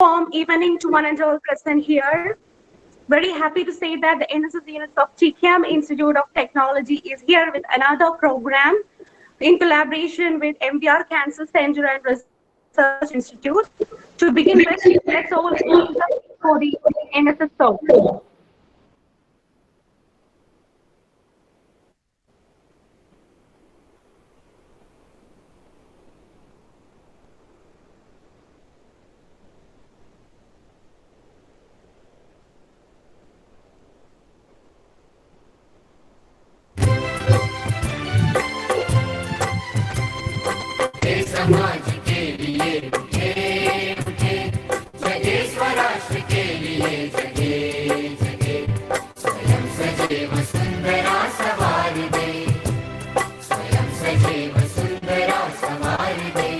Warm evening to one and all present here. Very happy to say that the NSS unit of TKM Institute of Technology is here with another program in collaboration with MDR Cancer Center and Research Institute. To begin with, let's all for the NSS talk. समाज के लिए उठे उठे, जगे स्वराष्ट्र के लिए जगे जगे, स्वयं सजे वसुंधरा सवार दे, स्वयं सजे वसुंधरा सवार दे।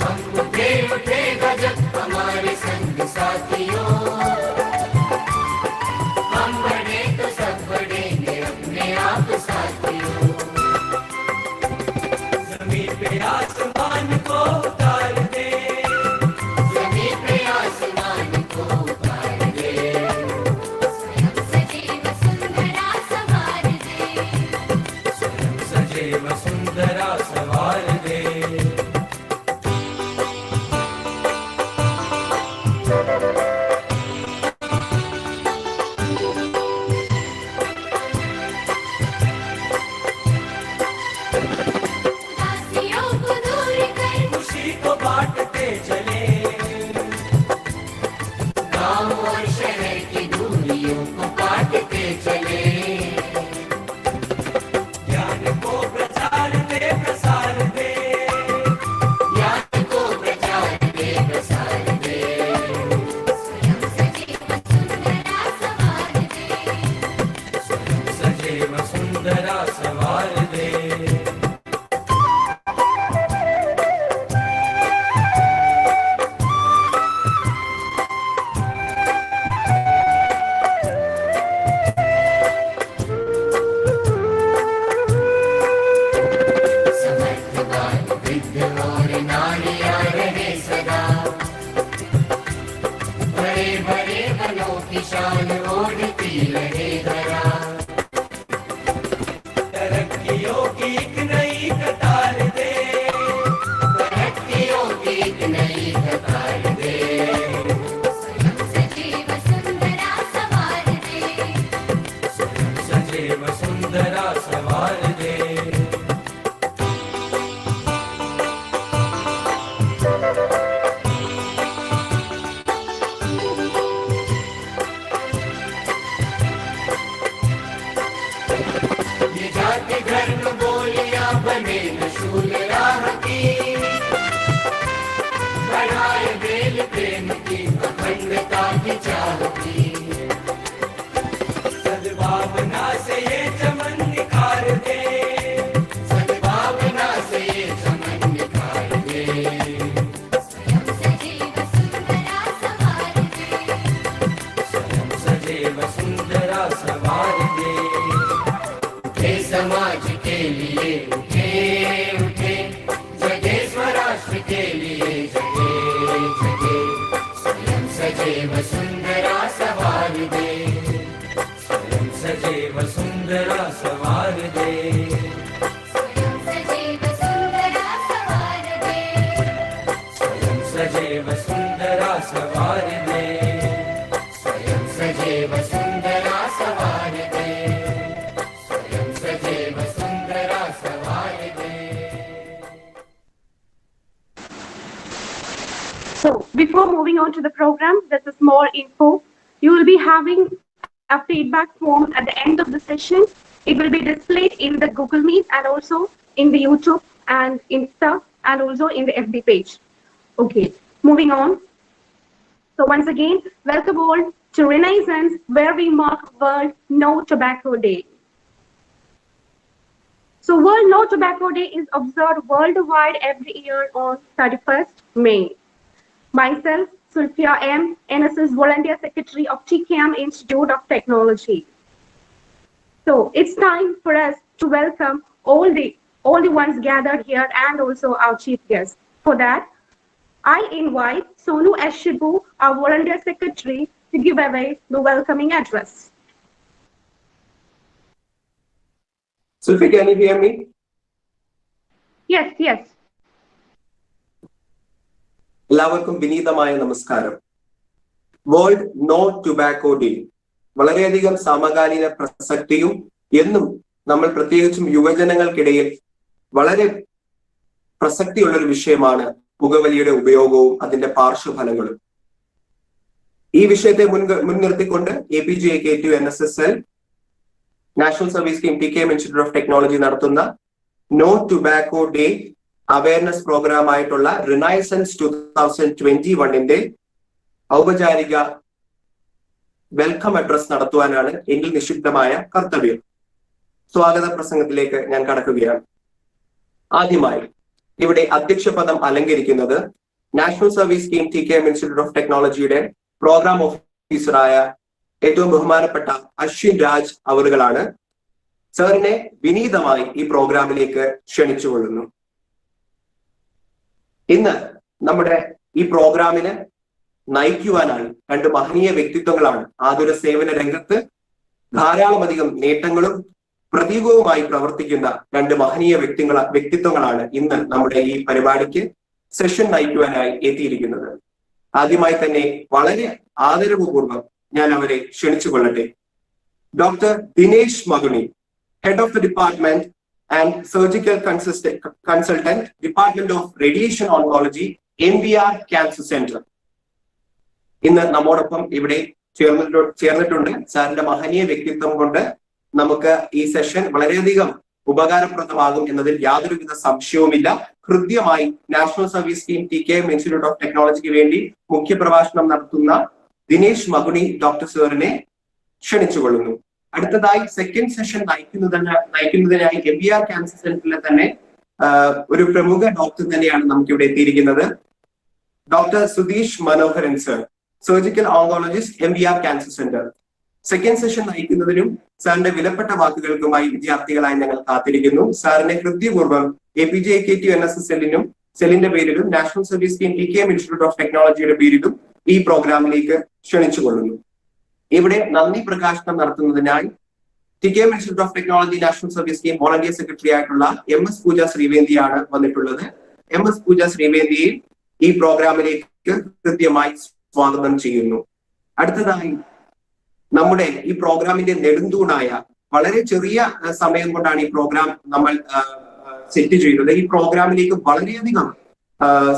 हम उठे उठे गजब हमारे संग साथियों, आसमान को उतार दे, जमीन पे आसमान को उतार दे, स्वयं सजे वसुंधरा सवार दे, स्वयं सजे वसुंधरा सवार दे। ज्ञान को प्रचार दे, प्रसार दे, बने न शूल राह की, बढ़ाए बेल प्रेम की अखंडता की चाह की। सद्भावना से ये चमन निखार दे, सद्भावना से ये चमन निखार दे। स्वयं सजीव सुंदरा सवार दे, स्वयं सजीव सुंदरा सवार दे। उठे समाज के लिए उठे उठे, जगे स्वराष्ट्र के लिए जगे जगे। स्वयं सजीव सुंदरा सवार दे, स्वयं सजीव सुंदरा सवार दे। स्वयं सजीव सुंदरा सवार दे, स्वयं सजीव सुंदरा सवार दे। स्वयं सजीव सुंदरा सवार दे, स्वयं सजीव सुंदरा सवार दे। So, before moving on to the program, this is more info. You will be having a feedback form at the end of the session. It will be displayed in the Google Meet and also in the YouTube and Insta and also in the FB page. Okay, moving on. So once again, welcome all to Renaissance, where we mark World No Tobacco Day. So World No Tobacco Day is observed worldwide every year on 31st May. Myself, Sulfia M, NSS Volunteer Secretary of TKM Institute of Technology. So it's time for us to welcome all the ones gathered here and also our chief guest. For that, I invite Sonu Eshibu, our Volunteer Secretary, to give away the welcoming address. Sulfi, can you hear me? Yes, yes. എല്ലാവർക്കും വിനീതമായ നമസ്കാരം. World no tobacco day വളരെയധികം സമകാലീന പ്രസക്തിയും എന്നും നമ്മൾ പ്രത്യേകിച്ചും യുവജനങ്ങൾക്കിടയിൽ വളരെ പ്രസക്തിയുള്ളൊരു വിഷയമാണ് പുകവലിയുടെ ഉപയോഗവും അതിന്റെ പാർശ്വഫലങ്ങളും. ഈ വിഷയത്തെ മുൻനിർത്തിക്കൊണ്ട് APJK2 NSSL national service scheme TKM institute of technology നടത്തുന്ന no tobacco day awareness program ആയിട്ടുള്ള റിനൈസൻസ് 2021 ഔപചാരിക വെൽക്കം അഡ്രസ് നടത്തുവാനാണ് എന്നിൽ നിക്ഷിപ്തമായ കർത്തവ്യം. സ്വാഗത പ്രസംഗത്തിലേക്ക് ഞാൻ കടക്കുകയാണ്. ആദ്യമായി ഇവിടെ അധ്യക്ഷ പദം അലങ്കരിക്കുന്നത് national service scheme TKM institute of ടെക്നോളജിയുടെ പ്രോഗ്രാം ഓഫീസറായ ഏറ്റവും ബഹുമാനപ്പെട്ട അശ്വിൻ രാജ് അവറുകളാണ്. സാറിനെ വിനീതമായി ഈ പ്രോഗ്രാമിലേക്ക് ക്ഷണിച്ചുകൊള്ളുന്നു. ഇന്ന് നമ്മുടെ ഈ പ്രോഗ്രാമിന് നയിക്കുവാനായി രണ്ട് മഹനീയ വ്യക്തിത്വങ്ങളാണ്. ആതുര സേവന രംഗത്ത് ധാരാളമധികം നേട്ടങ്ങളും പ്രതീകവുമായി പ്രവർത്തിക്കുന്ന രണ്ട് മഹനീയ വ്യക്തിത്വങ്ങളാണ് ഇന്ന് നമ്മുടെ ഈ പരിപാടിക്ക് സെഷൻ നയിക്കുവാനായി എത്തിയിരിക്കുന്നത്. ആദ്യമായി തന്നെ വളരെ ആദരവുപൂർവ്വം ഞാൻ അവരെ ക്ഷണിച്ചുകൊള്ളട്ടെ. Doctor Dinesh Makuni, head of the department and surgical consultant, Department of Radiation Oncology, MBR Cancer Center. ഇന്ന് നമ്മോടൊപ്പം ഇവിടെ ചേർന്നിട്ടുണ്ട്. സാറിന്റെ മഹനീയ വ്യക്തിത്വം കൊണ്ട് നമുക്ക് ഈ സെഷൻ വളരെയധികം ഉപകാരപ്രദമാകും എന്നതിൽ യാതൊരുവിധ സംശയവുമില്ല. കൃത്യമായി national service scheme TKM institute of ടെക്നോളജിക്ക് വേണ്ടി മുഖ്യപ്രഭാഷണം നടത്തുന്ന ദിനേശ് മകുണി ഡോക്ടർ സാറിനെ ക്ഷണിച്ചുകൊള്ളുന്നു. അടുത്തതായി സെക്കൻഡ് സെഷൻ നയിക്കുന്നതിനായി MBR ക്യാൻസർ സെന്ററിലെ തന്നെ ഒരു പ്രമുഖ ഡോക്ടർ തന്നെയാണ് നമുക്ക് ഇവിടെ എത്തിയിരിക്കുന്നത്. Doctor Sudheesh Manoharan sir, surgical oncologist, MBR cancer centre. Second session നയിക്കുന്നതിനും സാറിന്റെ വിലപ്പെട്ട വാക്കുകൾക്കുമായി വിദ്യാർത്ഥികളായി ഞങ്ങൾ കാത്തിരിക്കുന്നു. സാറിനെ ഹൃദയപൂർവ്വം APJK2 NSSL സെല്ലിന്റെ പേരിലും national service scheme TKM institute of ടെക്നോളജിയുടെ പേരിലും ഈ പ്രോഗ്രാമിലേക്ക് ക്ഷണിച്ചുകൊള്ളുന്നു. ഇവിടെ നന്ദി പ്രകാശനം നടത്തുന്നതിനായി TKM institute of technology national service scheme volunteer secretary ആയിട്ടുള്ള MS പൂജ ശ്രീവേദിയാണ് വന്നിട്ടുള്ളത്. MS പൂജ ശ്രീവേദിയെ ഈ പ്രോഗ്രാമിലേക്ക് കൃത്യമായി സ്വാഗതം ചെയ്യുന്നു. അടുത്തതായി നമ്മുടെ ഈ പ്രോഗ്രാമിന്റെ നെടുന്തൂണായ വളരെ ചെറിയ സമയം കൊണ്ടാണ് ഈ പ്രോഗ്രാം നമ്മൾ സെറ്റ് ചെയ്തത്. ഈ പ്രോഗ്രാമിലേക്ക് വളരെയധികം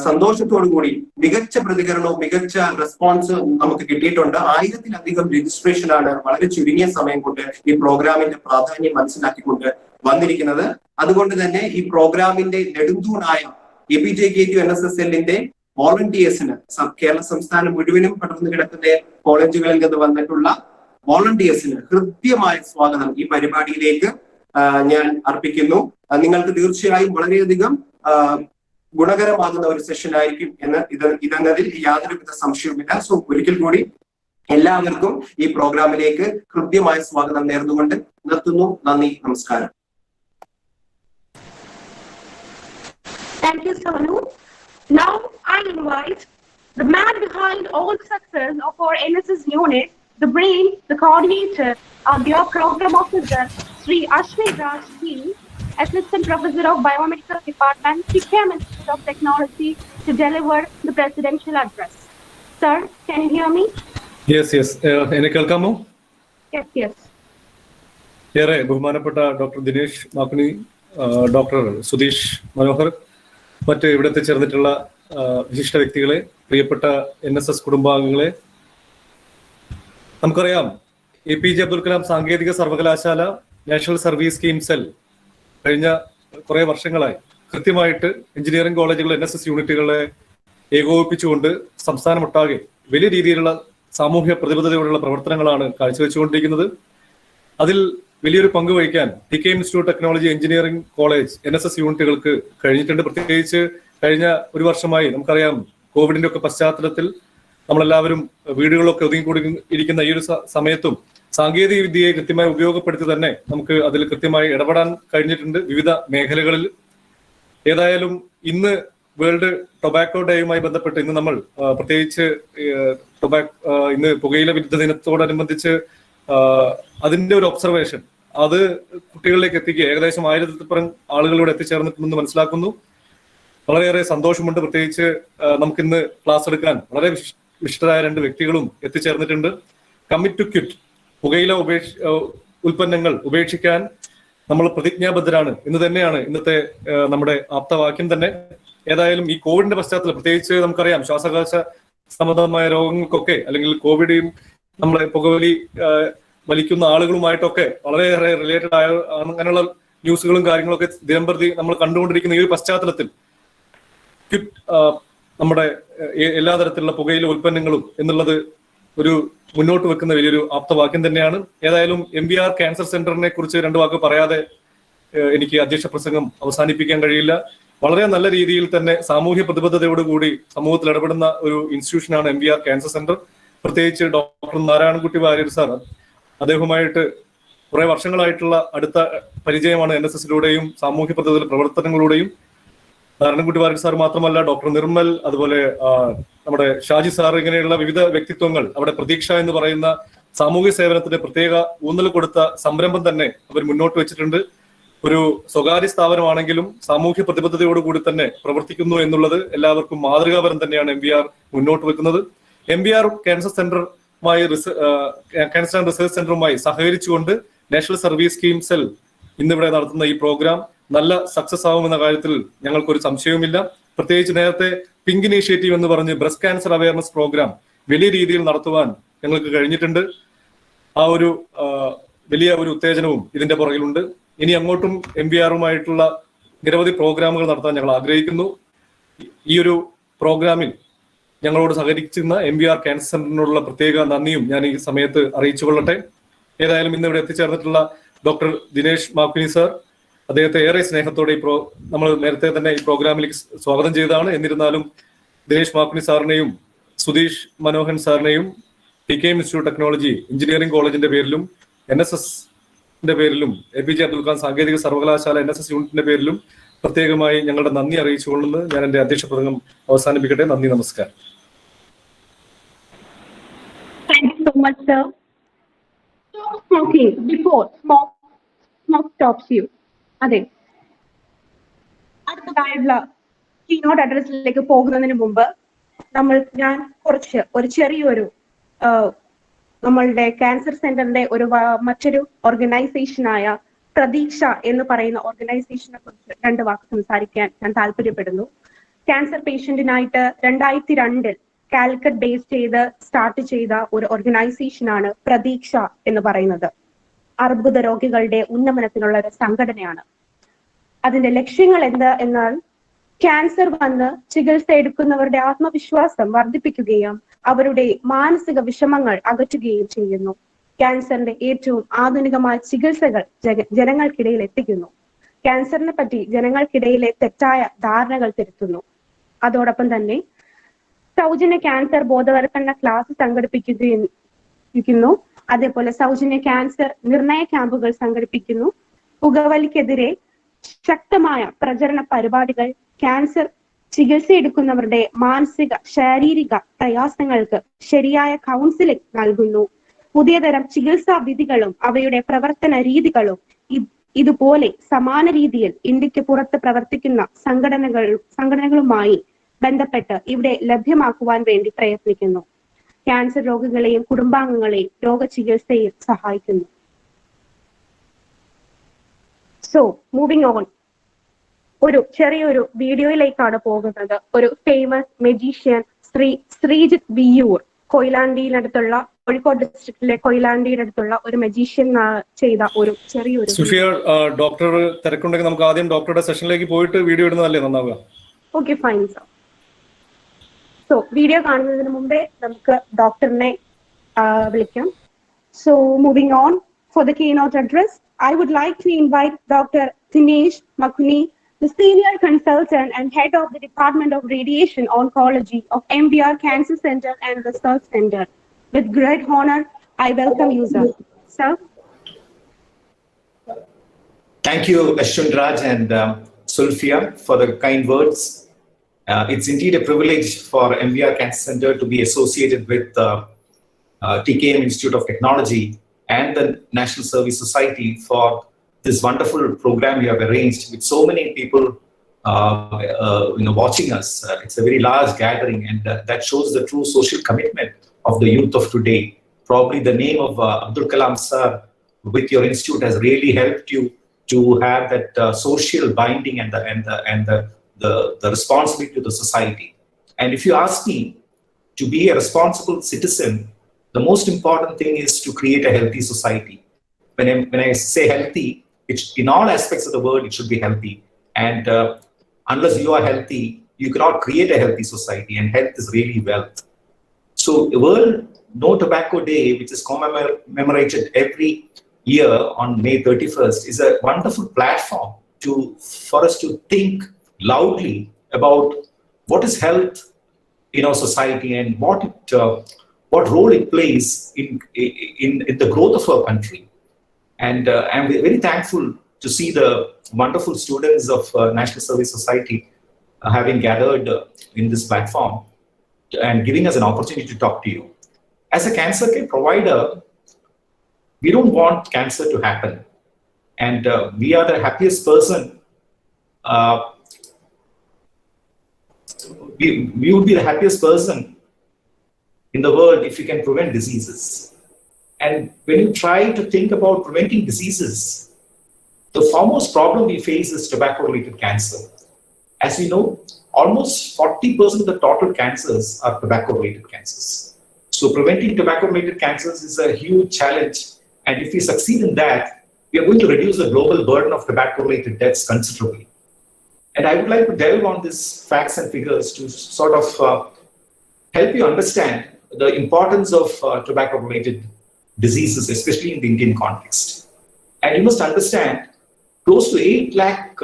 സന്തോഷത്തോടു കൂടി മികച്ച പ്രതികരണവും മികച്ച റെസ്പോൺസ് നമുക്ക് കിട്ടിയിട്ടുണ്ട്. 1000-ലധികം രജിസ്ട്രേഷൻ ആണ് വളരെ ചുരുങ്ങിയ സമയം കൊണ്ട് ഈ പ്രോഗ്രാമിന്റെ പ്രാധാന്യം മനസ്സിലാക്കിക്കൊണ്ട് വന്നിരിക്കുന്നത്. അതുകൊണ്ട് തന്നെ ഈ പ്രോഗ്രാമിന്റെ നെടുന്തൂണായ എപിജെകെറ്റു NSS സെല്ലിന്റെ വോളണ്ടിയേഴ്സിന് കേരള സംസ്ഥാനം മുഴുവനും പടർന്നു കിടക്കുന്ന കോളേജുകളിൽ നിന്ന് വന്നിട്ടുള്ള വോളണ്ടിയേഴ്സിന് ഹൃദ്യമായ സ്വാഗതം ഈ പരിപാടിയിലേക്ക് ഞാൻ അർപ്പിക്കുന്നു. നിങ്ങൾക്ക് തീർച്ചയായും വളരെയധികം ഗുണകരമാകുന്ന ഒരു സെഷൻ ആയിരിക്കും ഇതെന്നതിൽ യാതൊരുവിധ സംശയവുമില്ല. സോ ഒരിക്കൽ കൂടി എല്ലാവർക്കും ഈ പ്രോഗ്രാമിലേക്ക് ഹൃദ്യമായ സ്വാഗതം നേർന്നുകൊണ്ട് നിർത്തുന്നു. നന്ദി, നമസ്കാരം. Thank you, Sonu. Now I invite the man behind all the success of our NSS unit, the brain, the coordinator, our dear program officer, Sri Ashwin Raj P, Assistant Professor of Biomedical Department, TKMIT Institute of Technology, to deliver the presidential address. Sir, can you hear me? Yes. എന്നെ കേൾക്കാമോ? Yes. ഏറെ ബഹുമാനപ്പെട്ട doctor Dinesh Makkuni, doctor Sudheesh Manohar, മറ്റ് ഇവിടെ എത്തിച്ചേർന്നിട്ടുള്ള വിശിഷ്ട വ്യക്തികളെ, പ്രിയപ്പെട്ട NSS കുടുംബാംഗങ്ങളെ, നമുക്കറിയാം APJ അബ്ദുൽ കലാം സാങ്കേതിക സർവകലാശാല നാഷണൽ സർവീസ് സ്കീം സെൽ കഴിഞ്ഞ കുറെ വർഷങ്ങളായി കൃത്യമായിട്ട് എഞ്ചിനീയറിംഗ് കോളേജുകൾ NSS യൂണിറ്റുകളെ ഏകോപിപ്പിച്ചുകൊണ്ട് സംസ്ഥാനമൊട്ടാകെ വലിയ രീതിയിലുള്ള സാമൂഹ്യ പ്രതിബദ്ധതയോടുള്ള പ്രവർത്തനങ്ങളാണ് കാഴ്ചവെച്ചുകൊണ്ടിരിക്കുന്നത്. അതിൽ വലിയൊരു പങ്ക് വഹിക്കാൻ TKM institute technology engineering college NSS യൂണിറ്റുകൾക്ക് കഴിഞ്ഞിട്ടുണ്ട്. പ്രത്യേകിച്ച് കഴിഞ്ഞ ഒരു വർഷമായി നമുക്കറിയാം കോവിഡിന്റെ ഒക്കെ പശ്ചാത്തലത്തിൽ നമ്മളെല്ലാവരും വീടുകളിലൊക്കെ ഒതുങ്ങിക്കൂടി ഇരിക്കുന്ന ഈ ഒരു സമയത്തും സാങ്കേതിക വിദ്യയെ കൃത്യമായി ഉപയോഗപ്പെടുത്തി തന്നെ നമുക്ക് അതിൽ കൃത്യമായി ഇടപെടാൻ കഴിഞ്ഞിട്ടുണ്ട് വിവിധ മേഖലകളിൽ. ഏതായാലും ഇന്ന് വേൾഡ് ടൊബാക്കോ ഡേയുമായി ബന്ധപ്പെട്ട് ഇന്ന് നമ്മൾ പ്രത്യേകിച്ച് ഇന്ന് പുകയില വിരുദ്ധ ദിനത്തോടനുബന്ധിച്ച് അതിന്റെ ഒരു ഒബ്സർവേഷൻ അത് കുട്ടികളിലേക്ക് എത്തിക്കുക. ഏകദേശം 1000-ൽ ആളുകളിലൂടെ എത്തിച്ചേർന്നിട്ടുണ്ടെന്ന് മനസ്സിലാക്കുന്നു. വളരെയേറെ സന്തോഷമുണ്ട്. പ്രത്യേകിച്ച് നമുക്കിന്ന് ക്ലാസ് എടുക്കാൻ വളരെ വിശിഷ്ടരായ 2 വ്യക്തികളും എത്തിച്ചേർന്നിട്ടുണ്ട്. കമ്മിറ്റ് ടു ക്വിറ്റ്, പുകയില ഉൽപ്പന്നങ്ങൾ ഉപേക്ഷിക്കാൻ നമ്മൾ പ്രതിജ്ഞാബദ്ധരാണ് എന്ന് തന്നെയാണ് ഇന്നത്തെ നമ്മുടെ ആപ്തവാക്യം തന്നെ. ഏതായാലും ഈ കോവിഡിന്റെ പശ്ചാത്തലം പ്രത്യേകിച്ച് നമുക്കറിയാം ശ്വാസകോശ സംബന്ധമായ രോഗങ്ങൾക്കൊക്കെ അല്ലെങ്കിൽ കോവിഡും നമ്മളെ പുകവലി വലിക്കുന്ന ആളുകളുമായിട്ടൊക്കെ വളരെയേറെ റിലേറ്റഡ് ആയ അങ്ങനെയുള്ള ന്യൂസുകളും കാര്യങ്ങളൊക്കെ ദിനംപ്രതി നമ്മൾ കണ്ടുകൊണ്ടിരിക്കുന്ന ഈ ഒരു പശ്ചാത്തലത്തിൽ നമ്മുടെ എല്ലാ തരത്തിലുള്ള പുകയില ഉൽപ്പന്നങ്ങളും എന്നുള്ളത് ഒരു മുന്നോട്ട് വെക്കുന്ന വലിയൊരു ആപ്തവാക്യം തന്നെയാണ്. ഏതായാലും MVR ക്യാൻസർ സെന്ററിനെ കുറിച്ച് 2 വാക്ക് പറയാതെ എനിക്ക് അധ്യക്ഷ പ്രസംഗം അവസാനിപ്പിക്കാൻ കഴിയില്ല. വളരെ നല്ല രീതിയിൽ തന്നെ സാമൂഹ്യ പ്രതിബദ്ധതയോടുകൂടി സമൂഹത്തിൽ ഇടപെടുന്ന ഒരു ഇൻസ്റ്റിറ്റ്യൂഷനാണ് MVR ക്യാൻസർ സെന്റർ. പ്രത്യേകിച്ച് ഡോക്ടർ നാരായണൻകുട്ടി വാര്യർ സാർ, അദ്ദേഹവുമായിട്ട് കുറെ വർഷങ്ങളായിട്ടുള്ള അടുത്ത പരിചയമാണ് NSSലൂടെയും സാമൂഹ്യ പ്രതിബദ്ധത പ്രവർത്തനങ്ങളിലൂടെയും. നാരായണൻകുട്ടി വാര്യർ സാർ മാത്രമല്ല, ഡോക്ടർ നിർമ്മൽ, അതുപോലെ നമ്മുടെ ഷാജി സാർ, ഇങ്ങനെയുള്ള വിവിധ വ്യക്തിത്വങ്ങൾ അവിടെ പ്രതീക്ഷ എന്ന് പറയുന്ന സാമൂഹ്യ സേവനത്തിന് പ്രത്യേക ഊന്നൽ കൊടുത്ത സംരംഭം തന്നെ അവർ മുന്നോട്ട് വെച്ചിട്ടുണ്ട്. ഒരു സ്വകാര്യ സ്ഥാപനമാണെങ്കിലും സാമൂഹ്യ പ്രതിബദ്ധതയോടുകൂടി തന്നെ പ്രവർത്തിക്കുന്നു എന്നുള്ളത് എല്ലാവർക്കും മാതൃകാപരം തന്നെയാണ് MVR മുന്നോട്ട് വെക്കുന്നത്. MVR ക്യാൻസർ സെന്ററുമായി ക്യാൻസർ ആൻഡ് റിസർച്ച് സെന്ററുമായി സഹകരിച്ചുകൊണ്ട് നാഷണൽ സർവീസ് സ്കീം സെൽ ഇന്നിവിടെ നടത്തുന്ന ഈ പ്രോഗ്രാം നല്ല സക്സസ് ആവുമെന്ന കാര്യത്തിൽ ഞങ്ങൾക്കൊരു സംശയവുമില്ല. പ്രത്യേകിച്ച് നേരത്തെ പിങ്ക് ഇനീഷ്യേറ്റീവ് എന്ന് പറഞ്ഞ് ബ്രസ്റ്റ് ക്യാൻസർ അവയർനെസ് പ്രോഗ്രാം വലിയ രീതിയിൽ നടത്തുവാൻ ഞങ്ങൾക്ക് കഴിഞ്ഞിട്ടുണ്ട്. ആ ഒരു വലിയ ഒരു ഉത്തേജനവും ഇതിന്റെ പുറകിലുണ്ട്. ഇനി അങ്ങോട്ടും MVRുമായിട്ടുള്ള നിരവധി പ്രോഗ്രാമുകൾ നടത്താൻ ഞങ്ങൾ ആഗ്രഹിക്കുന്നു. ഈ ഒരു പ്രോഗ്രാമിൽ ഞങ്ങളോട് സഹകരിക്കുന്ന MVR ക്യാൻസർ സെന്ററിനോടുള്ള പ്രത്യേക നന്ദിയും ഞാൻ ഈ സമയത്ത് അറിയിച്ചു കൊള്ളട്ടെ. ഏതായാലും ഇന്ന് ഇവിടെ എത്തിച്ചേർന്നിട്ടുള്ള ഡോക്ടർ ദിനേശ് മാക്കുനി സാർ, അദ്ദേഹത്തെ ഏറെ സ്നേഹത്തോടെ നമ്മൾ നേരത്തെ തന്നെ ഈ പ്രോഗ്രാമിലേക്ക് സ്വാഗതം ചെയ്തതാണ്. എന്നിരുന്നാലും ദിനേശ് മാക്കുനി സാറിനെയും സുധീഷ് മനോഹൻ സാറിനെയും TKM ഇൻസ്റ്റിറ്റ്യൂട്ട് ടെക്നോളജി എഞ്ചിനീയറിംഗ് കോളേജിന്റെ പേരിലും NSSന്റെ പേരിലും APJ അബ്ദുൽ കലാം സാങ്കേതിക സർവകലാശാല NSS യൂണിറ്റിന്റെ പേരിലും പ്രത്യേകമായി ഞങ്ങളുടെ നന്ദി അറിയിച്ചുകൊള്ളുന്നു. ഞാൻ എന്റെ അധ്യക്ഷ പ്രസംഗം അവസാനിപ്പിക്കട്ടെ. നന്ദി, നമസ്കാരം. Thank you so much, sir. Stop smoking before smoke stops you. അതെ, അടുത്തതായിട്ടുള്ള കീനോട്ട് അഡ്രസ്സിലേക്ക് പോകുന്നതിന് മുമ്പ് ഞാൻ ഒരു ചെറിയൊരു നമ്മളുടെ ക്യാൻസർ സെന്ററിന്റെ മറ്റൊരു ഓർഗനൈസേഷനായ പ്രതീക്ഷ എന്ന് പറയുന്ന ഓർഗനൈസേഷനെ കുറിച്ച് 2 വാക്ക് സംസാരിക്കാൻ ഞാൻ താല്പര്യപ്പെടുന്നു. ക്യാൻസർ പേഷ്യന്റിനായിട്ട് 2002 കാലിക്കറ്റ് ബേസ് ചെയ്ത് സ്റ്റാർട്ട് ചെയ്ത ഒരു ഓർഗനൈസേഷനാണ് പ്രതീക്ഷ എന്ന് പറയുന്നത്. അർബുദ രോഗികളുടെ ഉന്നമനത്തിനുള്ള ഒരു സംഘടനയാണ്. അതിന്റെ ലക്ഷ്യങ്ങൾ എന്താ എന്നാൽ ക്യാൻസർ വന്ന് ചികിത്സ എടുക്കുന്നവരുടെ ആത്മവിശ്വാസം വർദ്ധിപ്പിക്കുകയും അവരുടെ മാനസിക വിഷമങ്ങൾ അകറ്റുകയും ചെയ്യുന്നു. ക്യാൻസറിന്റെ ഏറ്റവും ആധുനികമായ ചികിത്സകൾ ജനങ്ങൾക്കിടയിൽ എത്തിക്കുന്നു. ക്യാൻസറിനെ പറ്റി ജനങ്ങൾക്കിടയിലെ തെറ്റായ ധാരണകൾ തിരുത്തുന്നു. അതോടൊപ്പം തന്നെ സൗജന്യ ക്യാൻസർ ബോധവൽക്കരണ ക്ലാസ് സംഘടിപ്പിക്കുന്നു. അതേപോലെ സൗജന്യ ക്യാൻസർ നിർണയ ക്യാമ്പുകൾ സംഘടിപ്പിക്കുന്നു. പുകവലിക്കെതിരെ ശക്തമായ പ്രചരണ പരിപാടികൾ, ക്യാൻസർ ചികിത്സയെടുക്കുന്നവരുടെ മാനസിക ശാരീരിക പ്രയാസങ്ങൾക്ക് ശരിയായ കൗൺസിലിംഗ് നൽകുന്നു. പുതിയ തരം ചികിത്സാ വിധികളും അവയുടെ പ്രവർത്തന രീതികളും ഇതുപോലെ സമാന രീതിയിൽ ഇന്ത്യക്ക് പുറത്ത് പ്രവർത്തിക്കുന്ന സംഘടനകളുമായി ബന്ധപ്പെട്ട് ഇവിടെ ലഭ്യമാക്കുവാൻ വേണ്ടി പ്രയത്നിക്കുന്നു. ക്യാൻസർ രോഗികളെയും കുടുംബാംഗങ്ങളെയും രോഗചികിത്സയിൽ സഹായിക്കുന്നു. സോ മൂവിങ് ഓൺ, ഒരു ചെറിയൊരു വീഡിയോയിലേക്കാണ് പോകുന്നത്. ഒരു ഫേമസ് മെജീഷ്യൻ ശ്രീജിത്ത് വിയൂർ, കൊയിലാണ്ടിയിനടുത്തുള്ള, കോഴിക്കോട് ഡിസ്ട്രിക്റ്റിലെ കൊയിലാണ്ടിയുടെ ഒരു മെജീഷ്യൻ ചെയ്ത ഒരു ചെറിയൊരു. സുഫിയ, ഡോക്ടർ തിരക്കുണ്ടെങ്കിൽ നമുക്ക് ആദ്യം ഡോക്ടറുടെ സെഷനിലേക്ക് പോയിട്ട് വീഡിയോ ഇടുന്നതല്ലേ നന്നാവുക? Okay, fine sir. So video കാണുന്നതിന് മുമ്പേ നമുക്ക് ഡോക്ടറിനെ വിളിക്കാം. So moving on, for the keynote address, I would like to invite Dr. Dinesh Makhuni, the Senior Consultant and Head of the Department of Radiation Oncology of MBR Cancer Center and Research Center. With great honor, I welcome you, sir. Sir? Thank you, Ashwin Raj and Sulfia, for the kind words. It's indeed a privilege for MBR Cancer Center to be associated with TKM Institute of Technology and the National Service Society for this wonderful program you have arranged with so many people watching us. It's a very large gathering, and that shows the true social commitment of the youth of today. Probably the name of Abdul Kalam sir with your institute has really helped you to have that social binding and the responsibility to the society. And if you ask me, to be a responsible citizen, the most important thing is to create a healthy society. When I say healthy, it's in all aspects of the world, it should be healthy. And unless you are healthy, you cannot create a healthy society, and health is really wealth. So World No Tobacco Day, which is commemorated every year on May 31st, is a wonderful platform for us to think loudly about what is health in our society and what role it plays in the growth of our country. And I'm very thankful to see the wonderful students of National Service Society having gathered in this platform and giving us an opportunity to talk to you. As a cancer care provider, we don't want cancer to happen. And we are the happiest person. We would be the happiest person in the world if we can prevent diseases. And when you try to think about preventing diseases, the foremost problem we face is tobacco-related cancer. As we know, almost 40% of the total cancers are tobacco-related cancers. So preventing tobacco-related cancers is a huge challenge. And if we succeed in that, we are going to reduce the global burden of tobacco-related deaths considerably. And I would like to delve on these facts and figures to sort of help you understand the importance of tobacco-related diseases, especially in the Indian context. And you must understand, close to 8 lakh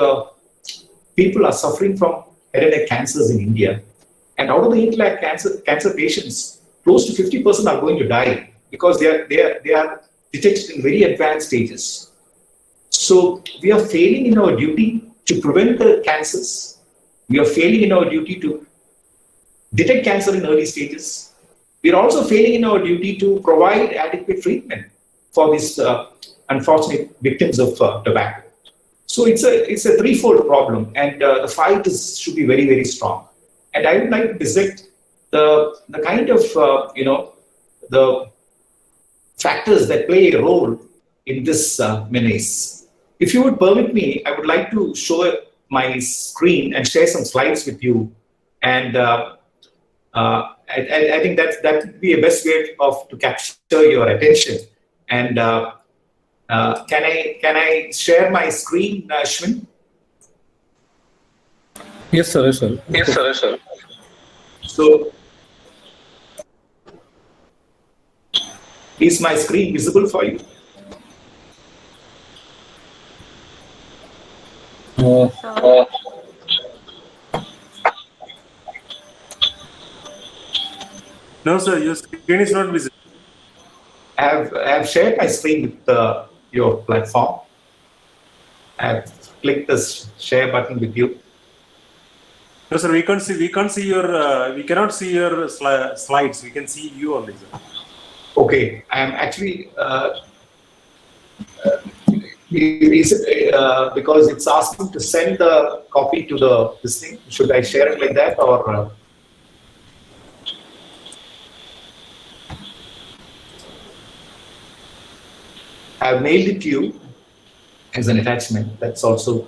people are suffering from head and neck cancers in India. And out of the 8 lakh cancer patients, close to 50% are going to die because they are detected in very advanced stages. So we are failing in our duty to prevent the cancers. We are failing in our duty to detect cancer in early stages. We are also failing in our duty to provide adequate treatment for these unfortunate victims of tobacco. So it's a threefold problem, and the fight should be very, very strong. And I would like to dissect the kind of the factors that play a role in this menace. If you would permit me, I would like to show my screen and share some slides with you. And I think that would be a best way to capture your attention. And Can I share my screen, Ashwin? Yes, sir. Yes, sir. Yes, sir. So, is my screen visible for you? No, sir, your screen is not visible. I have shared my screen with your platform. I have clicked the share button with you. No, sir, we can't see your, we cannot see your slides. We can see you only, sir. Okay, I am actually, because it's asking to send the copy to this thing. Should I share it like that or? I've mailed it to you as an attachment. That's also,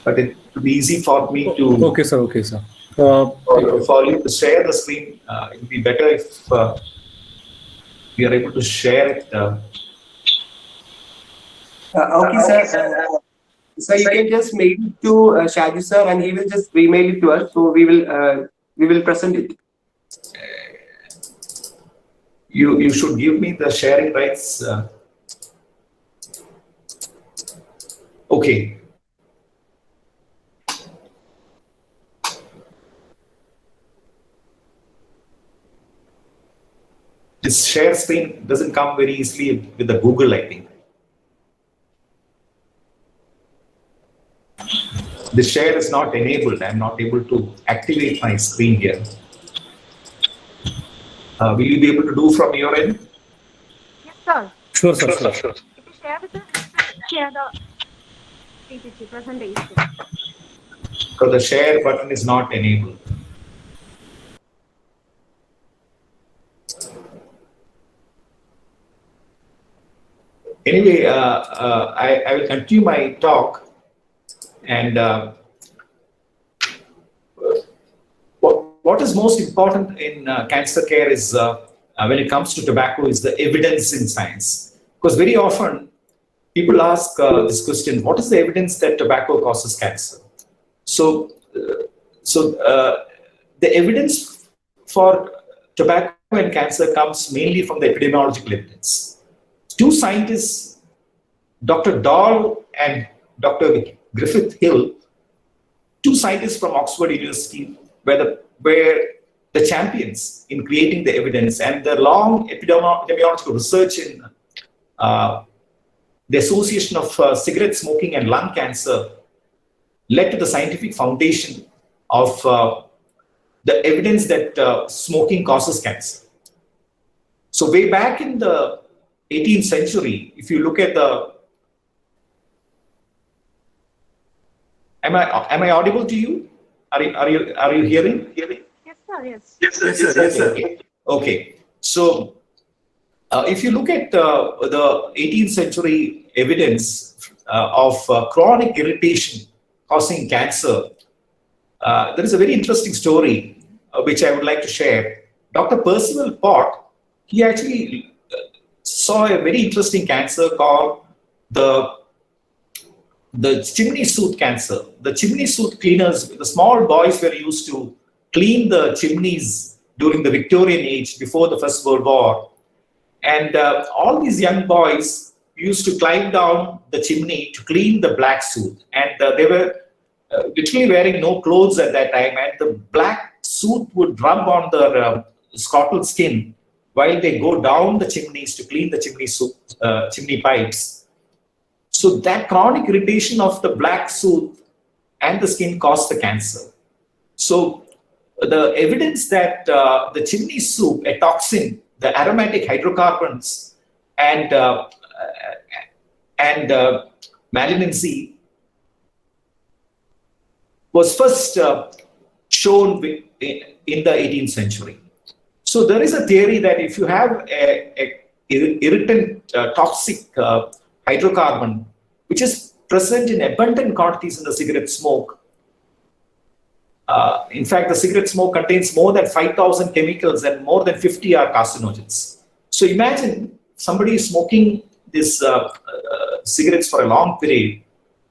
but it would be easy for me to. Okay, sir. Okay, sir. For you to share the screen, it would be better if we are able to share it. Okay, sir. So you can just mail it to Shaju sir, and he will just remail it to us. So we will present it. You should give me the sharing rights. Okay. This share screen doesn't come very easily with the Google, I think. The share is not enabled. I'm not able to activate my screen here. Will you be able to do from your end? Yes, sir. Sure, sir. Sure. If you share with us, share the PPT presentation. So the share button is not enabled. Anyway, I will continue my talk, and what is most important in cancer care is when it comes to tobacco is the evidence in science. Because very often people ask this question: what is the evidence that tobacco causes cancer? So the evidence for tobacco and cancer comes mainly from the epidemiological evidence. Two scientists, Dr. Dahl and Dr. Griffith Hill, two scientists from Oxford University, were the champions in creating the evidence, and the long epidemiological research in the association of cigarette smoking and lung cancer led to the scientific foundation of the evidence that smoking causes cancer. So way back in the 18th century, if you look at the, am I audible to you? Are you hearing? Yes, sir. Yes. Yes, sir. Yes, sir. Okay. So if you look at the 18th century evidence of chronic irritation causing cancer, there is a very interesting story which I would like to share. Dr. Percival Pott, he actually saw a very interesting cancer called the chimney soot cancer. The chimney soot cleaners, the small boys were used to clean the chimneys during the Victorian age before the First World War. And all these young boys used to climb down the chimney to clean the black soot. And they were literally wearing no clothes at that time. And the black soot would rub on their scrotal skin while they go down the chimneys to clean the chimney pipes. So that chronic irritation of the black soot and the skin caused the cancer. So the evidence that the chimney soot, a toxin, the aromatic hydrocarbons, and melanin C was first shown in the 18th century. So there is a theory that if you have a irritant toxic hydrocarbon, which is present in abundant quantities in the cigarette smoke, in fact, the cigarette smoke contains more than 5,000 chemicals and more than 50 are carcinogens. So imagine somebody is smoking this cigarettes for a long period,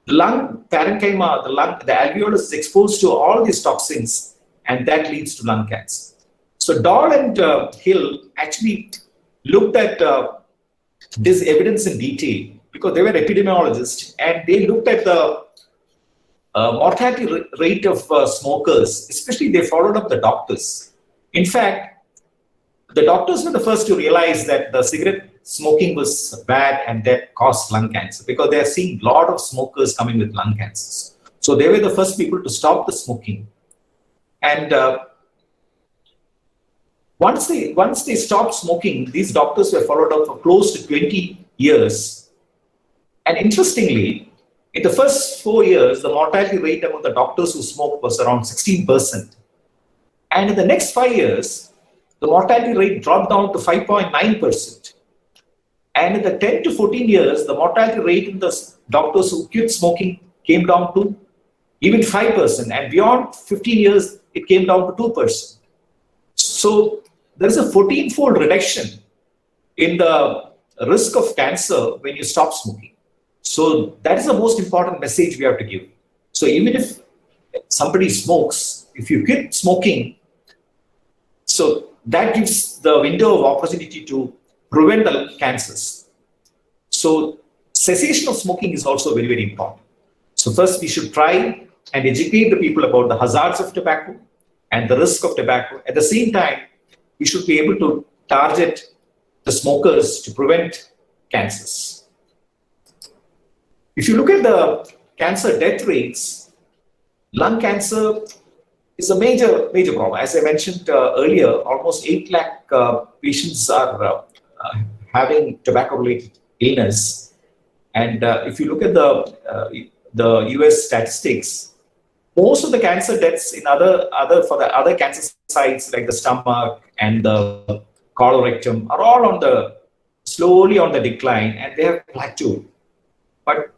the lung parenchyma, the alveolus is exposed to all these toxins, and that leads to lung cancer. So Doll and Hill actually looked at this evidence in detail because they were epidemiologists, and they looked at the mortality rate of smokers. Especially, they followed up the doctors. In fact, the doctors were the first to realize that the cigarette smoking was bad and that caused lung cancer, because they are seeing a lot of smokers coming with lung cancers. So they were the first people to stop the smoking. And once they stopped smoking, these doctors were followed up for close to 20 years. And interestingly, in the first 4 years, the mortality rate among the doctors who smoked was around 16%. And in the next 5 years, the mortality rate dropped down to 5.9%. And in the 10 to 14 years, the mortality rate in the doctors who quit smoking came down to even 5%. And beyond 15 years, it came down to 2%. So there is a 14-fold reduction in the risk of cancer when you stop smoking. So that is the most important message we have to give. So even if somebody smokes, if you quit smoking, so that gives the window of opportunity to prevent the cancers. So cessation of smoking is also very, very important. So first we should try and educate the people about the hazards of tobacco and the risk of tobacco. At the same time, we should be able to target the smokers to prevent cancers. If you look at the cancer death rates, lung cancer is a major problem. As I mentioned earlier, almost 8 lakh patients are having tobacco-related illness. And if you look at the US statistics, most of the cancer deaths in other cancer sites like the stomach and the colorectum are all slowly on the decline, and they have plateaued. But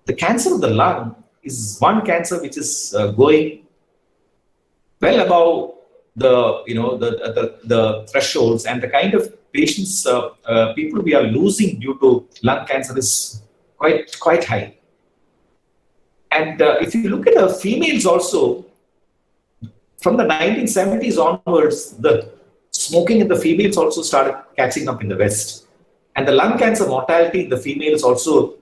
the cancer of the lung is one cancer which is going well above the thresholds, and the kind of patients, people we are losing due to lung cancer is quite high. And if you look at the females also, from the 1970s onwards, the smoking in the females also started catching up in the West. And the lung cancer mortality in the females also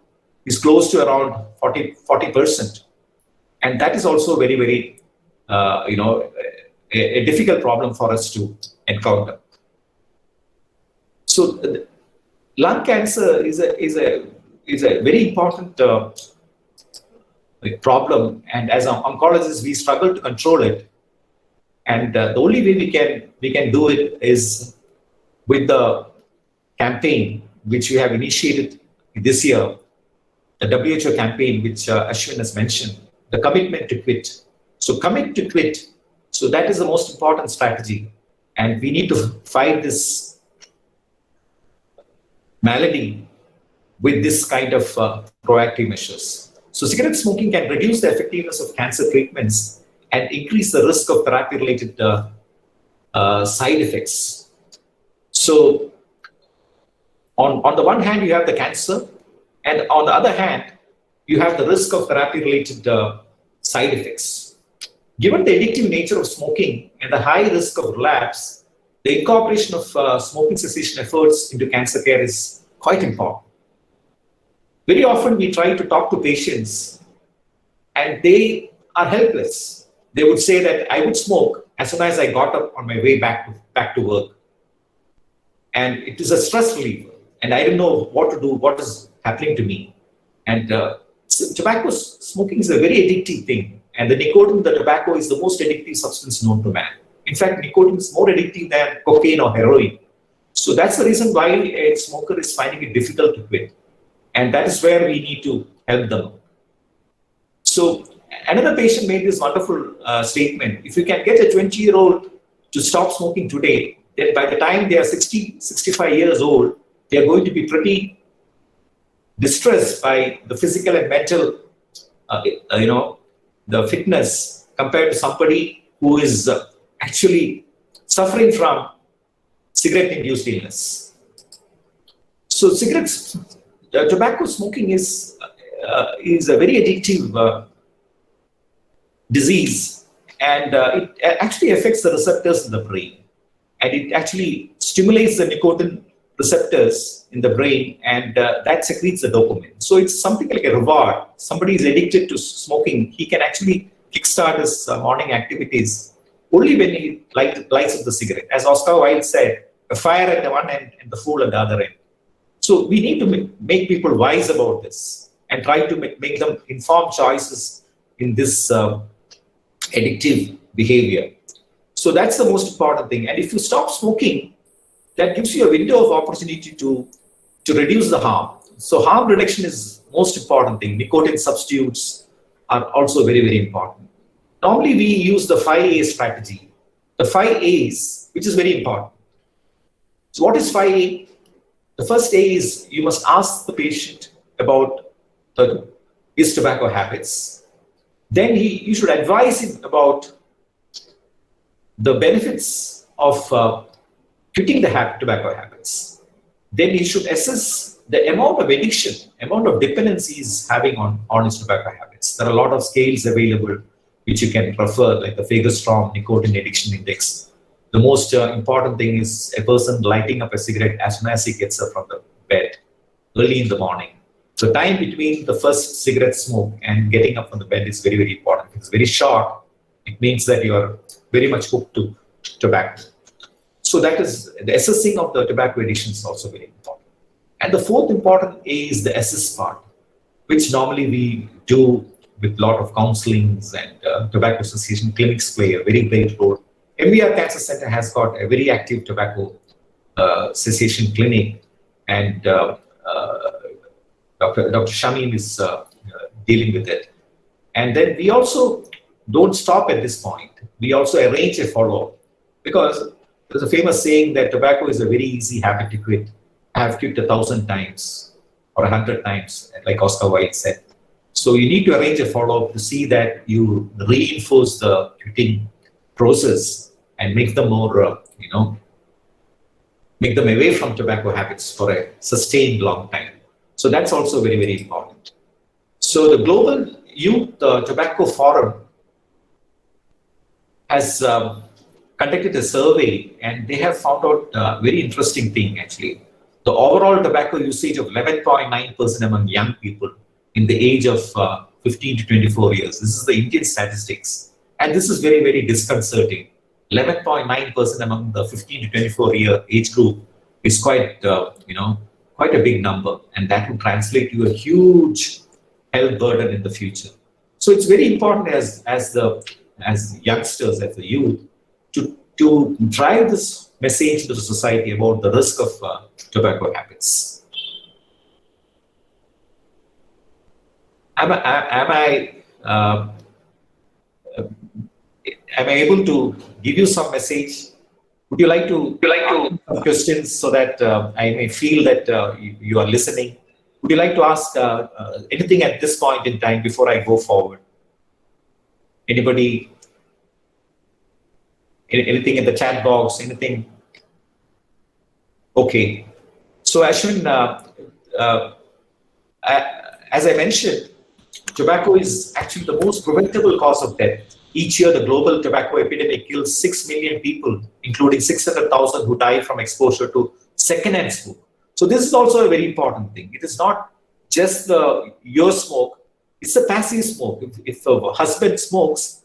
is close to around 40%. And that is also very, very, a difficult problem for us to encounter. So lung cancer is a very important problem, and as oncologists, we struggle to control it. And the only way we can do it is with the campaign which we have initiated this year, the WHO campaign, which Ashwin has mentioned, the commitment to quit. So commit to quit. So that is the most important strategy, and we need to fight this malady with this kind of proactive measures. So cigarette smoking can reduce the effectiveness of cancer treatments and increase the risk of therapy-related side effects. So on the one hand, you have the cancer, and on the other hand, you have the risk of therapy-related side effects. Given the addictive nature of smoking and the high risk of relapse, the incorporation of smoking cessation efforts into cancer care is quite important. Very often we try to talk to patients and they are helpless. They would say that I would smoke as soon as I got up on my way back to work. And it is a stress reliever, and I don't know what to do, what is happening to me. And tobacco smoking is a very addictive thing, and the nicotine in the tobacco is the most addictive substance known to man. In fact, nicotine is more addictive than cocaine or heroin. So that's the reason why a smoker is finding it difficult to quit. And that is where we need to help them. So another patient made this wonderful statement. If you can get a 20-year-old to stop smoking today, then by the time they are 60, 65 years old, they are going to be pretty distressed by the physical and mental, the fitness compared to somebody who is actually suffering from cigarette-induced illness. So cigarette tobacco smoking is a very addictive disease, and it actually affects the receptors in the brain, and it actually stimulates the nicotine receptors in the brain, and that secretes the dopamine. So it's something like a reward. Somebody is addicted to smoking, he can actually kickstart his morning activities only when he lights up the cigarette. As Oscar Wilde said, a fire at the one end and the fool at the other end. So we need to make people wise about this and try to make them informed choices in this addictive behavior. So that's the most important thing. And if you stop smoking, that gives you a window of opportunity to reduce the harm. So harm reduction is most important thing. Nicotine substitutes are also very, very important. Normally we use the 5A strategy. The 5A's, which is very important. So what is 5A? The first A is you must ask the patient about his tobacco habits. Then you should advise him about the benefits of quitting the tobacco habits. Then he should assess the amount of addiction, amount of dependency he's having on his tobacco habits. There are a lot of scales available which you can refer, like the Fagerstrom Nicotine Addiction Index. The most important thing is a person lighting up a cigarette as soon as he gets up from the bed, early in the morning. So time between the first cigarette smoke and getting up from the bed is very, very important. If it's very short, it means that you are very much hooked to tobacco. So that is the assessing of the tobacco addiction is also very important. And the fourth important A is the assess part, which normally we do with a lot of counselings, and tobacco cessation clinics play a very great role. MVR Cancer Center has got a very active tobacco cessation clinic, and Dr. Shamim is dealing with it. And then we also don't stop at this point. We also arrange a follow-up, because there's a famous saying that tobacco is a very easy habit to quit. I have quit 1,000 times or 100 times, like Oscar Wilde said. So you need to arrange a follow-up to see that you reinforce the quitting process and make them more, make them away from tobacco habits for a sustained long time. So that's also very, very important. So the Global Youth Tobacco Forum has conducted a survey, and they have found out a very interesting thing actually. The overall tobacco usage of 11.9% among young people in the age of 15 to 24 years. This is the Indian statistics. And this is very, very disconcerting. 11.9% among the 15 to 24 year age group is quite, quite a big number. And that will translate to a huge health burden in the future. So it's very important as youngsters, as the youth, to drive this message to the society about the risk of tobacco habits. Am I able to give you some message? Would you like to ask questions so that I may feel that you are listening? Would you like to ask anything at this point in time before I go forward? Anybody? Anything in the chat box? Anything? Okay. So Ashwin, as I mentioned, tobacco is actually the most preventable cause of death. Each year, the global tobacco epidemic kills 6 million people, including 600,000 who die from exposure to secondhand smoke. So this is also a very important thing. It is not just your smoke, it's a passive smoke. If a husband smokes,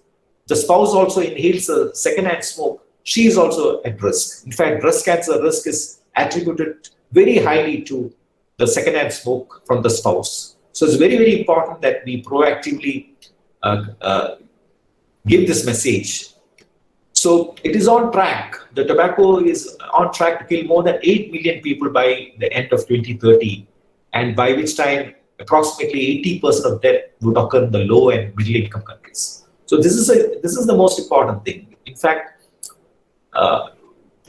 the spouse also inhales a secondhand smoke, she is also at risk. In fact, breast cancer risk is attributed very highly to the secondhand smoke from the spouse. So it's very, very important that we proactively give this message. So it is on track. The tobacco is on track to kill more than 8 million people by the end of 2030, and by which time approximately 80% of death would occur in the low and middle income countries. So this is the most important thing. In fact,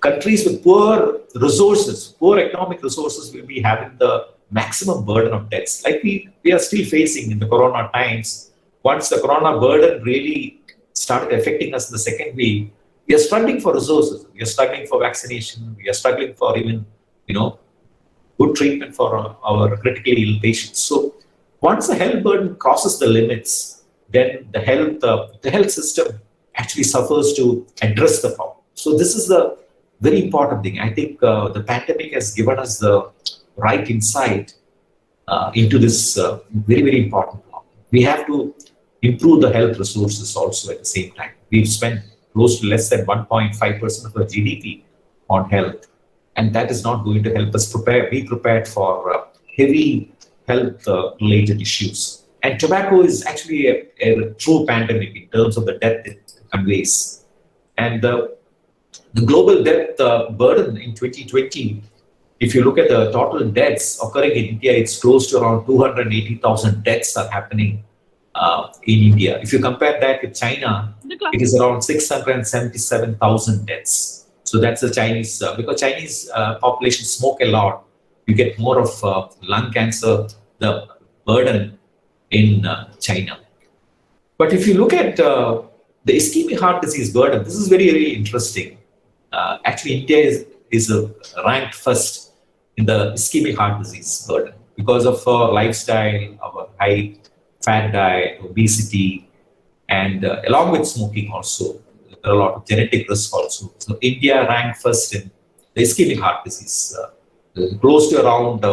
countries with poor resources, poor economic resources, will be having the maximum burden of deaths, like we are still facing in the corona times. Once the corona burden really started affecting us in the second wave, we are struggling for resources, we are struggling for vaccination, we are struggling for even, good treatment for our critically ill patients. So once the health burden crosses the limits, then the health system actually suffers to address the problem. So this is the very important thing. I think the pandemic has given us the right insight into this very, very important problem. We have to improve the health resources also at the same time. We've spent close to less than 1.5% of our GDP on health, and that is not going to help us be prepared for heavy health-related issues. And tobacco is actually a true pandemic in terms of the death it conveys. And the global death burden in 2020, if you look at the total deaths occurring in India, it's close to around 280,000 deaths are happening in India. If you compare that with China, it is around 677,000 deaths. So that's the Chinese, because Chinese population smoke a lot, you get more of lung cancer, the burden in China. But if you look at the ischemic heart disease burden, this is very, very interesting. Actually, India is ranked first in the ischemic heart disease burden because of our lifestyle, our high fat diet, obesity, and along with smoking also, there are a lot of genetic risk also. So India ranked first in the ischemic heart disease, close to around,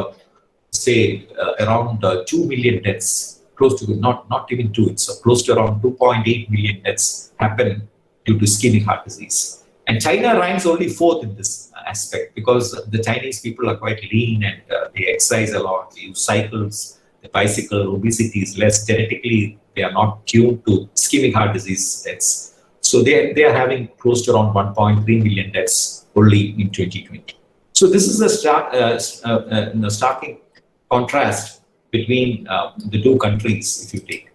around 2 million deaths, close to, not even 2, it's close to around 2.8 million deaths happen due to ischemic heart disease. And China ranks only 4th in this aspect because the Chinese people are quite lean and they exercise a lot, they use cycles, the bicycle, obesity is less, genetically they are not tuned to ischemic heart disease deaths. So they are having close to around 1.3 million deaths only in 2020. So this is a starking contrast between the two countries, if you take.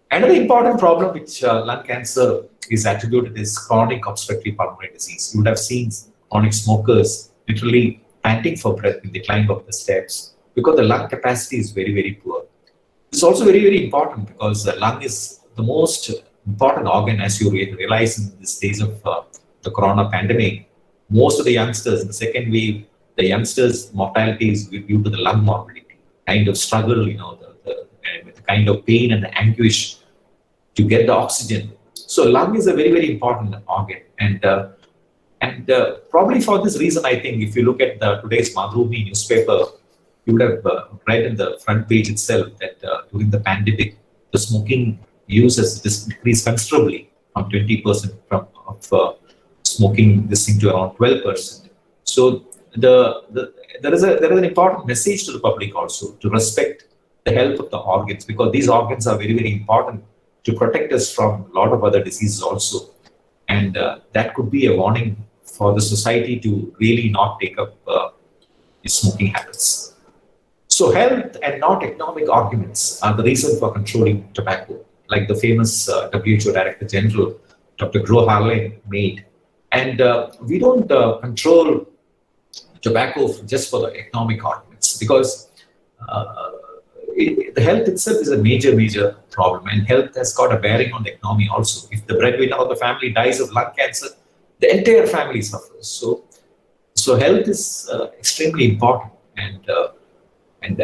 Another important problem which lung cancer is attributed is chronic obstructive pulmonary disease. You would have seen chronic smokers literally panting for breath when they climb up the steps because the lung capacity is very, very poor. It's also very, very important because the lung is the most important organ, as you realize in these days of the corona pandemic. Most of the youngsters in the second wave, the youngsters' mortality is due to the lung morbidity, kind of struggle, with the kind of pain and the anguish to get the oxygen. So lung is a very, very important organ. And probably for this reason, I think if you look at today's Madhubhumi newspaper, you would have read in the front page itself that during the pandemic, the smoking use has decreased considerably from 20% of smoking this thing to around 12%. So there is an important message to the public also to respect the health of the organs because these organs are very, very important to protect us from a lot of other diseases also. And that could be a warning for the society to really not take up smoking habits. So health and not economic arguments are the reason for controlling tobacco, like the famous WHO Director General, Dr. Gro Harlem made. And we don't control tobacco just for the economic arguments because the health itself is a major, major problem, and health has got a bearing on the economy also. If the breadwinner of the family dies of lung cancer, the entire family suffers. So health is extremely important, and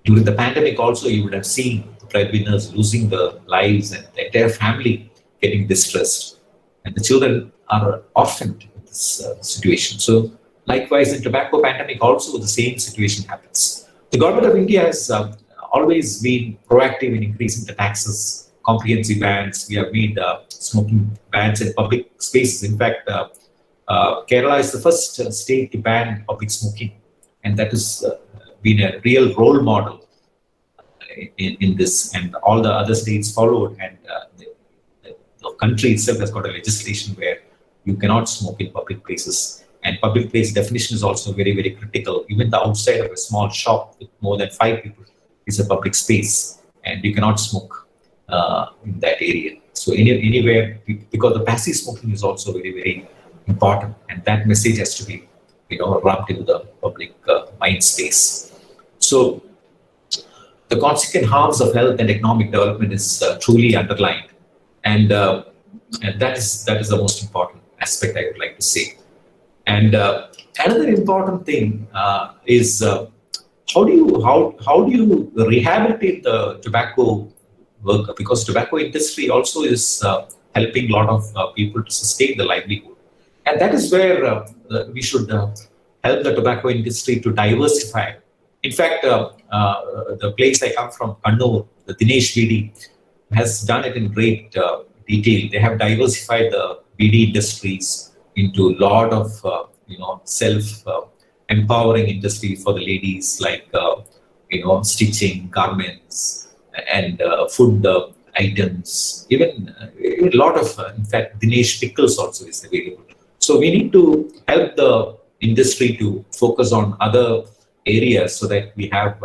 during the pandemic also, you would have seen the breadwinners losing their lives and the entire family getting distressed, and the children are orphaned in this situation. So likewise, in tobacco pandemic also, the same situation happens. The government of India has always been proactive in increasing the taxes, comprehensive bans. We have made smoking bans in public spaces. In fact, Kerala is the first state to ban public smoking, and that has been a real role model in this. And all the other states followed, and the country itself has got a legislation where you cannot smoke in public places. And public place definition is also very, very critical. Even the outside of a small shop with more than 5 people is a public space, and you cannot smoke in that area. So anywhere, because the passive smoking is also very, very important, and that message has to be, rubbed into the public mind space. So the consequent harms of health and economic development is truly underlined, and that is the most important aspect I would like to say. And another important thing is how do you rehabilitate the tobacco worker? Because tobacco industry also is helping a lot of people to sustain the livelihood, and that is where we should help the tobacco industry to diversify. In fact, the place I come from, Kannur, the Dinesh BD, has done it in great detail. They have diversified the BD industries into a lot of self-empowering industry for the ladies, like stitching, garments, and food items. Even a lot of, in fact, Dinesh pickles also is available. So we need to help the industry to focus on other areas so that we have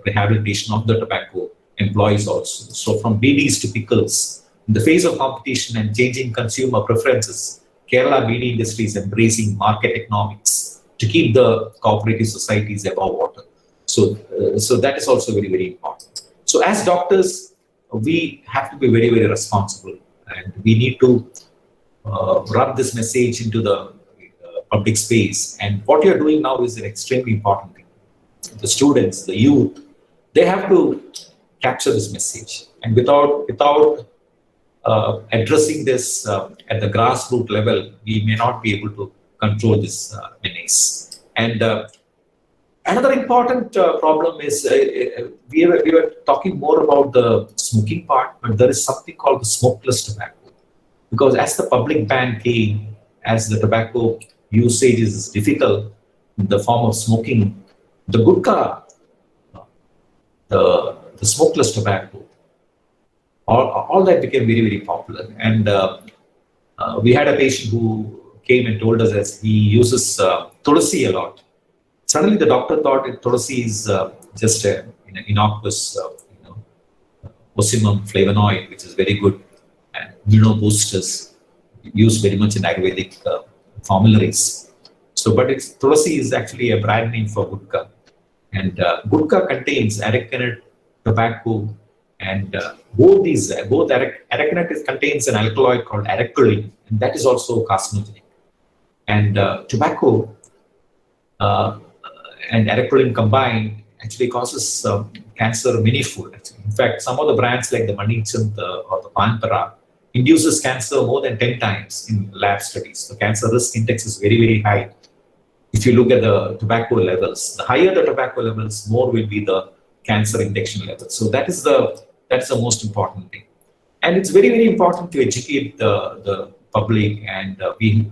rehabilitation of the tobacco employees also. So from BDs to pickles, in the face of competition and changing consumer preferences, Kerala BD industry is embracing market economics to keep the cooperative societies above water. So that is also very, very important. So as doctors, we have to be very, very responsible, and we need to rub this message into the public space. And what you're doing now is an extremely important thing. The students, the youth, they have to capture this message. And without addressing this at the grassroots level, we may not be able to control this menace. And another important problem is we were talking more about the smoking part, but there is something called the smokeless tobacco. Because as the public ban came, as the tobacco usage is difficult in the form of smoking, the gutka, the smokeless tobacco, all that became very, very popular. And we had a patient who came and told us that he uses tulsi a lot. Suddenly the doctor thought tulsi is just an innocuous ocimum flavonoid, which is very good, and boosters used very much in Ayurvedic formularies. So, but tulsi is actually a brand name for gutka. And gutka contains arecanut, tobacco, and both arecanut contains an alkaloid called areculin, and that is also carcinogenic. And tobacco and areculin combined actually causes cancer manifold. Actually. In fact, some of the brands like the Manichand or the Panpara induces cancer more than 10 times in lab studies. The cancer risk index is very, very high. If you look at the tobacco levels, the higher the tobacco levels, more will be the cancer induction level. So that's the most important thing. And it's very, very important to educate the public. And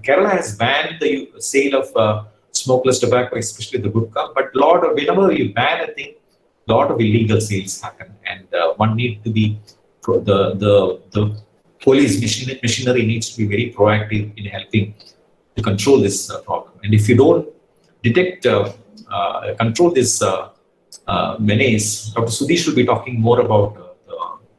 Kerala has banned the sale of smokeless tobacco, especially the gutka. But whenever you ban a thing, a lot of illegal sales happen. And one need to be, the police machinery needs to be very proactive in helping to control this problem. And if you don't control this menace, Dr. Sudesh will be talking more about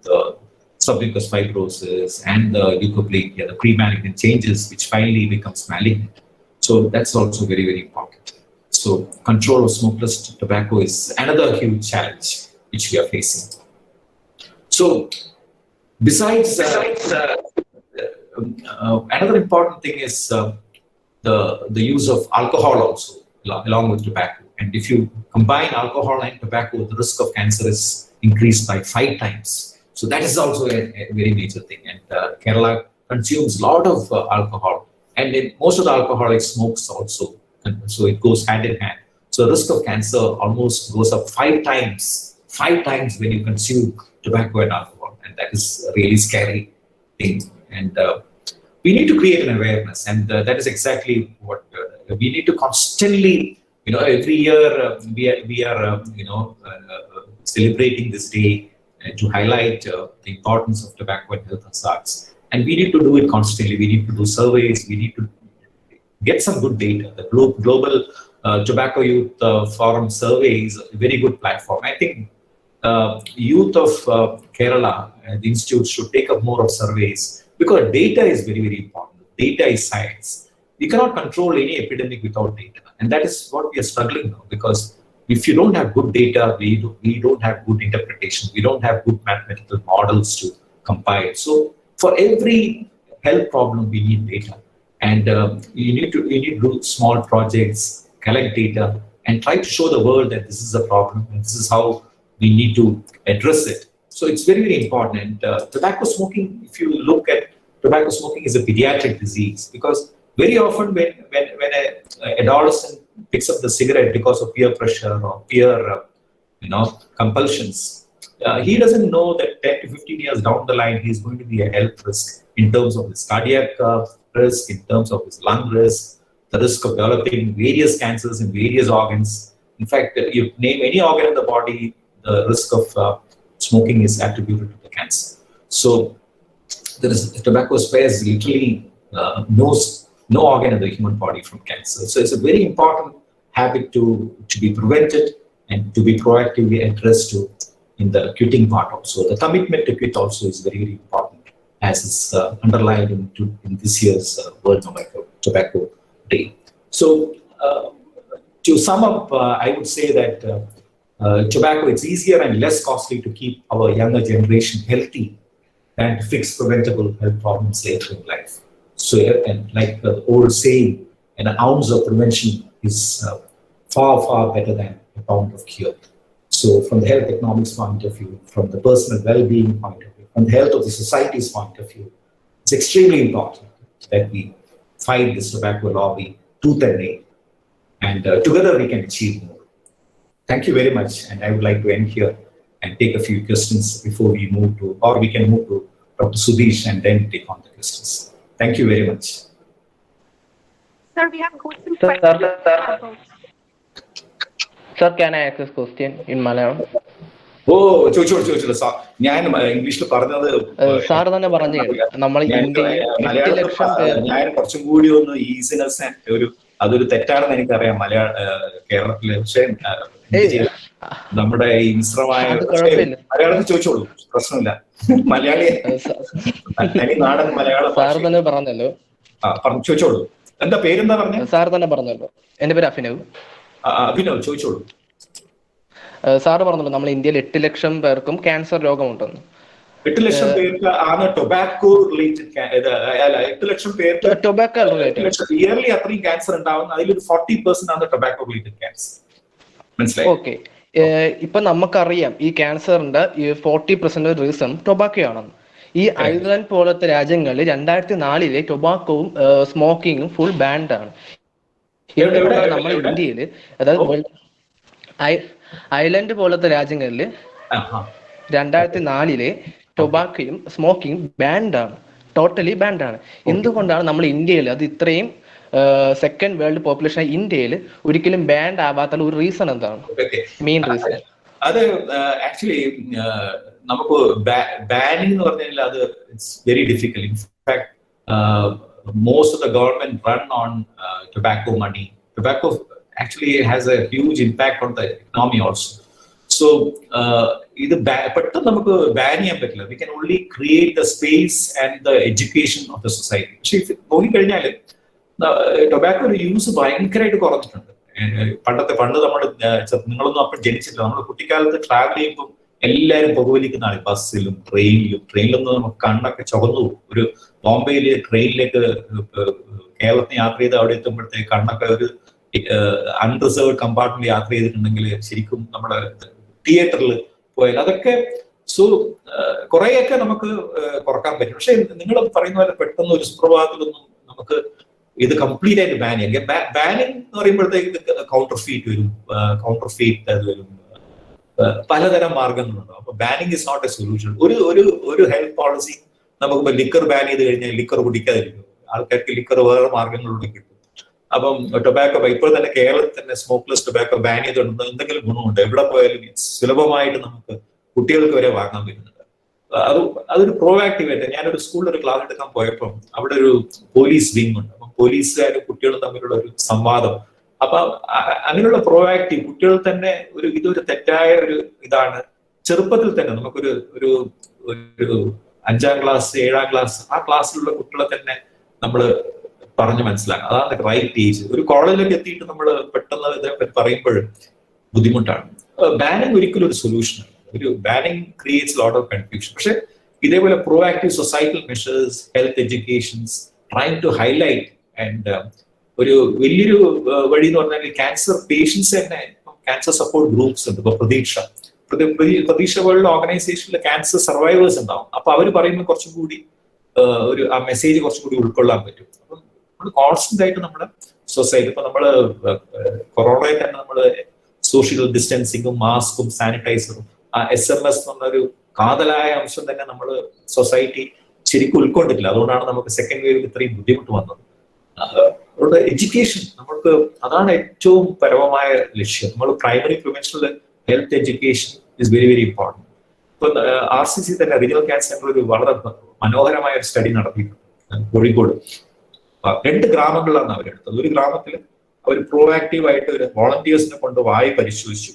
the submucous fibrosis and the leukoplakia, the pre-malignant changes, which finally becomes malignant. So that's also very, very important. So control of smokeless tobacco is another huge challenge which we are facing. So besides another important thing is the use of alcohol also along with tobacco. And if you combine alcohol and tobacco, the risk of cancer is increased by 5 times. So that is also a very major thing. And Kerala consumes a lot of alcohol, and most of the alcoholic smokes also. And so it goes hand in hand. So the risk of cancer almost goes up 5 times when you consume tobacco and alcohol. And that is a really scary thing. And we need to create an awareness. And that is exactly what we need to constantly, every year we are celebrating this day to highlight the importance of tobacco and health hazards. And we need to do it constantly. We need to do surveys. We need to get some good data. The Global Tobacco Youth Forum survey is a very good platform. I think youth of Kerala, the institute should take up more of surveys, because data is very, very important. Data is science. We cannot control any epidemic without data. And that is what we are struggling now, because if you don't have good data, we don't have good interpretation. We don't have good mathematical models to compile. So for every health problem, we need data. And you need to do small projects, collect data, and try to show the world that this is a problem and this is how we need to address it. So it's very, very important. And tobacco smoking, if you look at tobacco smoking, is a pediatric disease, because very often when an adolescent picks up the cigarette because of peer pressure or peer compulsions, he doesn't know that 10 to 15 years down the line, he's going to be a health risk in terms of his cardiac risk, in terms of his lung risk, the risk of developing various cancers in various organs. In fact, you name any organ in the body, the risk of smoking is attributed to the cancer. So tobacco spares literally no organ in the human body from cancer. So it's a very important habit to be prevented and to be proactively addressed in the quitting part also. The commitment to quit also is very, very important, as is underlined in this year's World Tobacco Day. So to sum up, I would say that tobacco, it's easier and less costly to keep our younger generation healthy than to fix preventable health problems later in life. So, and like the old saying, an ounce of prevention is far, far better than a pound of cure. So from the health economics point of view, from the personal well-being point of view, from the health of the society's point of view, it's extremely important that we fight this tobacco lobby tooth and nail, and together we can achieve more. Thank you very much, and I would like to end here and take a few questions before we move to, or we can move to Dr. Sudesh and then take on the questions. Thank you very much. Sir, we have got some questions. Sir, can I ask this question in Malayalam? ചോദിച്ചോളൂ sir. ഞാൻ ഇംഗ്ലീഷിൽ പറഞ്ഞത് sir തന്നെ പറഞ്ഞു. നമ്മൾ ഇന്ത്യയിൽ 8 ലക്ഷം പേർ, ഞാൻ കുറച്ചും കൂടി ഒന്ന് ഈസിനെസ് അതൊരു തെറ്റാണെന്ന് എനിക്കറിയാം കേരളത്തില്. പക്ഷേ നമ്മുടെ ഈ മിശ്രമായ മലയാളത്തിൽ ചോദിച്ചോളൂ, പ്രശ്നമില്ല. മലയാളി നാടൻ മലയാളം സാർ തന്നെ പറഞ്ഞല്ലോ. ചോദിച്ചോളൂ. എന്താ പേരെന്താ പറഞ്ഞത്? സാർ തന്നെ പറഞ്ഞല്ലോ. എന്റെ പേര് അഭിനവ്. അഭിനവ്, ചോദിച്ചോളൂ. സാറ് പറഞ്ഞല്ലോ നമ്മൾ ഇന്ത്യയിൽ 8 ലക്ഷം പേർക്കും ക്യാൻസർ രോഗമുണ്ടെന്ന്. 8 ലക്ഷം പേർക്ക് ആണ് ടൊബാക്കോ റിലേറ്റഡ്, 8 ലക്ഷം പേർക്ക് ടൊബാക്കോ റിലേറ്റഡ് ഇയർലി അത്രയും ക്യാൻസർ ഉണ്ടാവുന്ന അതിലൊരു 40% ആണ് ടൊബാക്കോ റിലേറ്റഡ് ക്യാൻസർ. മനസ്സിലായി? ഓക്കെ. ഇപ്പൊ നമുക്കറിയാം ഈ ക്യാൻസറിന്റെ 40% റീസൺ ടൊബാക്കോ ആണെന്ന്. ഈ ഐസ്ലാൻഡ് പോലത്തെ രാജ്യങ്ങളിൽ 2004 ടൊബാക്കോവും സ്മോക്കിങ്ങും ഫുൾ ബാൻഡ് ആണ്. നമ്മുടെ ഇന്ത്യയില്, അതായത് ഐലൻഡ് പോലത്തെ രാജ്യങ്ങളിൽ 2004 ടൊബാക്കോയും സ്മോക്കിങ്ങും ബാൻഡ് ആണ്, ടോട്ടലി ബാൻഡ് ആണ്. എന്തുകൊണ്ടാണ് നമ്മൾ ഇന്ത്യയിൽ അത് ഇത്രയും സെക്കൻഡ് വേൾഡ് പോപ്പുലേഷൻ ഇന്ത്യയിൽ ഒരിക്കലും ബാൻഡ് ആവാത്ത ഒരു റീസൺ എന്താണ്? മെയിൻ റീസൺ അത് ആക്ച്വലി നമുക്ക് ബാനിങ് എന്ന് പറഞ്ഞാൽ അത് it's very difficult. In fact most of the government run on tobacco money. Tobacco actually has a huge impact on the economy also. So ഇത് പെട്ടെന്ന് നമുക്ക് ബാൻ ചെയ്യാൻ പറ്റില്ല. We can only create the space and the education of the society. പക്ഷെ നോക്കിക്കഴിഞ്ഞാൽ tobacco ഒരു use ഭയങ്കരമായിട്ട് കുറഞ്ഞിട്ടുണ്ട്. പണ്ട് നമ്മൾ നിങ്ങളൊന്നും അപ്പം ജനിച്ചിട്ടില്ല. നമ്മുടെ കുട്ടിക്കാലത്ത് ട്രാവൽ ചെയ്യുമ്പോൾ എല്ലാവരും പുകവലിക്കുന്ന ആള്, ബസ്സിലും ട്രെയിനിലൊന്നും നമുക്ക് കണ്ണൊക്കെ ചുവന്നു. ഒരു ബോംബെയില് ട്രെയിനിലേക്ക് കേരളത്തിന് യാത്ര ചെയ്ത് അവിടെ എത്തുമ്പോഴത്തേക്ക് കണ്ണൊക്കെ ഒരു അൺറിസർവ്ഡ് കമ്പാർട്ട്മെന്റ് യാത്ര ചെയ്തിട്ടുണ്ടെങ്കിൽ ശരിക്കും നമ്മുടെ തിയേറ്ററിൽ പോയാൽ അതൊക്കെ കുറെയൊക്കെ നമുക്ക് കുറക്കാൻ പറ്റും. പക്ഷെ നിങ്ങൾ പറയുന്ന പോലെ പെട്ടെന്ന് ഒരു സുപ്രഭാതത്തിലൊന്നും നമുക്ക് ഇത് കംപ്ലീറ്റ് ആയിട്ട് ബാൻ ചെയ്യാം. ബാനിങ് എന്ന് പറയുമ്പോഴത്തേക്ക് കൗണ്ടർ ഫീറ്റ് അത് വരും, പലതരം മാർഗങ്ങളുണ്ട്. അപ്പൊ banning is not a solution. ഒരു ഹെൽത്ത് പോളിസി നമുക്ക് ലിക്കർ ബാൻ ചെയ്ത് കഴിഞ്ഞാൽ ലിക്കർ കുടിക്കാതിരിക്കും. ആൾക്കാർക്ക് ലിക്കർ വേറെ മാർഗങ്ങളിലൂടെ കിട്ടും. അപ്പം ടൊബാക്കോ ഇപ്പോൾ തന്നെ കേരളത്തിൽ തന്നെ സ്മോക്ലെസ് ടൊബാക്കോ ബാൻ ചെയ്തിട്ടുണ്ട്. എന്തെങ്കിലും ഗുണമുണ്ട്? എവിടെ പോയാലും സുലഭമായിട്ട് നമുക്ക് കുട്ടികൾക്ക് വരെ വാങ്ങാൻ പറ്റുന്നുണ്ട്. അതൊരു പ്രോആക്റ്റീവായിട്ട്. ഞാനൊരു സ്കൂളിൽ ഒരു ക്ലാസ് എടുക്കാൻ പോയപ്പോൾ അവിടെ ഒരു പോലീസ് വിങ് ഉണ്ട്. അപ്പം പോലീസുകാരും കുട്ടികളും തമ്മിലുള്ള ഒരു സംവാദം. അപ്പൊ അങ്ങനെയുള്ള പ്രോആക്റ്റീവ് കുട്ടികൾ തന്നെ ഇതൊരു തെറ്റായ ഒരു ഇതാണ്. ചെറുപ്പത്തിൽ തന്നെ നമുക്കൊരു 5ാം ക്ലാസ് 7ാം ക്ലാസ് ആ ക്ലാസ്സിലുള്ള കുട്ടികളെ തന്നെ നമ്മൾ പറഞ്ഞ് മനസ്സിലാക്കാം. അതാണ് റൈറ്റ് ഏജ്. ഒരു കോളേജിലേക്ക് എത്തിയിട്ട് നമ്മൾ പെട്ടെന്ന് ഇതിനെപ്പറ്റി പറയുമ്പോഴും ബുദ്ധിമുട്ടാണ്. ബാനിങ് ഒരിക്കലും ഒരു സൊല്യൂഷൻ. ഒരു banning creates lot of confusion. പക്ഷെ ഇതേപോലെ proactive societal measures, health educations, trying to highlight and ഒരു വലിയൊരു വഴി എന്ന് പറഞ്ഞാൽ ക്യാൻസർ പേഷ്യൻസ് തന്നെ ക്യാൻസർ സപ്പോർട്ട് ഗ്രൂപ്പ്സ് ഉണ്ട്. ഇപ്പൊ പ്രതീക്ഷ പോലുള്ള ഓർഗനൈസേഷനിൽ ക്യാൻസർ സർവൈവേഴ്സ് ഉണ്ടാവും. അപ്പൊ അവർ പറയുമ്പോൾ കുറച്ചും കൂടി ഒരു ആ മെസ്സേജ് കുറച്ചും കൂടി ഉൾക്കൊള്ളാൻ പറ്റും. അപ്പം നമ്മൾ കോൺസ്റ്റന്റ് ആയിട്ട് നമ്മുടെ സൊസൈറ്റി ഇപ്പൊ നമ്മള് കൊറോണയിൽ തന്നെ നമ്മള് സോഷ്യൽ ഡിസ്റ്റൻസിങ്ങും മാസ്കും സാനിറ്റൈസറും ആ SMS എന്നൊരു കാതലായ അംശം തന്നെ നമ്മൾ സൊസൈറ്റി ശരിക്കും ഉൾക്കൊണ്ടിട്ടില്ല. അതുകൊണ്ടാണ് നമുക്ക് സെക്കൻഡ് വേവിൽ ഇത്രയും ബുദ്ധിമുട്ട് വന്നത്. അതുകൊണ്ട് എഡ്യൂക്കേഷൻ നമ്മൾക്ക് അതാണ് ഏറ്റവും പരമമായ ലക്ഷ്യം. നമ്മൾ പ്രൈമറി പ്രിവെൻഷനിൽ health education is very very important. ഇപ്പൊ RCC തന്നെ റീജിയണൽ ക്യാൻസർ സെന്റർ ഒരു വളരെ മനോഹരമായ ഒരു സ്റ്റഡി നടത്തിയിട്ടുണ്ട് കോഴിക്കോട്. 2 ഗ്രാമങ്ങളിലാണ് അവരെടുത്തത്. ഒരു ഗ്രാമത്തിൽ അവർ പ്രോആക്റ്റീവ് ആയിട്ട് ഒരു വോളണ്ടിയേഴ്സിനെ കൊണ്ട് വായു പരിശോധിച്ചു.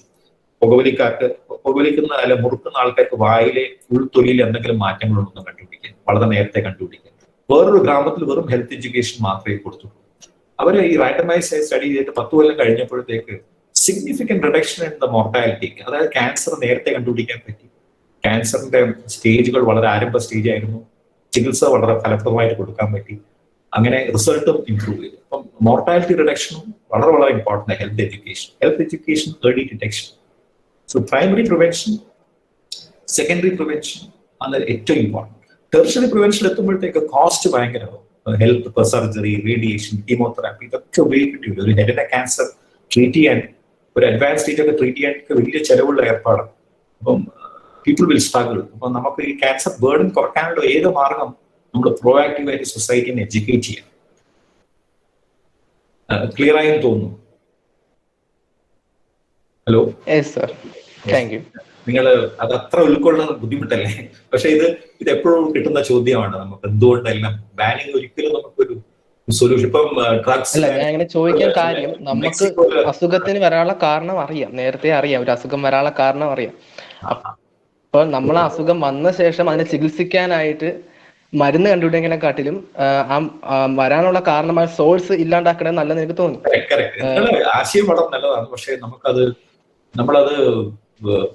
പുകവലിക്കുന്ന അല്ല മുറുക്കുന്ന ആൾക്കാർക്ക് വായിലെ ഉൾത്തൊലിയിൽ എന്തെങ്കിലും മാറ്റങ്ങളുണ്ടെന്ന് കണ്ടുപിടിക്കാൻ വളരെ നേരത്തെ കണ്ടുപിടിക്കാൻ. വേറൊരു ഗ്രാമത്തിൽ വെറും ഹെൽത്ത് എഡ്യൂക്കേഷൻ മാത്രമേ കൊടുത്തുള്ളൂ. അവർ ഈ റാൻഡമൈസ് സ്റ്റഡി ചെയ്തിട്ട് 10 കൊല്ലം കഴിഞ്ഞപ്പോഴത്തേക്ക് significant reduction in the mortality, അതായത് ക്യാൻസർ നേരത്തെ കണ്ടുപിടിക്കാൻ പറ്റി. ക്യാൻസറിന്റെ സ്റ്റേജുകൾ വളരെ ആരംഭ സ്റ്റേജ് ആയിരുന്നു. ചികിത്സ വളരെ ഫലപ്രദമായിട്ട് കൊടുക്കാൻ പറ്റി. അങ്ങനെ റിസൾട്ടും ഇംപ്രൂവ് ചെയ്തു. അപ്പം മോർട്ടാലിറ്റി റിഡക്ഷനും വളരെ വളരെ important. Health education, early detection. So primary prevention, secondary prevention ആണ് ഏറ്റവും ഇമ്പോർട്ടൻറ്റ്. ടെർഷറി പ്രിവെൻഷൻ എത്തുമ്പോഴത്തേക്ക് കോസ്റ്റ് ഭയങ്കരമാവും. ഹെൽത്ത് ഇപ്പൊ സർജറി, റേഡിയേഷൻ, കീമോതെറാപ്പി ഇതൊക്കെ ഉപയോഗിക്കേണ്ടി വരും. ഒരു ഹെഡിന്റെ ക്യാൻസർ ട്രീറ്റ് ചെയ്യാൻ, ഒരു അഡ്വാൻസ് സ്റ്റേജ് ഒക്കെ ട്രീറ്റ് ചെയ്യാൻ വലിയ ചെലവുള്ള ഏർപ്പാടാണ്. അപ്പം പീപ്പിൾ വിൽ സ്ട്രഗിൾ. അപ്പം നമുക്ക് ഈ ക്യാൻസർ ബേർഡൻ കുറയ്ക്കാനുള്ള ഏക മാർഗം നമ്മൾ പ്രോആക്റ്റീവ് ആയിട്ട് സൊസൈറ്റിനെ എഡ്യൂക്കേറ്റ് ചെയ്യാം. ക്ലിയർ ആയെന്ന് തോന്നുന്നു. ഹലോ. നിങ്ങൾ അത് അത്ര ഉൾക്കൊള്ളുന്ന ബുദ്ധിമുട്ടല്ലേ? പക്ഷെ ഇത് എപ്പോഴും കിട്ടുന്ന ചോദ്യമാണ് നമുക്ക്. എന്തുകൊണ്ടെല്ലാം ബാനിങ് ഒരിക്കലും നമുക്കൊരു സൊല്യൂഷൻ. ഇപ്പം ഡ്രഗ്സ് അല്ല, ഞാൻ അങ്ങനെ ചോദിക്കാൻ കാര്യം, നമുക്ക് അസുഖത്തിന് വരാനുള്ള കാരണം അറിയാം, നേരത്തെ അറിയാം, ഒരു അസുഖം വരാനുള്ള കാരണം അറിയാം. അപ്പൊ നമ്മൾ അസുഖം വന്ന ശേഷം അതിനെ ചികിത്സിക്കാനായിട്ട് മരുന്ന് കണ്ടുപിടിക്കാനെക്കാട്ടിലും വരാനുള്ള കാരണമായ സോഴ്സ് ഇല്ലാണ്ടാക്കണേ നല്ലതെന്ന് എനിക്ക് തോന്നുന്നു. ആശയം വളരെ നല്ലതാണ്. പക്ഷെ നമ്മളത്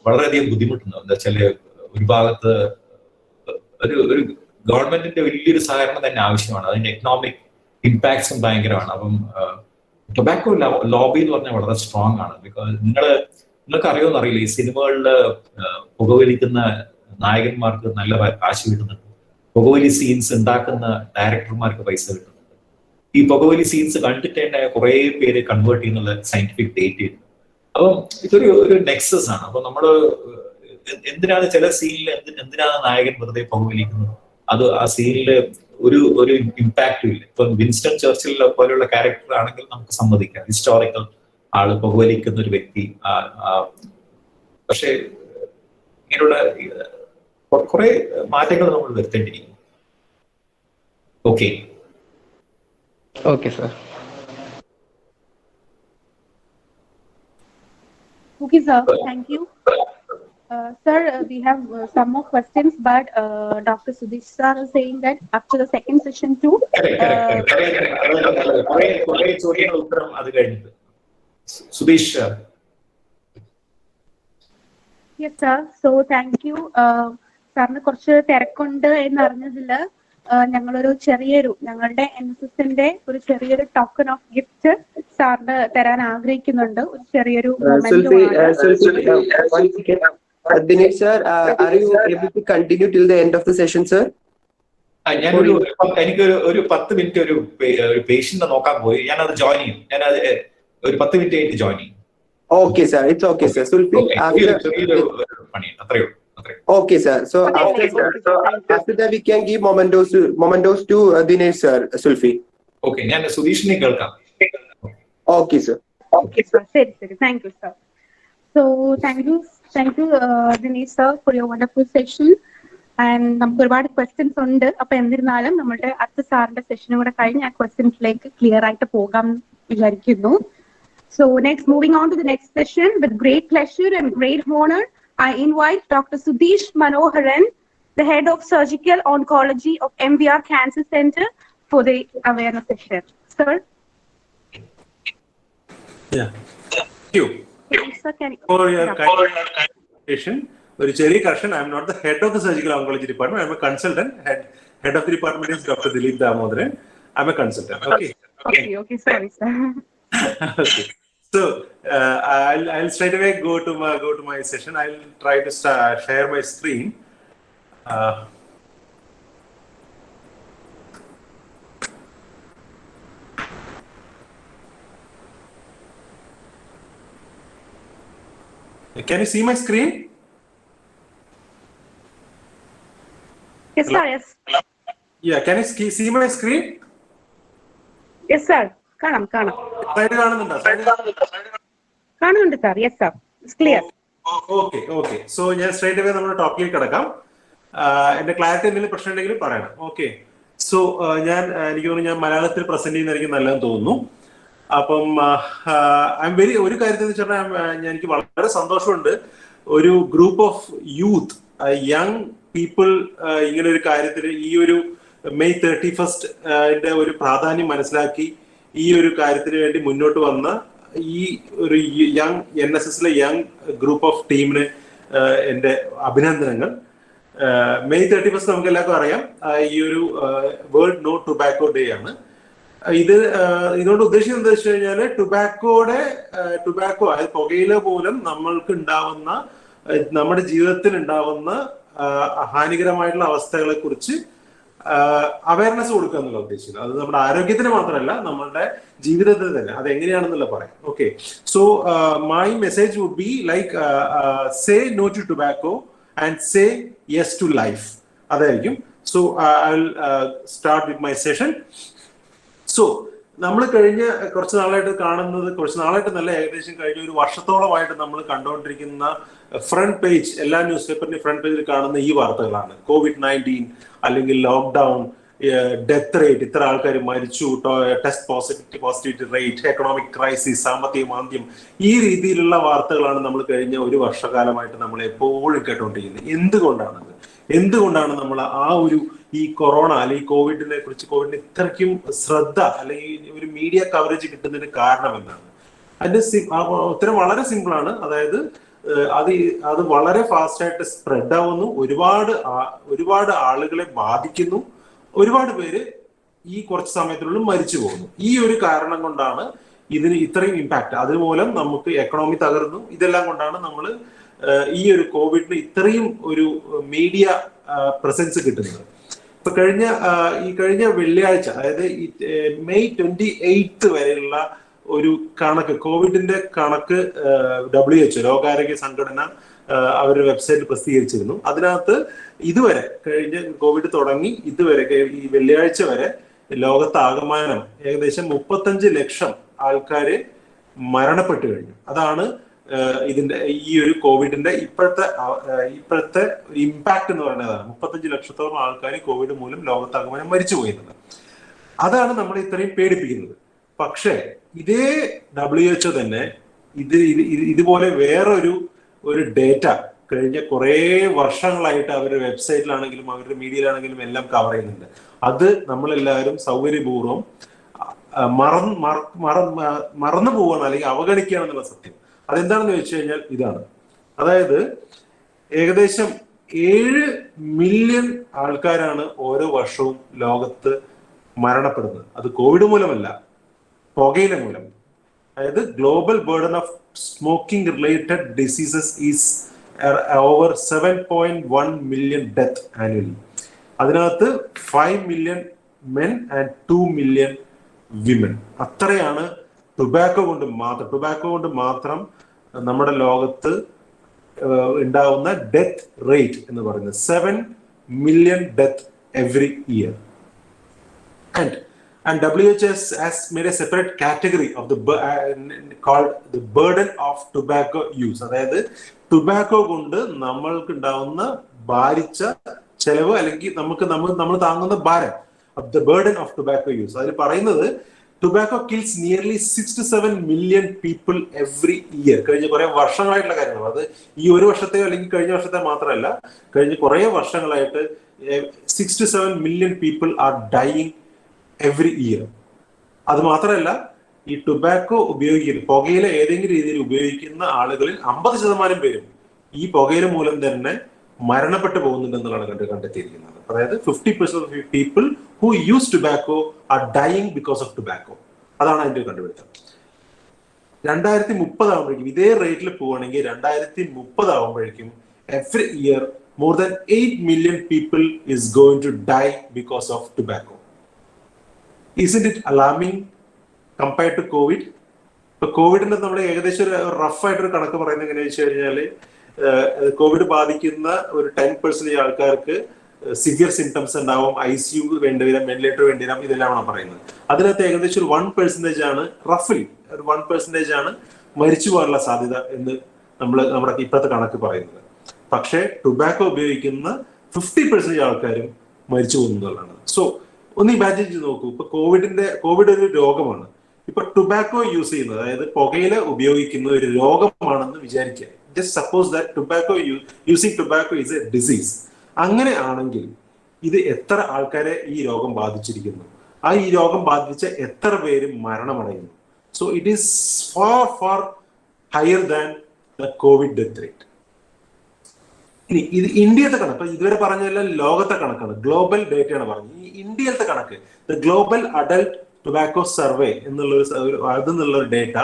വളരെയധികം ബുദ്ധിമുട്ടുണ്ട്. എന്താ വെച്ചാല് ഒരു ഭാഗത്ത് ഒരു ഗവൺമെന്റിന്റെ വലിയൊരു സഹകരണം തന്നെ ആവശ്യമാണ്. അതിന്റെ എക്കണോമിക് ഇമ്പാക്ട്സും ഭയങ്കരമാണ്. അപ്പം ടൊബാക്കോ ലോബി എന്ന് പറഞ്ഞാൽ വളരെ സ്ട്രോങ് ആണ്. ബിക്കോസ് നിങ്ങൾക്ക് അറിയുമെന്ന് അറിയില്ല, ഈ സിനിമകളില് പുകവലിക്കുന്ന നായകന്മാർക്ക് നല്ല കാശ് കിട്ടുന്നുണ്ട്. പുകവലി സീൻസ് ഉണ്ടാക്കുന്ന ഡയറക്ടർമാർക്ക് പൈസ കിട്ടുന്നുണ്ട്. ഈ പുകവലി സീൻസ് കണ്ടിട്ട് തന്നെ കുറെ പേര് കൺവേർട്ട് ചെയ്യുന്നുള്ള സയന്റിഫിക് ഡേറ്റ് ഉണ്ട്. അപ്പം ഇതൊരു നെക്സസ് ആണ്. അപ്പൊ നമ്മള് എന്തിനാണ് ചില സീനിൽ എന്തിനാണ് നായകൻ വെറുതെ പുകവലിക്കുന്നത്? അത് ആ സീനില് ഒരു ഇമ്പാക്റ്റും ഇല്ല. ഇപ്പൊ വിൻസ്റ്റൺ ചർച്ചിൽ പോലെയുള്ള ക്യാരക്ടർ ആണെങ്കിൽ നമുക്ക് സമ്മതിക്കാം, ഹിസ്റ്റോറിക്കൽ ആള് പുകവലിക്കുന്ന ഒരു വ്യക്തി. പക്ഷെ ഇങ്ങനെയുള്ള കുറെ മാറ്റങ്ങൾ നമ്മൾ വരുത്തേണ്ടിയിരിക്കുന്നു. Okay sir. Okay, sir. Thank you. Sir, we have some more questions, but Dr. Sudesh sir is saying that after the second session too. Sudesh. Yes, sir. So, thank you. സാറിന് കുറച്ച് തിരക്കുണ്ട് എന്നറിഞ്ഞതില് ഞങ്ങളുടെ NSSന്റെ ഒരു ചെറിയൊരു ടോക്കൺ ഓഫ് ഗിഫ്റ്റ് സാറിന് തരാൻ ആഗ്രഹിക്കുന്നുണ്ട്. ഒരു ചെറിയൊരു Dinesh sir, are you able to continue till the end of the session, sir? എനിക്ക് ഒരു 10 മിനിറ്റ് ഒരു പേഷ്യന്റിനെ നോക്കാൻ പോയി. ഞാനത് ജോയിൻ ചെയ്യും. ഞാനത് ഒരു 10 മിനിറ്റ് കഴിഞ്ഞിട്ട് ജോയിൻ ചെയ്യും. Okay, sir. It's okay, sir. Sulfi, okay, sir. So after that we can give mementos to Dinesh sir. Sulfi. Okay, ഞാൻ സുധീഷിനെ കേൾക്കാം. Okay, sir. Okay, sir. ശരി. Thank you, sir. So thank you, Dinesh sir, for your wonderful session. And നമുക്ക് ഒരുപാട് questions ഉണ്ട്. അപ്പൊ എന്നിരുന്നാലും നമ്മുടെ അടുത്ത സാറിന്റെ സെഷനും കൂടെ കഴിഞ്ഞ് ആ ക്വസ്റ്റ്യൻസിലേക്ക് ക്ലിയർ ആയിട്ട് പോകാം വിചാരിക്കുന്നു. So next, moving on to the next session, with great pleasure and great honor, I invite Dr. Sudesh Manoharan, the head of surgical oncology of MVR Cancer Center, for the awareness session. Sir. Yeah. Thank you. Sir, can you for your presentation. Very cherry correction. I am not the head of the surgical oncology department. I am a consultant. Head of the department is Dr. Dilip Damodaran. I'm a consultant. Okay. Okay. Sorry, sir. Okay. So I'll straight away go to my session. I'll try to share my screen. Can you see my screen? Yes, sir. Yes. Yeah, can you see my screen? Yes, sir. Kanam. Slide കാണുന്നുണ്ടോ? കാണുന്നുണ്ട് sir. Yes, sir. It's clear. Okay. So ഞാൻ straight away നമ്മുടെ ടോപ്പിക്കിൽ കിടക്കാം. എന്റെ clarity എന്തെങ്കിലും പ്രശ്നം ഉണ്ടെങ്കിൽ പറയണം. ഓക്കെ. സോ എനിക്ക് തോന്നുന്നു ഞാൻ മലയാളത്തിൽ പ്രസന്റ് ചെയ്യുന്നതായിരിക്കും നല്ലതെന്ന് തോന്നുന്നു. അപ്പം ഒരു കാര്യത്തിൽ വെച്ചാൽ എനിക്ക് വളരെ സന്തോഷമുണ്ട്. ഒരു group of youth young people ഇങ്ങനെ ഒരു കാര്യത്തിൽ ഈ ഒരു മെയ് 31 ഒരു പ്രാധാന്യം മനസ്സിലാക്കി ഈ ഒരു കാര്യത്തിന് വേണ്ടി മുന്നോട്ട് വന്ന ഈ ഒരു യങ് NSSലെ യങ് ഗ്രൂപ്പ് ഓഫ് ടീമിന് എന്റെ അഭിനന്ദനങ്ങൾ. മെയ് 31 നമുക്ക് എല്ലാവർക്കും അറിയാം ഈ ഒരു വേൾഡ് നോ ടൊബാക്കോ ഡേ ആണ്. ഇതുകൊണ്ട് ഉദ്ദേശിക്കുന്നത് എന്താ വെച്ച് കഴിഞ്ഞാല് ടൊബാക്കോ അതായത് പുകയില മൂലം നമ്മൾക്ക് ഉണ്ടാവുന്ന നമ്മുടെ ജീവിതത്തിൽ ഉണ്ടാവുന്ന ഹാനികരമായിട്ടുള്ള അവസ്ഥകളെ കുറിച്ച് അവയർനെസ് കൊടുക്കുക എന്നുള്ള ഉദ്ദേശിക്കുന്നത്. അത് നമ്മുടെ ആരോഗ്യത്തിന് മാത്രമല്ല നമ്മളുടെ ജീവിതത്തിന് തന്നെ അത് എങ്ങനെയാണെന്നുള്ള പറയാം. Okay. So my message would be like say no to tobacco and say yes to life. അതായിരിക്കും. So I will start with my session. So നമ്മൾ കഴിഞ്ഞ കുറച്ച് നാളായിട്ട് നല്ല ഏകദേശം കഴിഞ്ഞ ഒരു വർഷത്തോളമായിട്ട് നമ്മൾ കണ്ടുകൊണ്ടിരിക്കുന്ന ഫ്രണ്ട് പേജ് എല്ലാ ന്യൂസ് പേപ്പറിന്റെ ഫ്രണ്ട് പേജിൽ കാണുന്ന ഈ വാർത്തകളാണ്. COVID-19 അല്ലെങ്കിൽ ലോക്ക്ഡൌൺ, ഡെത്ത് റേറ്റ്, ഇത്ര ആൾക്കാർ മരിച്ചു, test positivity rate, economic crisis, സാമ്പത്തിക മാന്ദ്യം, ഈ രീതിയിലുള്ള വാർത്തകളാണ് നമ്മൾ കഴിഞ്ഞ ഒരു വർഷകാലമായിട്ട് നമ്മൾ എപ്പോഴും കേട്ടുകൊണ്ടിരിക്കുന്നത്. എന്തുകൊണ്ടാണ് നമ്മൾ ആ ഈ കൊറോണ അല്ലെങ്കിൽ കോവിഡിനെ ഇത്രയ്ക്കും ശ്രദ്ധ അല്ലെങ്കിൽ ഒരു മീഡിയ കവറേജ് കിട്ടുന്നതിന് കാരണം എന്താണ്? അതിന്റെ ഉത്തരം വളരെ സിമ്പിൾ ആണ്. അതായത് അത് വളരെ ഫാസ്റ്റ് ആയിട്ട് സ്പ്രെഡ് ആവുന്നു, ഒരുപാട് ആളുകളെ ബാധിക്കുന്നു, ഒരുപാട് പേര് ഈ കുറച്ച് സമയത്തിനുള്ളിൽ മരിച്ചു പോകുന്നു. ഈ ഒരു കാരണം കൊണ്ടാണ് ഇതിന് ഇത്രയും ഇമ്പാക്ട്. അതുമൂലം നമുക്ക് എക്കണോമി തകർന്നു. ഇതെല്ലാം കൊണ്ടാണ് നമ്മൾ ഈ ഒരു കോവിഡിന് ഇത്രയും ഒരു മീഡിയ പ്രസൻസ് കിട്ടുന്നത്. ഇപ്പൊ കഴിഞ്ഞ വെള്ളിയാഴ്ച, അതായത് മെയ് 28 വരെയുള്ള ഒരു കണക്ക്, കോവിഡിന്റെ കണക്ക് WHO ലോകാരോഗ്യ സംഘടന അവരുടെ വെബ്സൈറ്റിൽ പ്രസിദ്ധീകരിച്ചിരുന്നു. അതിനകത്ത് ഇതുവരെ കഴിഞ്ഞ കോവിഡ് തുടങ്ങി ഇതുവരെ ഈ വെള്ളിയാഴ്ച വരെ ലോകത്താകമാനം ഏകദേശം 35 ലക്ഷം ആൾക്കാര് മരണപ്പെട്ടു കഴിഞ്ഞു. അതാണ് ഇതിന്റെ ഈ ഒരു കോവിഡിന്റെ ഇപ്പോഴത്തെ ഇമ്പാക്ട് എന്ന് പറയുന്നത്. 35 ലക്ഷത്തോളം ആൾക്കാർ കോവിഡ് മൂലം ലോകത്താകമാനം മരിച്ചു പോയിരുന്നത്. അതാണ് നമ്മളെ ഇത്രയും പേടിപ്പിക്കുന്നത്. പക്ഷേ ഇതേ WHO തന്നെ ഇതുപോലെ വേറൊരു ഡേറ്റ കഴിഞ്ഞ കുറെ വർഷങ്ങളായിട്ട് അവരുടെ വെബ്സൈറ്റിലാണെങ്കിലും അവരുടെ മീഡിയയിലാണെങ്കിലും എല്ലാം കവർ ചെയ്യുന്നുണ്ട്. അത് നമ്മളെല്ലാവരും സൗകര്യപൂർവ്വം മറന്നു പോവാണ് അല്ലെങ്കിൽ അവഗണിക്കുകയാണെന്നുള്ള സത്യം. അതെന്താണെന്ന് വെച്ച് കഴിഞ്ഞാൽ ഇതാണ്. അതായത് ഏകദേശം 7 മില്യൺ ആൾക്കാരാണ് ഓരോ വർഷവും ലോകത്ത് മരണപ്പെടുന്നത്. അത് കോവിഡ് മൂലമല്ല, പുകയില മൂലം. അതായത് global burden of smoking related diseases is over 7.1 million death annually. അതിനകത്ത് 5 million men and 2 million women. അത്രയാണ് ടൊബാക്കോ കൊണ്ട് മാത്രം നമ്മുടെ ലോകത്ത് ഉണ്ടാവുന്ന ഡെത്ത് റേറ്റ് എന്ന് പറയുന്നത്. 7 million death every year. And WHO has made a separate category of called the burden of tobacco use. അതായത് ടൊബാക്കോ കൊണ്ട് നമ്മൾക്ക് ഉണ്ടാവുന്ന ഭാരിച്ച ചെലവ് അല്ലെങ്കിൽ നമ്മൾ താങ്ങുന്ന ഭാരം, the burden of tobacco use. അതിൽ പറയുന്നത് tobacco kills nearly 6 to 7 million people every year. കഴിഞ്ഞ കുറെ വർഷങ്ങളായിട്ടുള്ള കാര്യങ്ങൾ. അത് ഈ ഒരു വർഷത്തെയോ അല്ലെങ്കിൽ കഴിഞ്ഞ വർഷത്തെ മാത്രമല്ല, കഴിഞ്ഞ കുറെ വർഷങ്ങളായിട്ട് 6 to 7 million people are dying every year. അത് മാത്രമല്ല, ഈ ടൊബാക്കോ പുകയില ഏതെങ്കിലും രീതിയിൽ ഉപയോഗിക്കുന്ന ആളുകളിൽ 50% പേരും ഈ പുകയില മൂലം തന്നെ മരണപ്പെട്ടു പോകുന്നുണ്ടെന്നുള്ളതാണ് കണ്ടെത്തിയിരിക്കുന്നത്. അതായത് 50% of people who use tobacco are dying because of tobacco. അതാണ് അതിന്റെ കണ്ടുപിടുത്തം. 2030 ആകുമ്പോഴേക്കും ഇതേ റേറ്റിൽ പോവുകയാണെങ്കിൽ 2030 ആകുമ്പോഴേക്കും every year more than 8 million people is going to die because of tobacco. Isn't it alarming compared to COVID? ഇപ്പൊ കോവിഡിന്റെ നമ്മൾ ഏകദേശം ഒരു റഫ് ആയിട്ടൊരു കണക്ക് പറയുന്നത് എങ്ങനെയാ വെച്ച് കഴിഞ്ഞാല് കോവിഡ് ബാധിക്കുന്ന ഒരു 10% ആൾക്കാർക്ക് സിവിയർ സിംറ്റംസ് ഉണ്ടാവും, ICU വേണ്ടിവരാം, വെന്റിലേറ്റർ വേണ്ടിവരാം, ഇതെല്ലാമാണ് പറയുന്നത്. അതിനകത്ത് ഏകദേശം ഒരു 1% ആണ്, റഫ്ലി ഒരു 1% ആണ് മരിച്ചു പോകാനുള്ള സാധ്യത എന്ന് നമ്മുടെ ഇപ്പോഴത്തെ കണക്ക് പറയുന്നത്. പക്ഷേ ടുബാക്കോ ഉപയോഗിക്കുന്ന 50% ആൾക്കാരും മരിച്ചു പോകുന്നതാണ്. സോ ഒന്ന് ഇമാജിൻ ചെയ്ത് നോക്കൂ, ഇപ്പൊ കോവിഡ് ഒരു രോഗമാണ്. ഇപ്പൊ ടുബാക്കോ യൂസ് ചെയ്യുന്നത്, അതായത് പുകയില ഉപയോഗിക്കുന്ന ഒരു രോഗമാണെന്ന് വിചാരിക്കുക. Just suppose that using tobacco is A disease. അങ്ങനെ ആണെങ്കിൽ ഇത് എത്ര ആൾക്കാരെ ഈ രോഗം ബാധിച്ചിരിക്കുന്നു, ഈ രോഗം ബാധിച്ച എത്ര പേര് മരണമടയുന്നു. So it is far higher than the Covid death rate. ഇനി ഇത് ഇന്ത്യത്തെ കണക്ക്, ഇതുവരെ പറഞ്ഞതെല്ലാം ലോകത്തെ കണക്കാണ്, ഗ്ലോബൽ ഡേറ്റയാണ് പറഞ്ഞത്. ഈ ഇന്ത്യയിലത്തെ കണക്ക്, the global adult tobacco survey എന്നുള്ള ഡേറ്റ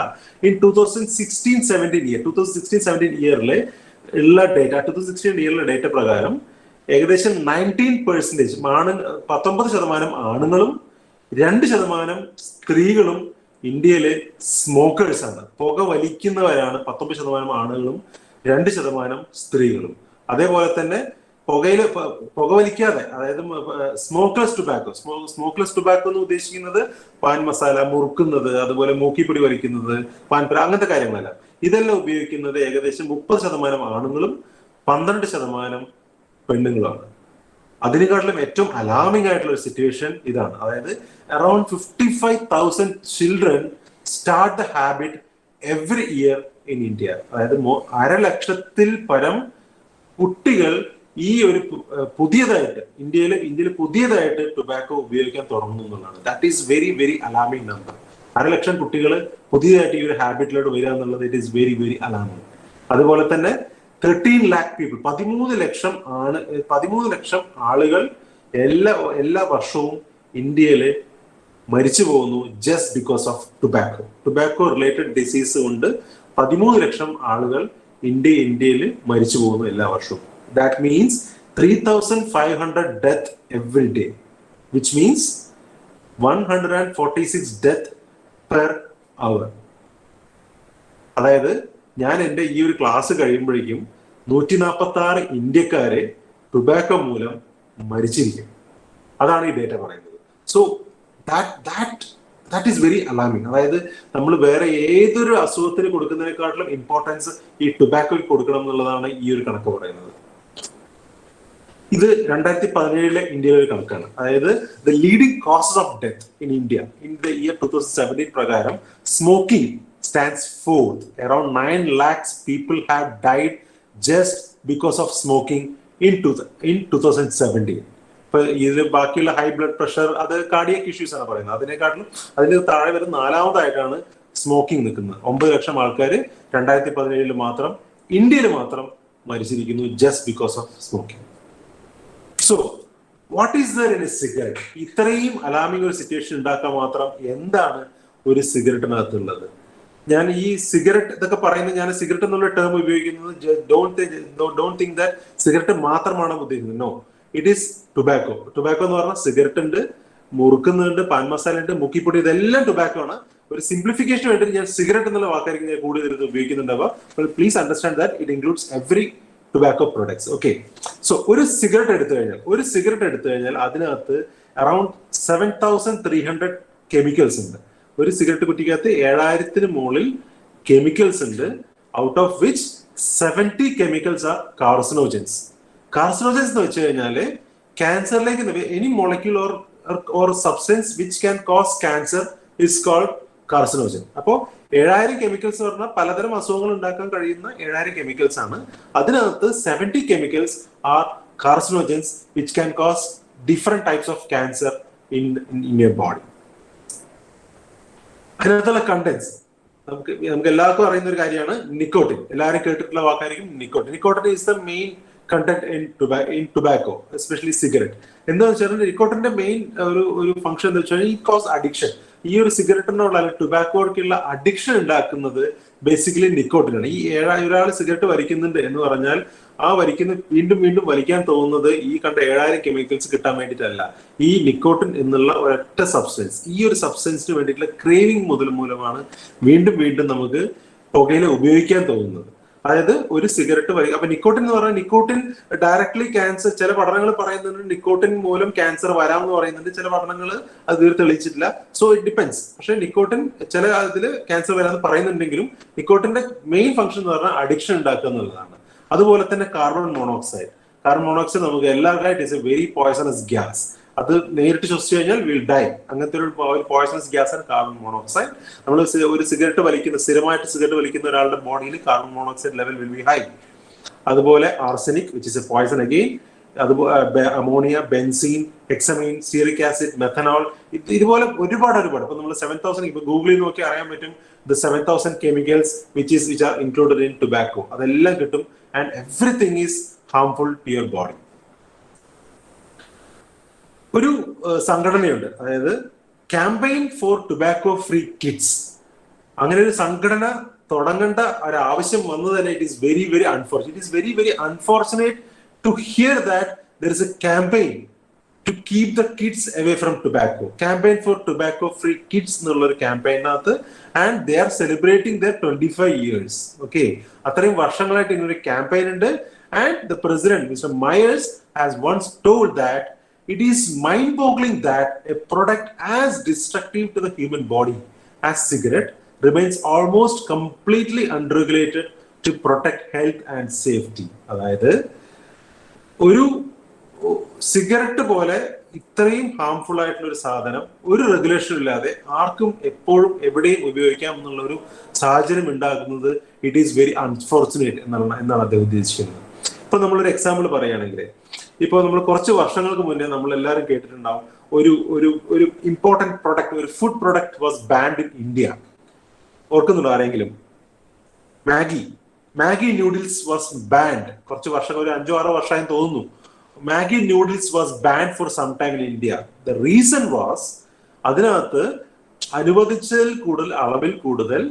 ഇൻ 2016-17 ഇയറിലെ ഉള്ള ഡേറ്റ, 2016 ഇയറിലെ ഡേറ്റ പ്രകാരം ഏകദേശം 19% 19% ആണുങ്ങളും 2% സ്ത്രീകളും ഇന്ത്യയിലെ സ്മോക്കേഴ്സ് ആണ്, പുക വലിക്കുന്നവരാണ്. 19% ആണുങ്ങളും 2% സ്ത്രീകളും. അതേപോലെ തന്നെ പുക വലിക്കാതെ, അതായത് സ്മോക്ലെസ് ടുബാക്കോ എന്ന് ഉദ്ദേശിക്കുന്നത് പാൻ മസാല മുറുക്കുന്നത്, അതുപോലെ മൂക്കിപ്പൊടി വലിക്കുന്നത്, പാൻപര, അങ്ങനത്തെ കാര്യങ്ങളല്ല. ഇതെല്ലാം ഉപയോഗിക്കുന്നത് ഏകദേശം 30% ആണുങ്ങളും 12% പെണ്ണുങ്ങളാണ്. അതിനെക്കാട്ടിലും ഏറ്റവും അലാമിംഗ് ആയിട്ടുള്ള ഒരു സിറ്റുവേഷൻ ഇതാണ്. അതായത് around 55,000 children start the habit every year in India. അതായത് 1,00,000-ൽ പരം കുട്ടികൾ ഈ ഒരു പുതിയതായിട്ട് ഇന്ത്യയിൽ പുതിയതായിട്ട് ടൊബാക്കോ ഉപയോഗിക്കാൻ തുടങ്ങുന്നു എന്നുള്ളതാണ്. That is very very alarming number. 1,00,000 കുട്ടികൾ പുതിയതായിട്ട് ഈ ഒരു ഹാബിറ്റിലോട്ട് വരിക എന്നുള്ളത് it is very very alarming. അതുപോലെ തന്നെ 13 lakh പീപ്പിൾ, 13 ലക്ഷം ആളുകൾ എല്ലാ വർഷവും ഇന്ത്യയിൽ മരിച്ചു പോകുന്നു just because of tobacco related disease കൊണ്ട് 13 ലക്ഷം ആളുകൾ ഇന്ത്യയിൽ മരിച്ചു പോകുന്നു എല്ലാ വർഷവും. That means 3,500 death every day, which means 146 death per hour. അതായത് ഞാൻ എൻ്റെ ഈ ഒരു ക്ലാസ് കഴിയുമ്പോഴേക്കും 146 ഇന്ത്യക്കാരെ ടുബാക്കോ മൂലം മരിച്ചിരിക്കും. അതാണ് ഈ ഡേറ്റ പറയുന്നത്. So that is very alarming. അതായത് നമ്മൾ വേറെ ഏതൊരു അസുഖത്തിന് കൊടുക്കുന്നതിനെക്കാട്ടിലും ഇമ്പോർട്ടൻസ് ഈ ടുബാക്കോയ്ക്ക് കൊടുക്കണം എന്നുള്ളതാണ് ഈ ഒരു കണക്ക് പറയുന്നത്. ഇത് 2017 ഇന്ത്യയിലെ ഒരു കണക്കാണ്. അതായത് the leading causes of death in India in the year 2017 പ്രകാരം smoking stands fourth. Around 9 lakhs people have died just because of smoking in 2017. ഇപ്പൊ ഇതിൽ ബാക്കിയുള്ള ഹൈ ബ്ലഡ് പ്രഷർ, അത് കാർഡിയക് ഇഷ്യൂസ് ആണ് പറയുന്നത്. അതിന് താഴെ വരുന്ന 4ാമതായിട്ടാണ് സ്മോക്കിംഗ് നിൽക്കുന്നത്. 9 ലക്ഷം ആൾക്കാർ 2017 മാത്രം ഇന്ത്യയിൽ മാത്രം മരിച്ചിരിക്കുന്നു just because of smoking. So what is there in a cigarette? ഇത്രയും അലാമിംഗ് ഒരു സിറ്റുവേഷൻ ഉണ്ടാക്കാൻ മാത്രം എന്താണ് ഒരു സിഗരറ്റിനകത്തുള്ളത്? ഞാൻ ഈ സിഗരറ്റ് ഇതൊക്കെ പറയുന്നത്, ഞാൻ സിഗരറ്റ് എന്നുള്ള ടേം ഉപയോഗിക്കുന്നത് ഡോണ്ട് തിങ്ക് ദാറ്റ് സിഗരറ്റ് മാത്രമാണ് ഉദ്ദേശിക്കുന്നത്. No, it is tobacco. Tobacco എന്ന് പറഞ്ഞാൽ സിഗരറ്റ് ഉണ്ട്, മുറുക്കുന്നുണ്ട്, പാൻ മസാല ഉണ്ട്, മുക്കിപ്പൊടി, ഇതെല്ലാം ടുബാക്കോ ആണ്. ഒരു സിംപ്ലിഫിക്കേഷൻ വേണ്ടി ഞാൻ സിഗരറ്റ് എന്നുള്ള വാക്കായിരിക്കും ഞാൻ കൂടുതൽ ഉപയോഗിക്കുന്നുണ്ടാവുക. Please understand that it includes every tobacco products. Okay, so ഒരു സിഗരറ്റ് എടുത്തു കഴിഞ്ഞാൽ അതിനകത്ത് അറൌണ്ട് 7,300 കെമിക്കൽസ് ഉണ്ട്. ഒരു സിഗരറ്റ് കുറ്റിക്കകത്ത് 7,000-ന് മുകളിൽ കെമിക്കൽസ് ഉണ്ട്. Out of which 70 chemicals are carcinogens. Carcinogens എന്ന് വെച്ച് കഴിഞ്ഞാല് ക്യാൻസറിലേക്ക് any molecule or substance which can cause cancer is called carcinogen. അപ്പോ 7,000 കെമിക്കൽസ് എന്ന് പറഞ്ഞാൽ പലതരം അസുഖങ്ങൾ ഉണ്ടാക്കാൻ കഴിയുന്ന 7,000 കെമിക്കൽസ് ആണ്. അതിനകത്ത് 70 chemicals are carcinogens which can cause different types of cancer in your body. അതിനകത്തുള്ള കണ്ടന്റ്സ് നമുക്ക് എല്ലാവർക്കും അറിയുന്ന ഒരു കാര്യമാണ് നിക്കോട്ടിൻ. എല്ലാവരും കേട്ടിട്ടുള്ള വാക്കായിരിക്കും nicotine. Nicotine is the main content in tobacco, especially cigarette. എന്താണെന്ന് വെച്ചാൽ നിക്കോട്ടിന്റെ മെയിൻ ഒരു ഫംഗ്ഷൻ എന്ന് വെച്ചാൽ ഇറ്റ് കോസ് അഡിക്ഷൻ. ഈ ഒരു സിഗരറ്റിനോടുള്ള ടുബാക്കോയ്ക്കുള്ള അഡിക്ഷൻ ഉണ്ടാക്കുന്നത് ബേസിക്കലി നിക്കോട്ടിനാണ്. ഈ ഒരാൾ സിഗരറ്റ് വലിക്കുന്നുണ്ട് എന്ന് പറഞ്ഞാൽ ആ വലിക്കുന്ന വീണ്ടും വീണ്ടും വലിക്കാൻ തോന്നുന്നത് ഈ കണ്ട 7000 കെമിക്കൽസ് കിട്ടാൻ വേണ്ടിയിട്ടല്ല, ഈ നിക്കോട്ടിൻ എന്നുള്ള ഒരൊറ്റ സബ്സ്റ്റൻസ്, ഈ ഒരു സബ്സ്റ്റൻസിന് വേണ്ടിയിട്ടുള്ള ക്രേവിംഗ് മൂലമാണ് വീണ്ടും വീണ്ടും നമുക്ക് പുകയില ഉപയോഗിക്കാൻ തോന്നുന്നത്. അതായത് ഒരു സിഗരറ്റ് അപ്പൊ നിക്കോട്ടിൻ എന്ന് പറഞ്ഞാൽ നിക്കോട്ടിൻ ഡയറക്ട്ലി ക്യാൻസർ, ചില പഠനങ്ങൾ പറയുന്നുണ്ട് നിക്കോട്ടിൻ മൂലം ക്യാൻസർ വരാമെന്ന് പറയുന്നുണ്ട്, ചില പഠനങ്ങൾ അത് തെളിയിച്ചിട്ടില്ല. So it depends. പക്ഷെ നിക്കോട്ടിൻ ചില ഇതില് ക്യാൻസർ വരാമെന്ന് പറയുന്നുണ്ടെങ്കിലും നിക്കോട്ടിന്റെ മെയിൻ ഫംഗ്ഷൻ എന്ന് പറഞ്ഞാൽ അഡിക്ഷൻ ഉണ്ടാക്കുക എന്നുള്ളതാണ്. അതുപോലെ തന്നെ കാർബൺ മോണോക്സൈഡ് നമുക്ക് എല്ലാവർക്കും it is a very poisonous gas. അത് നേരിട്ട് ശ്വസിച്ചു കഴിഞ്ഞാൽ വിൽ ഡൈ. അങ്ങനത്തെ ഒരു പോയ്സണസ് ഗ്യാസ് ആണ് കാർബൺ മോണോക്സൈഡ്. നമ്മൾ ഒരു സ്ഥിരമായിട്ട് സിഗരറ്റ് വലിക്കുന്ന ഒരാളുടെ ബോഡിയിൽ carbon monoxide level will be high. അതുപോലെ arsenic which is a poison again. അതുപോലെ ammonia, benzene, hexamine, stearic acid, methanol, ഇതുപോലെ ഒരുപാട്. ഇപ്പൊ നമ്മൾ 7000 ഇപ്പൊ ഗൂഗിളിൽ നോക്കി അറിയാൻ പറ്റും the 7000 chemicals which are included in tobacco. അതെല്ലാം കിട്ടും. And everything is harmful to your body. ഒരു സംഘടനയുണ്ട്, അതായത് campaign for tobacco free kids. അങ്ങനെ ഒരു സംഘടന തുടങ്ങേണ്ട ഒരു ആവശ്യം വന്നത് തന്നെ it is very very unfortunate. It is very very unfortunate to hear that there is a campaign to keep the kids away from tobacco. Campaign for tobacco free kids എന്നുള്ള ഒരു ക്യാമ്പയിനകത്ത് and they are celebrating their 25 years. Okay, അത്രയും വർഷങ്ങളായിട്ട് ഇങ്ങനൊരു campaign ഉണ്ട്. And the president mister Myers has once told that it is mind-boggling that a product as destructive to the human body as cigarette remains almost completely unregulated to protect health and safety. അതായത് ഒരു cigarette പോലെ ഇത്രയും harmful ആയിട്ടുള്ള ഒരു സാധനം ഒരു regulation ഇല്ലാതെ ആർക്കും എപ്പോഴും എവിടെയും ഉപയോഗിക്കാം എന്നുള്ള ഒരു സാഹചര്യം ഉണ്ടാക്കുന്നത് ഇറ്റ് ഈസ് വെരി അൺഫോർച്ചുനേറ്റ് എന്നാണ് അദ്ദേഹം ഉദ്ദേശിക്കുന്നത്. ഇപ്പൊ നമ്മളൊരു എക്സാമ്പിൾ പറയുകയാണെങ്കിൽ, ഇപ്പൊ നമ്മൾ കുറച്ച് വർഷങ്ങൾക്ക് മുന്നേ നമ്മൾ എല്ലാവരും കേട്ടിട്ടുണ്ടാവും ഒരു ഇമ്പോർട്ടന്റ് പ്രൊഡക്റ്റ്, ഒരു food product was banned in India. ഓർക്കുന്നുണ്ടോ ആരെങ്കിലും? Maggi noodles was banned. കുറച്ച് വർഷങ്ങൾ, ഒരു 5-6 വർഷമായി തോന്നുന്നു. Maggi noodles was banned for some time in India. The reason was അതിനകത്ത് അനുവദിച്ചതിൽ അളവിൽ കൂടുതൽ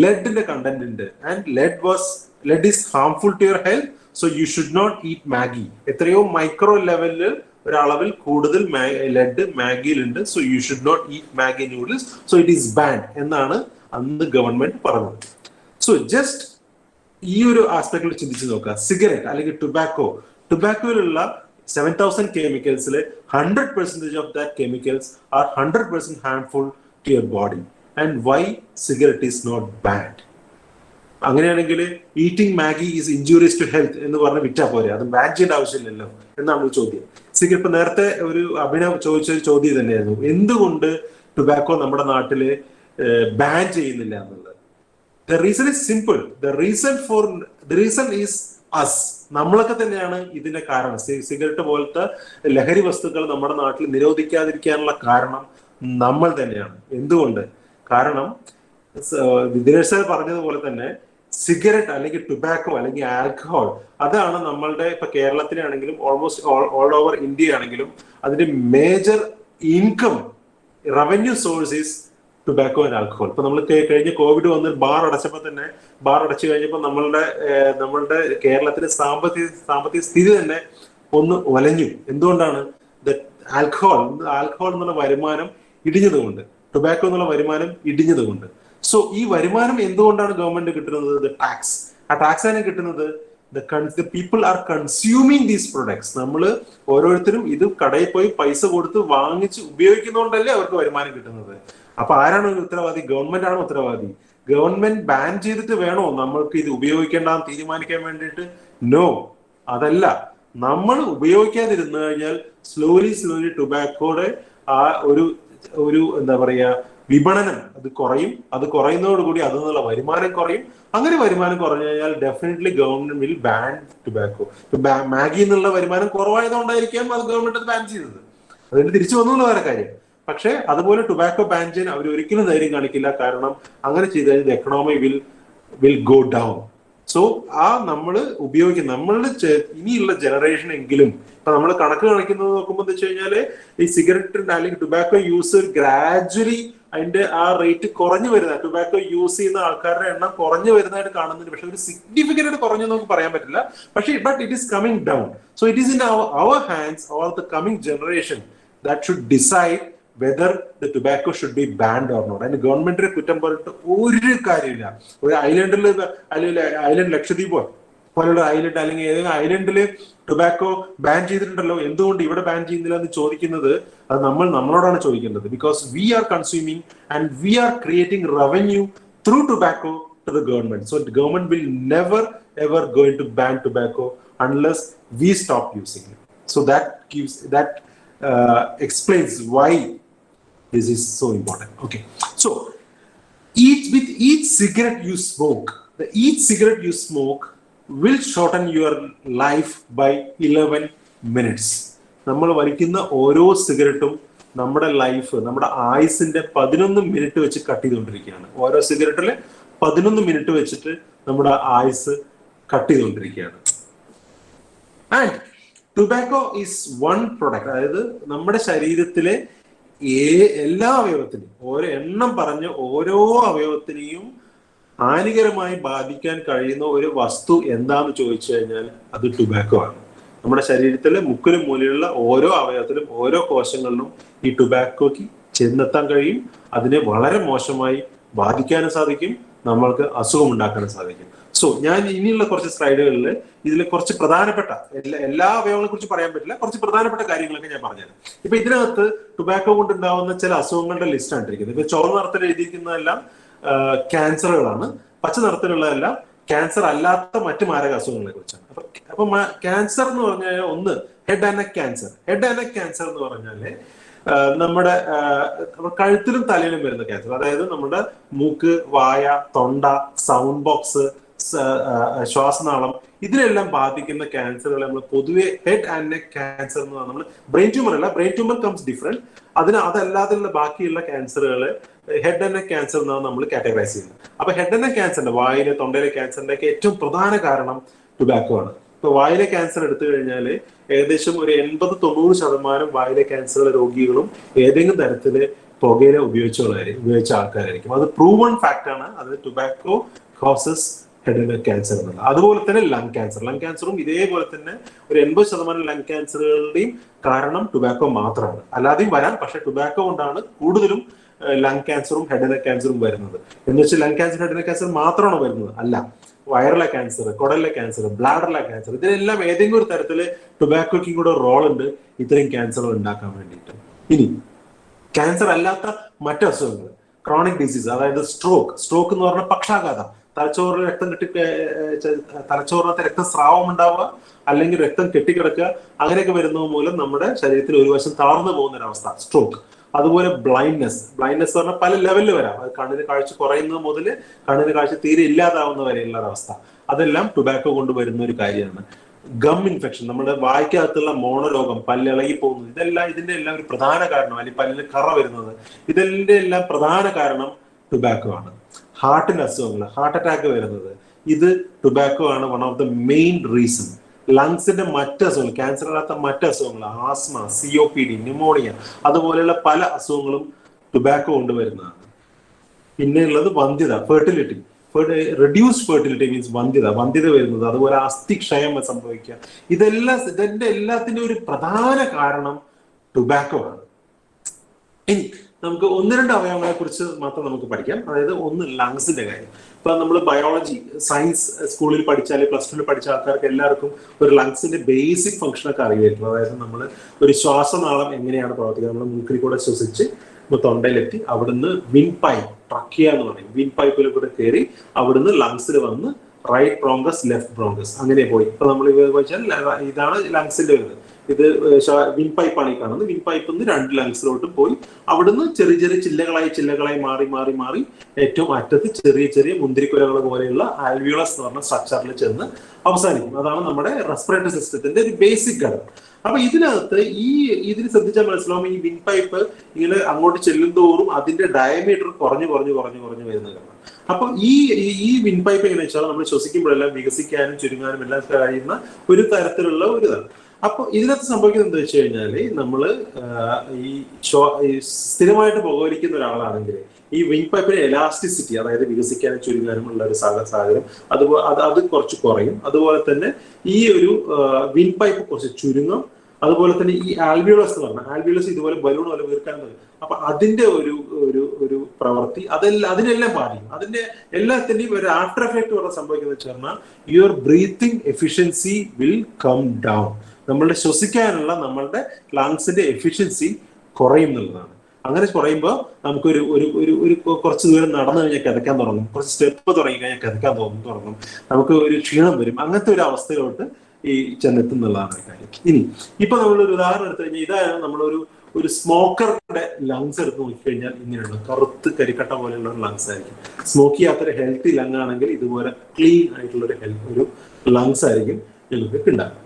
ലെഡിന്റെ കണ്ടന്റ് ഉണ്ട്. And lead is harmful to your health. So you should not eat Maggi. എത്രയോ മൈക്രോ ലെവലിൽ ഒരളവിൽ കൂടുതൽ ലെഡ് മാഗിയിലുണ്ട്. So you should not eat Maggi noodles. So it is band എന്നാണ് അന്ന് ഗവൺമെന്റ് പറഞ്ഞത്. സോ ജസ്റ്റ് ഈ ഒരു ആസ്പെക്ടിൽ ചിന്തിച്ച് നോക്കുക. സിഗരറ്റ് അല്ലെങ്കിൽ ടുബാക്കോയിലുള്ള 7000 കെമിക്കൽസിൽ 100% of that chemicals are 100% harmful to your body. And why cigarette is not banned? അങ്ങനെയാണെങ്കിൽ eating Maggi is injurious to health എന്ന് പറഞ്ഞ് വിറ്റാ പോരെ, അത് ബാൻ ചെയ്യേണ്ട ആവശ്യമില്ലല്ലോ എന്നാണ് ഒരു ചോദ്യം. ഇപ്പൊ നേരത്തെ ഒരു അഭിനവ് ചോദിച്ചൊരു ചോദ്യം തന്നെയായിരുന്നു, എന്തുകൊണ്ട് ടുബാക്കോ നമ്മുടെ നാട്ടില് ബാൻ ചെയ്യുന്നില്ല എന്നുള്ളത്. The reason is simple. The reason is us. നമ്മളൊക്കെ തന്നെയാണ് ഇതിന്റെ കാരണം. സിഗരറ്റ് പോലത്തെ ലഹരി വസ്തുക്കൾ നമ്മുടെ നാട്ടിൽ നിരോധിക്കാതിരിക്കാനുള്ള കാരണം നമ്മൾ തന്നെയാണ്. എന്തുകൊണ്ട്? കാരണം ദിനേശ് സാർ പറഞ്ഞതുപോലെ തന്നെ സിഗരറ്റ് അല്ലെങ്കിൽ ടുബാക്കോ അല്ലെങ്കിൽ ആൽക്കഹോൾ അതാണ് നമ്മളുടെ ഇപ്പൊ കേരളത്തിലാണെങ്കിലും ഓൾമോസ്റ്റ് ഓൾ ഓവർ ഇന്ത്യ ആണെങ്കിലും അതിന്റെ major income revenue source is tobacco and alcohol. ഇപ്പൊ നമ്മൾ കഴിഞ്ഞ കോവിഡ് വന്ന് ബാർ അടച്ചു കഴിഞ്ഞപ്പോൾ നമ്മളുടെ കേരളത്തിന്റെ സാമ്പത്തിക സ്ഥിതി തന്നെ ഒന്ന് വലഞ്ഞു. എന്തുകൊണ്ടാണ്? ആൽക്കഹോൾ എന്നുള്ള വരുമാനം ഇടിഞ്ഞതുകൊണ്ട്, ടുബാക്കോ എന്നുള്ള വരുമാനം ഇടിഞ്ഞതുകൊണ്ട്. സോ ഈ വരുമാനം എന്തുകൊണ്ടാണ് ഗവൺമെന്റ് കിട്ടുന്നത്? ടാക്സ്. ആ ടാക്സ് ആണ് കിട്ടുന്നത്. the people are consuming these products. നമ്മൾ ഓരോരുത്തരും ഇത് കടയിൽ പോയി പൈസ കൊടുത്ത് വാങ്ങിച്ച് ഉപയോഗിക്കുന്നതുകൊണ്ടല്ലേ അവർക്ക് വരുമാനം കിട്ടുന്നത്. അപ്പൊ ആരാണ് ഉത്തരവാദി? ഗവൺമെന്റ് ആണ് ഉത്തരവാദി. ഗവൺമെന്റ് ബാൻ ചെയ്തിട്ട് വേണോ നമ്മൾക്ക് ഇത് ഉപയോഗിക്കേണ്ടെന്ന് തീരുമാനിക്കാൻ വേണ്ടിയിട്ട്? നോ, അതല്ല. നമ്മൾ ഉപയോഗിക്കാതിരുന്നു കഴിഞ്ഞാൽ സ്ലോലി ടുബാക്കോയുടെ ആ ഒരു എന്താ പറയാ വിപണനം അത് കുറയും. അത് കുറയുന്നതോടുകൂടി അതിൽ നിന്നുള്ള വരുമാനം കുറയും. അങ്ങനെ വരുമാനം കുറഞ്ഞു കഴിഞ്ഞാൽ definitely government will ban tobacco. Maggi എന്നുള്ള വരുമാനം കുറവായതുകൊണ്ടായിരിക്കാം അത് ഗവൺമെന്റ് അത് ബാൻ ചെയ്തത്. അതിന് തിരിച്ചു വന്നു വേറെ കാര്യം. പക്ഷെ അതുപോലെ ടുബാക്കോ ബാൻ ചെയ്യാൻ അവർ ഒരിക്കലും ധൈര്യം കാണിക്കില്ല. കാരണം അങ്ങനെ ചെയ്ത് കഴിഞ്ഞാൽ economy will go down. So നമ്മൾ ഉപയോഗിക്കുന്ന നമ്മളുടെ ഇനിയുള്ള ജനറേഷൻ എങ്കിലും ഇപ്പൊ നമ്മൾ കണക്ക് കാണിക്കുന്നത് നോക്കുമ്പോൾ എന്താ വെച്ച് കഴിഞ്ഞാല് ഈ സിഗരറ്റ് അല്ലെങ്കിൽ ടുബാക്കോ യൂസ് ഗ്രാജുവലി അതിന്റെ ആ റേറ്റ് കുറഞ്ഞു വരുന്ന, ടുബാക്കോ യൂസ് ചെയ്യുന്ന ആൾക്കാരുടെ എണ്ണം കുറഞ്ഞു വരുന്നതായിട്ട് കാണുന്നുണ്ട്. പക്ഷെ ഒരു സിഗ്നിഫിക്കന്റ് ആയിട്ട് കുറഞ്ഞു നമുക്ക് പറയാൻ പറ്റില്ല. പക്ഷെ but it is coming down. So it is in our hands or the coming generation that should decide whether the tobacco should be banned or not. അതിന് ഗവൺമെന്റിനെ കുറ്റം പറഞ്ഞിട്ട് ഒരു കാര്യമില്ല. ഒരു ഐലൻഡ് ലക്ഷദ്വീപോ പോലുള്ള ഐലൻഡ് അല്ലെങ്കിൽ ഏതെങ്കിലും ഐലൻഡില് ടുബാക്കോ ബാൻ ചെയ്തിട്ടുണ്ടല്ലോ, എന്തുകൊണ്ട് ഇവിടെ ബാൻ ചെയ്യുന്നില്ല എന്ന് ചോദിക്കുന്നത് അത് നമ്മളോടാണ് ചോദിക്കേണ്ടത്. Because we are consuming and we are creating revenue through tobacco to the government. So government will never ever going to ban tobacco unless we stop using it. So that explains why this is so important. Okay, so with each cigarette you smoke, each cigarette you smoke will shorten your life by 11 minutes. നമ്മൾ വലിക്കുന്ന ഓരോ സിഗരറ്റും നമ്മുടെ life, നമ്മുടെ ആയുസിന്റെ 11 minute വെച്ച് cut ചെയ്തുകൊണ്ടിരിക്കുകയാണ്. ഓരോ സിഗരറ്റില് 11 minute വെച്ചിട്ട് നമ്മുടെ ആയുസ് കട്ട് ചെയ്തുകൊണ്ടിരിക്കുകയാണ്. And tobacco is one product. അതായത് നമ്മുടെ ശരീരത്തിലെ എല്ലാ അവയവത്തിനെയും ഓരോ എണ്ണം പറഞ്ഞ് ഓരോ അവയവത്തിനെയും ഹാനികരമായി ബാധിക്കാൻ കഴിയുന്ന ഒരു വസ്തു എന്താന്ന് ചോദിച്ചു കഴിഞ്ഞാൽ അത് ടുബാക്കോ ആണ്. നമ്മുടെ ശരീരത്തിലെ മുക്കിലും മൂലയിലുള്ള ഓരോ അവയവത്തിലും ഓരോ കോശങ്ങളിലും ഈ ടുബാക്കോക്ക് ചെന്നെത്താൻ കഴിയും. അതിനെ വളരെ മോശമായി ബാധിക്കാനും സാധിക്കും, നമ്മൾക്ക് അസുഖം ഉണ്ടാക്കാനും സാധിക്കും. സോ ഞാൻ ഇനിയുള്ള കുറച്ച് സ്ലൈഡുകളിൽ ഇതിൽ കുറച്ച് പ്രധാനപ്പെട്ട എല്ലാ അവയവങ്ങളെ കുറിച്ച് പറയാൻ പറ്റില്ല, കുറച്ച് പ്രധാനപ്പെട്ട കാര്യങ്ങളൊക്കെ ഞാൻ പറഞ്ഞുതരാം. ഇപ്പൊ ഇതിനകത്ത് ടുബാക്കോ കൊണ്ടുണ്ടാവുന്ന ചില അസുഖങ്ങളുടെ ലിസ്റ്റാണ് ഇരിക്കുന്നത്. ഇപ്പൊ ചുവന്ന നിറത്തിൽ എഴുതിയിരിക്കുന്നതെല്ലാം ക്യാൻസറുകളാണ്, പച്ച നിറത്തിലുള്ളതെല്ലാം ക്യാൻസർ അല്ലാത്ത മറ്റ് മാരക അസുഖങ്ങളെ കുറിച്ചാണ്. അപ്പൊ ക്യാൻസർ എന്ന് പറഞ്ഞാൽ ഒന്ന് head and neck cancer. Head and neck cancer എന്ന് പറഞ്ഞാല് നമ്മുടെ കഴുത്തിലും തലയിലും വരുന്ന ക്യാൻസർ. അതായത് നമ്മുടെ മൂക്ക്, വായ, തൊണ്ട, സൗണ്ട് ബോക്സ്, ശ്വാസനാളം, ഇതിനെല്ലാം ബാധിക്കുന്ന ക്യാൻസറുകൾ നമ്മൾ പൊതുവെ ഹെഡ് ആൻഡ് നെക്ക് ക്യാൻസർ എന്ന് പറഞ്ഞാൽ നമ്മൾ ബ്രെയിൻ ട്യൂമർ അല്ല, ബ്രെയിൻ ട്യൂമർ കംസ് ഡിഫറെന്റ്. അതല്ലാതെയുള്ള ബാക്കിയുള്ള ക്യാൻസറുകള് ഹെഡ് ആൻഡ് നെക്ക് ക്യാൻസർ എന്നാണ് നമ്മൾ കാറ്റഗറൈസ് ചെയ്യുന്നത്. അപ്പൊ ഹെഡ് ആൻഡ് നെക്ക് ക്യാൻസറിന്റെ, വായിലെ തൊണ്ടയിലെ ക്യാൻസറിന്റെ ഒക്കെ ഏറ്റവും പ്രധാന കാരണം ടുബാക്കോ ആണ്. ഇപ്പൊ വായിലെ ക്യാൻസർ എടുത്തു കഴിഞ്ഞാൽ ഏകദേശം ഒരു 80-90% വായിലെ ക്യാൻസറുള്ള രോഗികളും ഏതെങ്കിലും തരത്തില് പുകയില ഉപയോഗിച്ച ആൾക്കാരായിരിക്കും. അത് പ്രൂവൺ ഫാക്ട് ആണ്. അത് tobacco causes head and neck cancer എന്നുള്ളത്. അതുപോലെ തന്നെ ലങ് ക്യാൻസറും ഇതേപോലെ തന്നെ ഒരു 80% ലങ് ക്യാൻസറുകളുടെയും കാരണം ടുബാക്കോ മാത്രമാണ്. അല്ലാതെയും വരാം, പക്ഷെ ടുബാക്കോ കൊണ്ടാണ് കൂടുതലും ലങ് ക്യാൻസറും ഹെഡ് ആൻഡ് നെക്ക് ക്യാൻസറും വരുന്നത്. എന്ന് വെച്ചാൽ lung cancer, head and neck cancer മാത്രമാണോ വരുന്നത്? അല്ല. വയറിലെ ക്യാൻസർ, കുടലിലെ ക്യാൻസർ, ബ്ലാഡറിലെ ക്യാൻസർ, ഇതിനെല്ലാം ഏതെങ്കിലും ഒരു തരത്തില് ടുബാക്കോയ്ക്കും കൂടെ റോൾ ഉണ്ട് ഇത്രയും ക്യാൻസറുകൾ ഉണ്ടാക്കാൻ വേണ്ടിയിട്ട്. ഇനി ക്യാൻസർ അല്ലാത്ത മറ്റു അസുഖങ്ങൾ, ക്രോണിക് ഡിസീസ്, അതായത് സ്ട്രോക്ക് എന്ന് പറഞ്ഞാൽ പക്ഷാഘാതം, തലച്ചോറിനകത്ത് രക്തസ്രാവം ഉണ്ടാവുക അല്ലെങ്കിൽ രക്തം കെട്ടിക്കിടക്കുക, അങ്ങനെയൊക്കെ വരുന്നത് മൂലം നമ്മുടെ ശരീരത്തിൽ ഒരു വശം തളർന്നു പോകുന്ന ഒരവസ്ഥ, സ്ട്രോക്ക്. അതുപോലെ ബ്ലൈൻഡ്നെസ് പറഞ്ഞാൽ പല ലെവലിൽ വരാം. അത് കണ്ണിന് കാഴ്ച കുറയുന്നത് മുതൽ കണ്ണിന് കാഴ്ച തീരെ ഇല്ലാതാവുന്ന വരെയുള്ള ഒരവസ്ഥ. അതെല്ലാം ടുബാക്കോ കൊണ്ട് വരുന്ന ഒരു കാര്യമാണ്. ഗം ഇൻഫെക്ഷൻ, നമ്മുടെ വായ്ക്കകത്തുള്ള മോണരോഗം, പല്ലിളകി പോകുന്നത്, ഇതിന്റെ എല്ലാം ഒരു പ്രധാന കാരണം, അല്ലെങ്കിൽ പല്ലിന് കറ വരുന്നത്, ഇതിന്റെ എല്ലാം പ്രധാന കാരണം ടുബാക്കോ ആണ്. ഹാർട്ടിന്റെ അസുഖങ്ങൾ, ഹാർട്ട് അറ്റാക്ക് വരുന്നത്, ഇത് ടുബാക്കോ ആണ് one of the main reason. ലങ്സിന്റെ മറ്റ് അസുഖങ്ങൾ, ക്യാൻസർ അല്ലാത്ത മറ്റ് അസുഖങ്ങൾ, ആസ്മ, COPD, ന്യൂമോണിയ, അതുപോലെയുള്ള പല അസുഖങ്ങളും ടുബാക്കോ കൊണ്ടുവരുന്നതാണ്. പിന്നെ ഉള്ളത് വന്ധ്യത, ഫെർട്ടിലിറ്റി, റെഡ്യൂസ്ഡ് ഫെർട്ടിലിറ്റി മീൻസ് വന്ധ്യത വരുന്നത്, അതുപോലെ അസ്ഥിക്ഷയം സംഭവിക്കുക, ഇതിന്റെ എല്ലാത്തിന്റെ ഒരു പ്രധാന കാരണം ടുബാക്കോ ആണ്. ഇനി നമുക്ക് 1-2 അവയവങ്ങളെ കുറിച്ച് മാത്രം നമുക്ക് പഠിക്കാം. അതായത് ഒന്ന് ലങ്സിന്റെ കാര്യം. ഇപ്പൊ നമ്മൾ ബയോളജി, സയൻസ് സ്കൂളിൽ പഠിച്ചാൽ, +2 പഠിച്ച ആൾക്കാർക്ക് എല്ലാവർക്കും ഒരു ലങ്സിന്റെ ബേസിക് ഫംഗ്ഷനൊക്കെ അറിയായിരിക്കും. അതായത് നമ്മൾ ഒരു ശ്വാസനാളം എങ്ങനെയാണ് പ്രവർത്തിക്കുന്നത്, നമ്മൾ മൂക്കിൽ കൂടെ ശ്വസിച്ച് തൊണ്ടയിലെത്തി അവിടുന്ന് വിൻ പൈപ്പ്, ട്രക്കിയ എന്ന് പറയും, വിൻ പൈപ്പിൽ കൂടെ കയറി അവിടുന്ന് ലങ്സിൽ വന്ന് റൈറ്റ് ബ്രോങ്കസ്, ലെഫ്റ്റ് ബ്രോങ്കസ്, അങ്ങനെ പോയി. ഇപ്പൊ നമ്മൾ വെച്ചാൽ ഇതാണ് ലങ്സിന്റെ വരുന്നത്. ഇത് വിൻ പൈപ്പാണ് ഈ കാണുന്നത്. വിൻ പൈപ്പിൽ നിന്ന് 2 ലങ്സിലോട്ട് പോയി അവിടുന്ന് ചെറിയ ചില്ലകളായി മാറി ഏറ്റവും അറ്റത്ത് ചെറിയ മുന്തിരിക്കുലകൾ പോലെയുള്ള ആൽവിയോളസ് എന്ന് പറഞ്ഞ സ്ട്രക്ചറിൽ ചെന്ന് അവസാനിക്കും. അതാണ് നമ്മുടെ റെസ്പിറേറ്ററി സിസ്റ്റത്തിന്റെ ഒരു ബേസിക് ഘടകം. അപ്പൊ ഇതിനകത്ത് ഇതിന് ശ്രദ്ധിച്ചാൽ മനസ്സിലാവും ഈ വിൻ പൈപ്പ് ഇങ്ങനെ അങ്ങോട്ട് ചെല്ലും തോറും അതിന്റെ ഡയമീറ്റർ കുറഞ്ഞു വരുന്നത്. അപ്പൊ ഈ വിൻ പൈപ്പ് എങ്ങനെ വെച്ചാൽ നമ്മൾ ശ്വസിക്കുമ്പോഴെല്ലാം വികസിക്കാനും ചുരുങ്ങാനും എല്ലാം കഴിയുന്ന ഒരു തരത്തിലുള്ള ഒരു ഇതാണ്. അപ്പൊ ഇതിനകത്ത് സംഭവിക്കുന്നത് എന്താ വെച്ച് കഴിഞ്ഞാല് നമ്മള് ഈ സ്ഥിരമായിട്ട് പുകവലിക്കുന്ന ഒരാളാണെങ്കിൽ ഈ വിങ് പൈപ്പിന്റെ എലാസ്റ്റിസിറ്റി, അതായത് വികസിക്കാനും ചുരുങ്ങാനും ഉള്ള ഒരു സാഹചര്യം അത് കുറച്ച് കുറയും. അതുപോലെ തന്നെ ഈ ഒരു വിങ് പൈപ്പ് കുറച്ച് ചുരുങ്ങും. അതുപോലെ തന്നെ ഈ ആൽവിയോളസ് എന്ന് പറഞ്ഞാൽ ആൽവിയോളസ് ഇതുപോലെ ബലൂൺ പോലെ വീർക്കാൻ തുടങ്ങും. അപ്പൊ അതിന്റെ ഒരു പ്രവൃത്തി അതിനെല്ലാം ബാധിക്കും. അതിന്റെ എല്ലാത്തിന്റെയും ഒരു ആഫ്റ്റർ എഫക്ട് പറഞ്ഞ സംഭവിക്കുന്നത് വെച്ചാൽ your breathing efficiency will come down. നമ്മളുടെ ശ്വസിക്കാനുള്ള നമ്മളുടെ ലങ്സിന്റെ എഫിഷ്യൻസി കുറയും എന്നുള്ളതാണ്. അങ്ങനെ കുറയുമ്പോൾ നമുക്കൊരു ഒരു കുറച്ച് ദൂരം നടന്നു കഴിഞ്ഞാൽ കിതക്കാൻ തുടങ്ങും, കുറച്ച് സ്റ്റെപ്പ് തുടങ്ങി കഴിഞ്ഞാൽ കിതക്കാൻ തുടങ്ങും, നമുക്ക് ഒരു ക്ഷീണം വരും. അങ്ങനത്തെ ഒരു അവസ്ഥയിലോട്ട് ഈ ചെന്നെത്തുന്നുള്ളതാണ് കാര്യം. ഇനി ഇപ്പൊ നമ്മളൊരു ഉദാഹരണം എടുത്തു കഴിഞ്ഞാൽ ഇതാണ് നമ്മളൊരു സ്മോക്കറിന്റെ ലങ്സ് എടുത്ത് നോക്കിക്കഴിഞ്ഞാൽ ഇങ്ങനെയുള്ള കറുത്ത് കരിക്കട്ട പോലെയുള്ള ഒരു ലങ്സ് ആയിരിക്കും. സ്മോക്ക് ചെയ്യാത്തൊരു ഹെൽത്തി ലങ് ആണെങ്കിൽ ഇതുപോലെ ക്ലീൻ ആയിട്ടുള്ള ഒരു ലങ്സ് ആയിരിക്കും നിങ്ങൾക്ക് ഉണ്ടാകുക.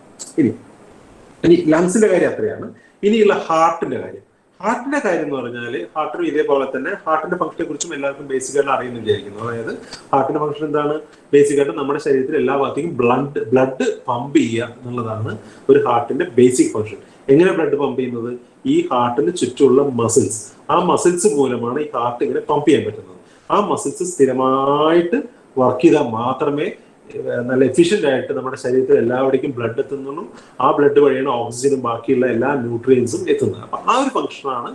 ഇനി ലങ്സിന്റെ കാര്യം അത്രയാണ്. ഇനിയുള്ള ഹാർട്ടിന്റെ കാര്യം എന്ന് പറഞ്ഞാൽ ഹാർട്ടിനും ഇതേപോലെ തന്നെ ഹാർട്ടിന്റെ ഫംഗ്ഷനെ കുറിച്ചും എല്ലാവർക്കും ബേസിക് ആയിട്ട് അറിയുന്നില്ലായിരിക്കുന്നു. അതായത് ഹാർട്ടിന്റെ ഫംഗ്ഷൻ എന്താണ്? ബേസിക് ആയിട്ട് നമ്മുടെ ശരീരത്തിൽ എല്ലാ ഭാഗത്തേക്കും ബ്ലഡ് പമ്പ് ചെയ്യുക എന്നുള്ളതാണ് ഒരു ഹാർട്ടിന്റെ ബേസിക് ഫംഗ്ഷൻ. എങ്ങനെ ബ്ലഡ് പമ്പ് ചെയ്യുന്നത്? ഈ ഹാർട്ടിന് ചുറ്റുമുള്ള മസിൽസ്, ആ മസിൽസ് മൂലമാണ് ഈ ഹാർട്ട് ഇങ്ങനെ പമ്പ് ചെയ്യാൻ പറ്റുന്നത്. ആ മസിൽസ് സ്ഥിരമായിട്ട് വർക്ക് ചെയ്താൽ മാത്രമേ നല്ല എഫിഷ്യന്റ് ആയിട്ട് നമ്മുടെ ശരീരത്തിൽ എല്ലാവിടേക്കും ബ്ലഡ് എത്തുന്നുള്ളൂ. ആ ബ്ലഡ് വഴിയാണ് ഓക്സിജനും ബാക്കിയുള്ള എല്ലാ ന്യൂട്രിയൻസും എത്തുന്നത്. അപ്പൊ ആ ഒരു ഫംഗ്ഷനാണ്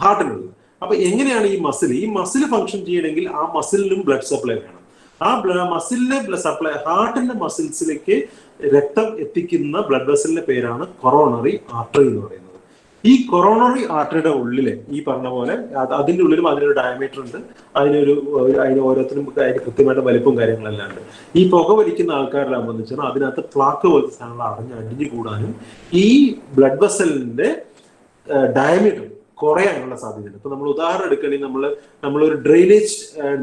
ഹാർട്ടിനുള്ളത്. അപ്പൊ എങ്ങനെയാണ് ഈ മസിൽ ഫംഗ്ഷൻ ചെയ്യണമെങ്കിൽ ആ മസിലിനും ബ്ലഡ് സപ്ലൈ വേണം. ആ മസിലിനെ സപ്ലൈ ഹാർട്ടിന്റെ മസിൽസിലേക്ക് രക്തം എത്തിക്കുന്ന ബ്ലഡ് വെസലിന്റെ പേരാണ് കൊറോണറി ആർട്ടറി എന്ന് പറയുന്നത്. ഈ കൊറോണറി ആർട്ടറിയുടെ ഉള്ളില് ഈ പറഞ്ഞ പോലെ അതിന്റെ ഉള്ളിലും അതിനൊരു ഡയമീറ്റർ ഉണ്ട്, അതിന് ഓരോരുത്തരും അതിന് കൃത്യമായിട്ട് വലിപ്പവും കാര്യങ്ങളെല്ലാം ഉണ്ട്. ഈ പുക വലിക്കുന്ന ആൾക്കാരെ സംബന്ധിച്ചാൽ അതിനകത്ത് പ്ലാക്ക് പോലത്തെ സാധനങ്ങൾ അടിഞ്ഞു കൂടാനും ഈ ബ്ലഡ് വെസലിന്റെ ഡയമീറ്റർ കുറയാനുള്ള സാധ്യതയുണ്ട്. ഇപ്പൊ നമ്മൾ ഉദാഹരണം എടുക്കുകയാണെങ്കിൽ നമ്മളൊരു ഡ്രെയിനേജ്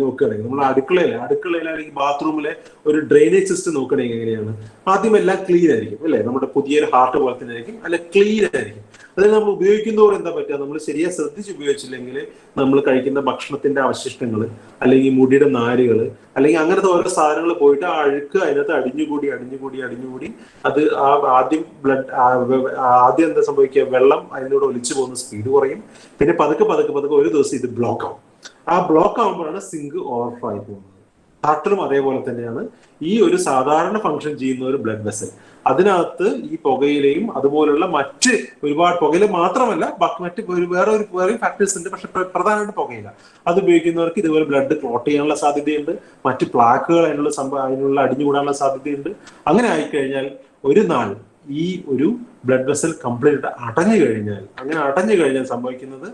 നോക്കുകയാണെങ്കിൽ നമ്മൾ അടുക്കളയിലാണെങ്കിൽ ബാത്റൂമിലെ ഒരു ഡ്രെയിനേജ് സിസ്റ്റം നോക്കുകയാണെങ്കിൽ എങ്ങനെയാണ്? ആദ്യം എല്ലാം ക്ലീൻ ആയിരിക്കും അല്ലെ? നമ്മുടെ പുതിയൊരു ഹാർട്ട് പോലെ തന്നെ ആയിരിക്കും, അല്ലെ ക്ലീൻ ആയിരിക്കും. അതിൽ നമ്മൾ ഉപയോഗിക്കുന്നതോടെ എന്താ പറ്റുക? നമ്മൾ ശരിയായി ശ്രദ്ധിച്ച് ഉപയോഗിച്ചില്ലെങ്കിൽ നമ്മൾ കഴിക്കുന്ന ഭക്ഷണത്തിന്റെ അവശിഷ്ടങ്ങൾ, അല്ലെങ്കിൽ മുടിയുടെ നാരുകൾ, അല്ലെങ്കിൽ അങ്ങനത്തെ ഓരോ സാധനങ്ങൾ പോയിട്ട് ആ അഴുക്ക് അതിനകത്ത് അടിഞ്ഞുകൂടി അത് ആദ്യം എന്താ സംഭവിക്കുക? വെള്ളം അതിലൂടെ ഒലിച്ചു പോകുന്ന സ്പീഡ് കുറയും. പിന്നെ പതുക്കെ ഒരു ദിവസം ഇത് ബ്ലോക്ക് ആവും. ആ ബ്ലോക്ക് ആകുമ്പോഴാണ് സിങ്ക് ഓവർഫ്ലോ ആയി പോകുന്നത്. ഹാർട്ടിലും അതേപോലെ തന്നെയാണ്. ഈ ഒരു സാധാരണ ഫംഗ്ഷൻ ചെയ്യുന്ന ഒരു ബ്ലഡ് വെസൽ, അതിനകത്ത് ഈ പുകയിലെയും അതുപോലുള്ള മറ്റ് ഒരുപാട് പുകയില മാത്രമല്ല മറ്റ് വേറെ ഫാക്ടേഴ്സ് ഉണ്ട്. പക്ഷെ പ്രധാനമായിട്ട് പുകയില അത് ഉപയോഗിക്കുന്നവർക്ക് ഇതുപോലെ ബ്ലഡ് ക്ലോട്ട് ചെയ്യാനുള്ള സാധ്യതയുണ്ട്, മറ്റ് പ്ലാക്കുകൾ അതിനുള്ള അടിഞ്ഞുകൂടാനുള്ള സാധ്യതയുണ്ട്. അങ്ങനെ ആയിക്കഴിഞ്ഞാൽ ഒരു നാൾ ഈ ഒരു ബ്ലഡ് വെസൽ കംപ്ലീറ്റ് അടഞ്ഞു കഴിഞ്ഞാൽ സംഭവിക്കുന്നത്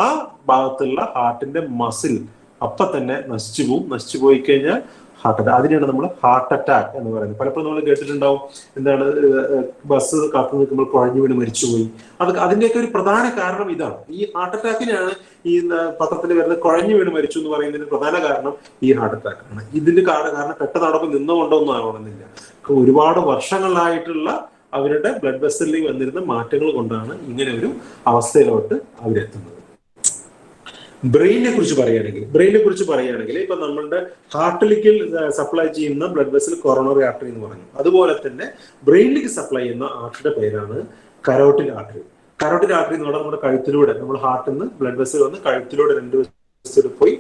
ആ ഭാഗത്തുള്ള ഹാർട്ടിന്റെ മസിൽ അപ്പൊ തന്നെ നശിച്ചു പോയി കഴിഞ്ഞാൽ ഹാർട്ട് അറ്റാക്ക്. അതിനെയാണ് നമ്മൾ ഹാർട്ട് അറ്റാക്ക് എന്ന് പറയുന്നത്. പലപ്പോഴും നമ്മൾ കേട്ടിട്ടുണ്ടാവും, എന്താണ് ബസ് കാത്തു നിൽക്കുമ്പോൾ കുഴഞ്ഞു വീണ് മരിച്ചുപോയി. അതിന്റെയൊക്കെ ഒരു പ്രധാന കാരണം ഇതാണ്. ഈ ഹാർട്ട് അറ്റാക്കിനാണ് ഈ പത്രത്തിൽ വരുന്നത് കുഴഞ്ഞു വീണ് മരിച്ചു എന്ന് പറയുന്നതിന് പ്രധാന കാരണം ഈ ഹാർട്ട് അറ്റാക്ക് ആണ്. ഇതിന്റെ കാരണം പെട്ടെന്നടക്കം നിന്നുകൊണ്ടൊന്നും ആവണമെന്നില്ല. ഒരുപാട് വർഷങ്ങളായിട്ടുള്ള അവരുടെ ബ്ലഡ് വെസലിൽ വന്നിരുന്ന മാറ്റങ്ങൾ കൊണ്ടാണ് ഇങ്ങനെ ഒരു അവസ്ഥയിലോട്ട് അവരെത്തുന്നത്. ബ്രെയിനെ കുറിച്ച് പറയുകയാണെങ്കിൽ ഇപ്പൊ നമ്മളുടെ ഹാർട്ടിലേക്ക് സപ്ലൈ ചെയ്യുന്ന ബ്ലഡ് വെസൽ കൊറോണറി ആർട്ടറി എന്ന് പറഞ്ഞു. അതുപോലെ തന്നെ ബ്രെയിനിലേക്ക് സപ്ലൈ ചെയ്യുന്ന ആർട്ടറിയുടെ പേരാണ് കരോട്ടിഡ് ആർട്ടറി. കരോട്ടിഡ് ആർട്ടറി എന്ന് പറഞ്ഞാൽ നമ്മുടെ കഴുത്തിലൂടെ, നമ്മൾ ഹാർട്ടിൽ നിന്ന് ബ്ലഡ് വെസൽ വന്ന് കഴുത്തിലൂടെ 2 വശത്തോട് പോയി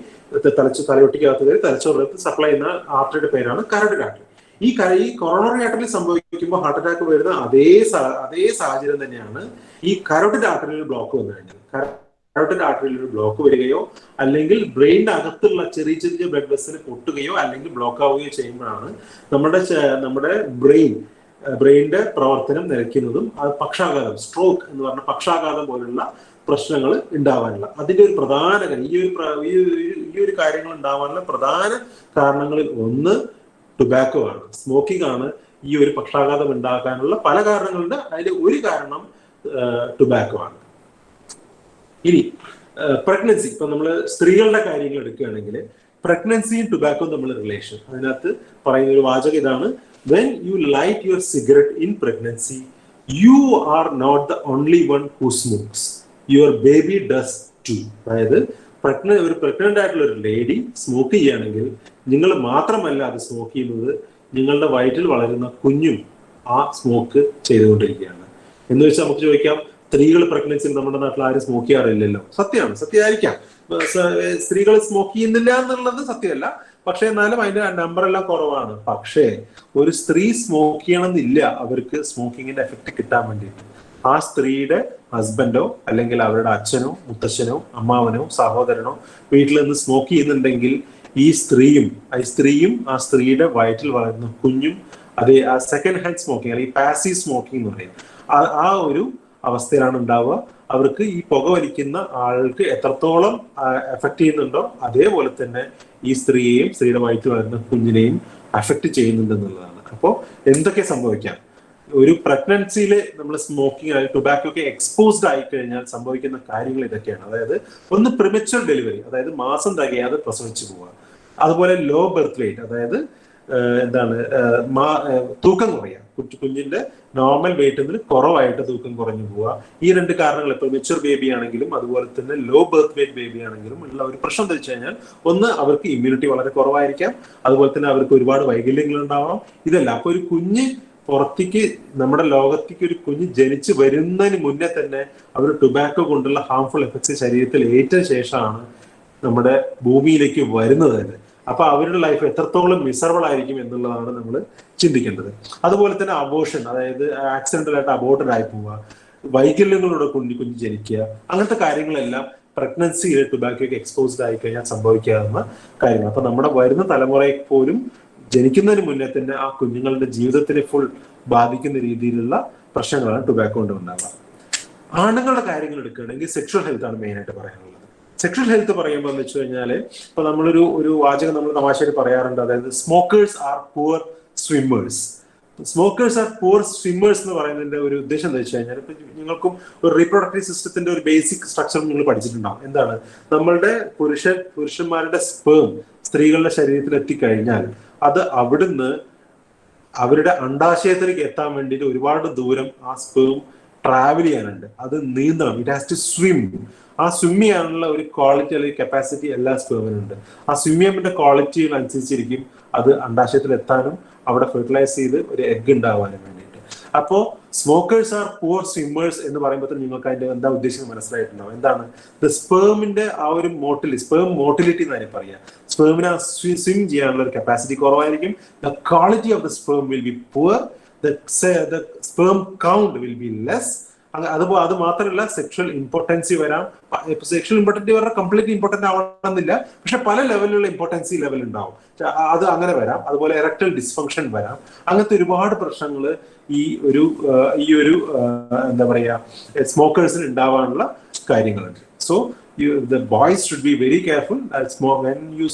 തലയൊട്ടിക്കകത്ത് തലച്ചോറിലേക്ക് സപ്ലൈ ചെയ്യുന്ന ആർട്ടറിയുടെ പേരാണ് കരോട്ടിഡ് ആർട്ടറി. ഈ കൊറോണറി ആർട്ടറിയിൽ സംഭവിക്കുമ്പോൾ ഹാർട്ട് അറ്റാക്ക് വരുന്ന അതേ സാഹചര്യം തന്നെയാണ് ഈ കരോട്ടിഡ് ആർട്ടറിയിൽ ബ്ലോക്ക് വന്നു കഴിഞ്ഞാൽ. കരോട്ടിഡ് ആർട്ടറിയിൽ ഒരു ബ്ലോക്ക് വരികയോ അല്ലെങ്കിൽ ബ്രെയിനിന്റെ അകത്തുള്ള ചെറിയ ബ്ലഡ് വെസൽ പൊട്ടുകയോ അല്ലെങ്കിൽ ബ്ലോക്ക് ആവുകയോ ചെയ്യുമ്പോഴാണ് നമ്മുടെ ബ്രെയിനിന്റെ പ്രവർത്തനം നിലയ്ക്കുന്നതും പക്ഷാഘാതം, സ്ട്രോക്ക് എന്ന് പറഞ്ഞ പക്ഷാഘാതം പോലുള്ള പ്രശ്നങ്ങൾ ഉണ്ടാവാനുള്ള അതിന്റെ ഒരു പ്രധാന കാര്യം ഈ ഒരു കാര്യങ്ങൾ ഉണ്ടാവാനുള്ള പ്രധാന കാരണങ്ങളിൽ ഒന്ന് ടുബാക്കോ ആണ്, സ്മോക്കിംഗ് ആണ്. ഈ ഒരു പക്ഷാഘാതം ഉണ്ടാക്കാനുള്ള പല കാരണങ്ങളുണ്ട്. അതിൽ ഒരു കാരണം ടുബാക്കോ ആണ്. ഇനി പ്രഗ്നൻസി, ഇപ്പൊ നമ്മൾ സ്ത്രീകളുടെ കാര്യങ്ങൾ എടുക്കുകയാണെങ്കിൽ പ്രഗ്നൻസിയും ടുബാക്കോ തമ്മിലുള്ള റിലേഷൻ, അതിനകത്ത് പറയുന്ന ഒരു വാചകം ഇതാണ്: when you light your cigarette in pregnancy you are not the only one who smokes. Your baby does too. അതായത് ഒരു പ്രഗ്നന്റ് ആയിട്ടുള്ള ഒരു ലേഡി സ്മോക്ക് ചെയ്യുകയാണെങ്കിൽ നിങ്ങൾ മാത്രമല്ല അത് സ്മോക്ക് ചെയ്യുന്നത്, നിങ്ങളുടെ വയറ്റിൽ വളരുന്ന കുഞ്ഞും ആ സ്മോക്ക് ചെയ്തുകൊണ്ടിരിക്കുകയാണ്. എന്ന് വെച്ചാൽ നമുക്ക് ചോദിക്കാം, സ്ത്രീകൾ പ്രഗ്നൻസിയിൽ നമ്മുടെ നാട്ടിൽ ആരും സ്മോക്ക് ചെയ്യാറില്ലല്ലോ. സത്യമാണ്, സത്യമായിരിക്കാം. സ്ത്രീകൾ സ്മോക്ക് ചെയ്യുന്നില്ല എന്നുള്ളത് സത്യമല്ല. പക്ഷെ എന്നാലും അതിന്റെ നമ്പർ എല്ലാം കുറവാണ്. പക്ഷേ ഒരു സ്ത്രീ സ്മോക്ക് ചെയ്യണമെന്നില്ല അവർക്ക് സ്മോക്കിങ്ങിന്റെ എഫക്ട് കിട്ടാൻ വേണ്ടിയിട്ട്. ആ സ്ത്രീയുടെ ഹസ്ബൻഡോ അല്ലെങ്കിൽ അവരുടെ അച്ഛനോ മുത്തച്ഛനോ അമ്മാവനോ സഹോദരനോ വീട്ടിൽ നിന്ന് സ്മോക്ക് ചെയ്യുന്നുണ്ടെങ്കിൽ ഈ സ്ത്രീയും ആ സ്ത്രീയുടെ വയറ്റിൽ വളരുന്ന കുഞ്ഞും അതേ ആ സെക്കൻഡ് ഹാൻഡ് സ്മോക്കിംഗ് അല്ലെങ്കിൽ പാസീവ് സ്മോക്കിംഗ് എന്ന് പറയും, ആ ഒരു അവസ്ഥയിലാണ് ഉണ്ടാവുക. അവർക്ക് ഈ പുക വലിക്കുന്ന ആൾക്ക് എത്രത്തോളം എഫക്ട് ചെയ്യുന്നുണ്ടോ അതേപോലെ തന്നെ ഈ സ്ത്രീയെയും സ്ത്രീയുടെ വയറ്റിൽ വളരുന്ന കുഞ്ഞിനെയും അഫക്ട് ചെയ്യുന്നുണ്ട് എന്നുള്ളതാണ്. അപ്പോൾ എന്തൊക്കെ സംഭവിക്കാം? ഒരു പ്രഗ്നൻസിയിൽ നമ്മൾ സ്മോക്കിംഗ് അല്ലെങ്കിൽ ടൊബാക്കോ ഒക്കെ എക്സ്പോസ്ഡ് ആയി കഴിഞ്ഞാൽ സംഭവിക്കുന്ന കാര്യങ്ങൾ ഇതൊക്കെയാണ്. അതായത് ഒന്ന് പ്രിമച്വർ ഡെലിവറി, അതായത് മാസം തികയാതെ പ്രസവിച്ചു പോവുക. അതുപോലെ ലോ ബർത്ത് വെയിറ്റ്, അതായത് തൂക്കം കുറയുക, കുഞ്ഞിന്റെ നോർമൽ വെയിറ്റിൽ നിന്ന് കുറവായിട്ട് തൂക്കം കുറഞ്ഞു പോവുക. ഈ രണ്ട് കാരണങ്ങൾ പ്രിമച്വർ ബേബി ആണെങ്കിലും അതുപോലെ തന്നെ ലോ ബർത്ത് വെയിറ്റ് ബേബി ആണെങ്കിലും ഉള്ള ഒരു പ്രശ്നം എന്ന് വെച്ച് കഴിഞ്ഞാൽ, ഒന്ന് അവർക്ക് ഇമ്മ്യൂണിറ്റി വളരെ കുറവായിരിക്കാം, അതുപോലെ തന്നെ അവർക്ക് ഒരുപാട് വൈകല്യങ്ങൾ ഉണ്ടാവാം. ഇതല്ല, അപ്പൊ ഒരു കുഞ്ഞ് പുറത്തേക്ക് നമ്മുടെ ലോകത്തേക്ക് ഒരു കുഞ്ഞ് ജനിച്ചു വരുന്നതിന് മുന്നേ തന്നെ അവർ ടൊബാക്കോ കൊണ്ടുള്ള ഹാംഫുൾ എഫക്ട്സ് ശരീരത്തിൽ ഏറ്റ ശേഷമാണ് നമ്മുടെ ഭൂമിയിലേക്ക് വരുന്നത് തന്നെ. അപ്പൊ അവരുടെ ലൈഫ് എത്രത്തോളം മിസറബിൾ ആയിരിക്കും എന്നുള്ളതാണ് നമ്മൾ ചിന്തിക്കേണ്ടത്. അതുപോലെ തന്നെ അബോർഷൻ, അതായത് ആക്സിഡന്റൽ ആയിട്ട് അബോർട്ടഡ് ആയി പോവുക, വൈകല്യങ്ങളോടെ കുഞ്ഞ് ജനിക്കുക, അങ്ങനത്തെ കാര്യങ്ങളെല്ലാം പ്രഗ്നൻസിയിൽ ടൊബാക്കോയ്ക്ക് എക്സ്പോസ്ഡ് ആയി കഴിഞ്ഞാൽ സംഭവിക്കാവുന്ന കാര്യങ്ങൾ. അപ്പൊ നമ്മുടെ വരുന്ന തലമുറയെ പോലും ജനിക്കുന്നതിന് മുന്നേ തന്നെ ആ കുഞ്ഞുങ്ങളുടെ ജീവിതത്തിനെ ഫുൾ ബാധിക്കുന്ന രീതിയിലുള്ള പ്രശ്നങ്ങളാണ് ടൊബാക്കോ കൊണ്ട് ഉണ്ടാവുക. ആണുങ്ങളുടെ കാര്യങ്ങൾ എടുക്കുകയാണെങ്കിൽ സെക്ഷൽ ഹെൽത്ത് ആണ് മെയിൻ ആയിട്ട് പറയാനുള്ളത്. സെക്ഷൽ ഹെൽത്ത് പറയുമ്പോൾ എന്ന് വെച്ച് കഴിഞ്ഞാല്, ഇപ്പൊ ഒരു വാചകം നമ്മൾ തമാശയായിട്ട് പറയാറുണ്ട്, അതായത് smokers are poor swimmers. Smokers are poor swimmers എന്ന് പറയുന്നതിന്റെ ഒരു ഉദ്ദേശം എന്താ വെച്ച് കഴിഞ്ഞാൽ, ഇപ്പൊ നിങ്ങൾക്കും ഒരു റീപ്രൊഡക്റ്റീവ് സിസ്റ്റത്തിന്റെ ഒരു ബേസിക് സ്ട്രക്ചർ നിങ്ങൾ പഠിച്ചിട്ടുണ്ടാവും. എന്താണ്? നമ്മളുടെ പുരുഷന്മാരുടെ സ്പേം സ്ത്രീകളുടെ ശരീരത്തിൽ എത്തിക്കഴിഞ്ഞാൽ അത് അവിടുന്ന് അവരുടെ അണ്ടാശയത്തിലേക്ക് എത്താൻ വേണ്ടിയിട്ട് ഒരുപാട് ദൂരം ആ സ്പേം ട്രാവൽ ചെയ്യാനുണ്ട്. അത് നീന്തണം, ഇറ്റ് ഹാസ് ടു സ്വിം. ആ സ്വിം ചെയ്യാനുള്ള ഒരു ക്വാളിറ്റി അല്ലെങ്കിൽ കപ്പാസിറ്റി എല്ലാ സ്പേമിനുണ്ട്. ആ സ്വിം ചെയ്യുമ്പോൾ ക്വാളിറ്റിയിൽ അനുസരിച്ചിരിക്കും അത് അണ്ടാശയത്തിൽ എത്താനും അവിടെ ഫെർട്ടിലൈസ് ചെയ്ത് ഒരു എഗ് ഉണ്ടാവാനും വേണ്ടിയിട്ട്. അപ്പോ സ്മോക്കേഴ്സ് ആർ പുവർ സ്വിമ്മേഴ്സ് എന്ന് പറയുമ്പോൾ നിങ്ങൾക്ക് അതിന്റെ എന്താ ഉദ്ദേശം മനസ്സിലായിട്ടുണ്ടാവും. എന്താണ്? ദ സ്പേമിന്റെ ആ ഒരു സ്പേം മോട്ടിലിറ്റി എന്നാണ് പറയാ. സ്പേമിന് സ്വിം ചെയ്യാനുള്ള ഒരു കപ്പാസിറ്റി കുറവായിരിക്കും. The quality of the sperm will be poor, the sperm count will be less. അത് മാത്രമല്ല, സെക്ഷൽ ഇമ്പോർട്ടൻസി വരാം. സെക്ഷൽ ഇമ്പോർട്ടൻസി പറഞ്ഞാൽ കംപ്ലീറ്റ് ഇമ്പോർട്ടന്റ് ആവണമെന്നില്ല, പക്ഷെ പല ലെവലിലുള്ള ഇമ്പോർട്ടൻസി ലെവൽ ഉണ്ടാവും, അത് അങ്ങനെ വരാം. അതുപോലെ എറക്ടൽ ഡിസ്ഫങ്ഷൻ വരാം. അങ്ങനത്തെ ഒരുപാട് പ്രശ്നങ്ങൾ ഈ ഒരു എന്താ പറയാ സ്മോക്കേഴ്സിന് ഉണ്ടാവാനുള്ള കാര്യങ്ങളുണ്ട്. So the boys should be very careful that when you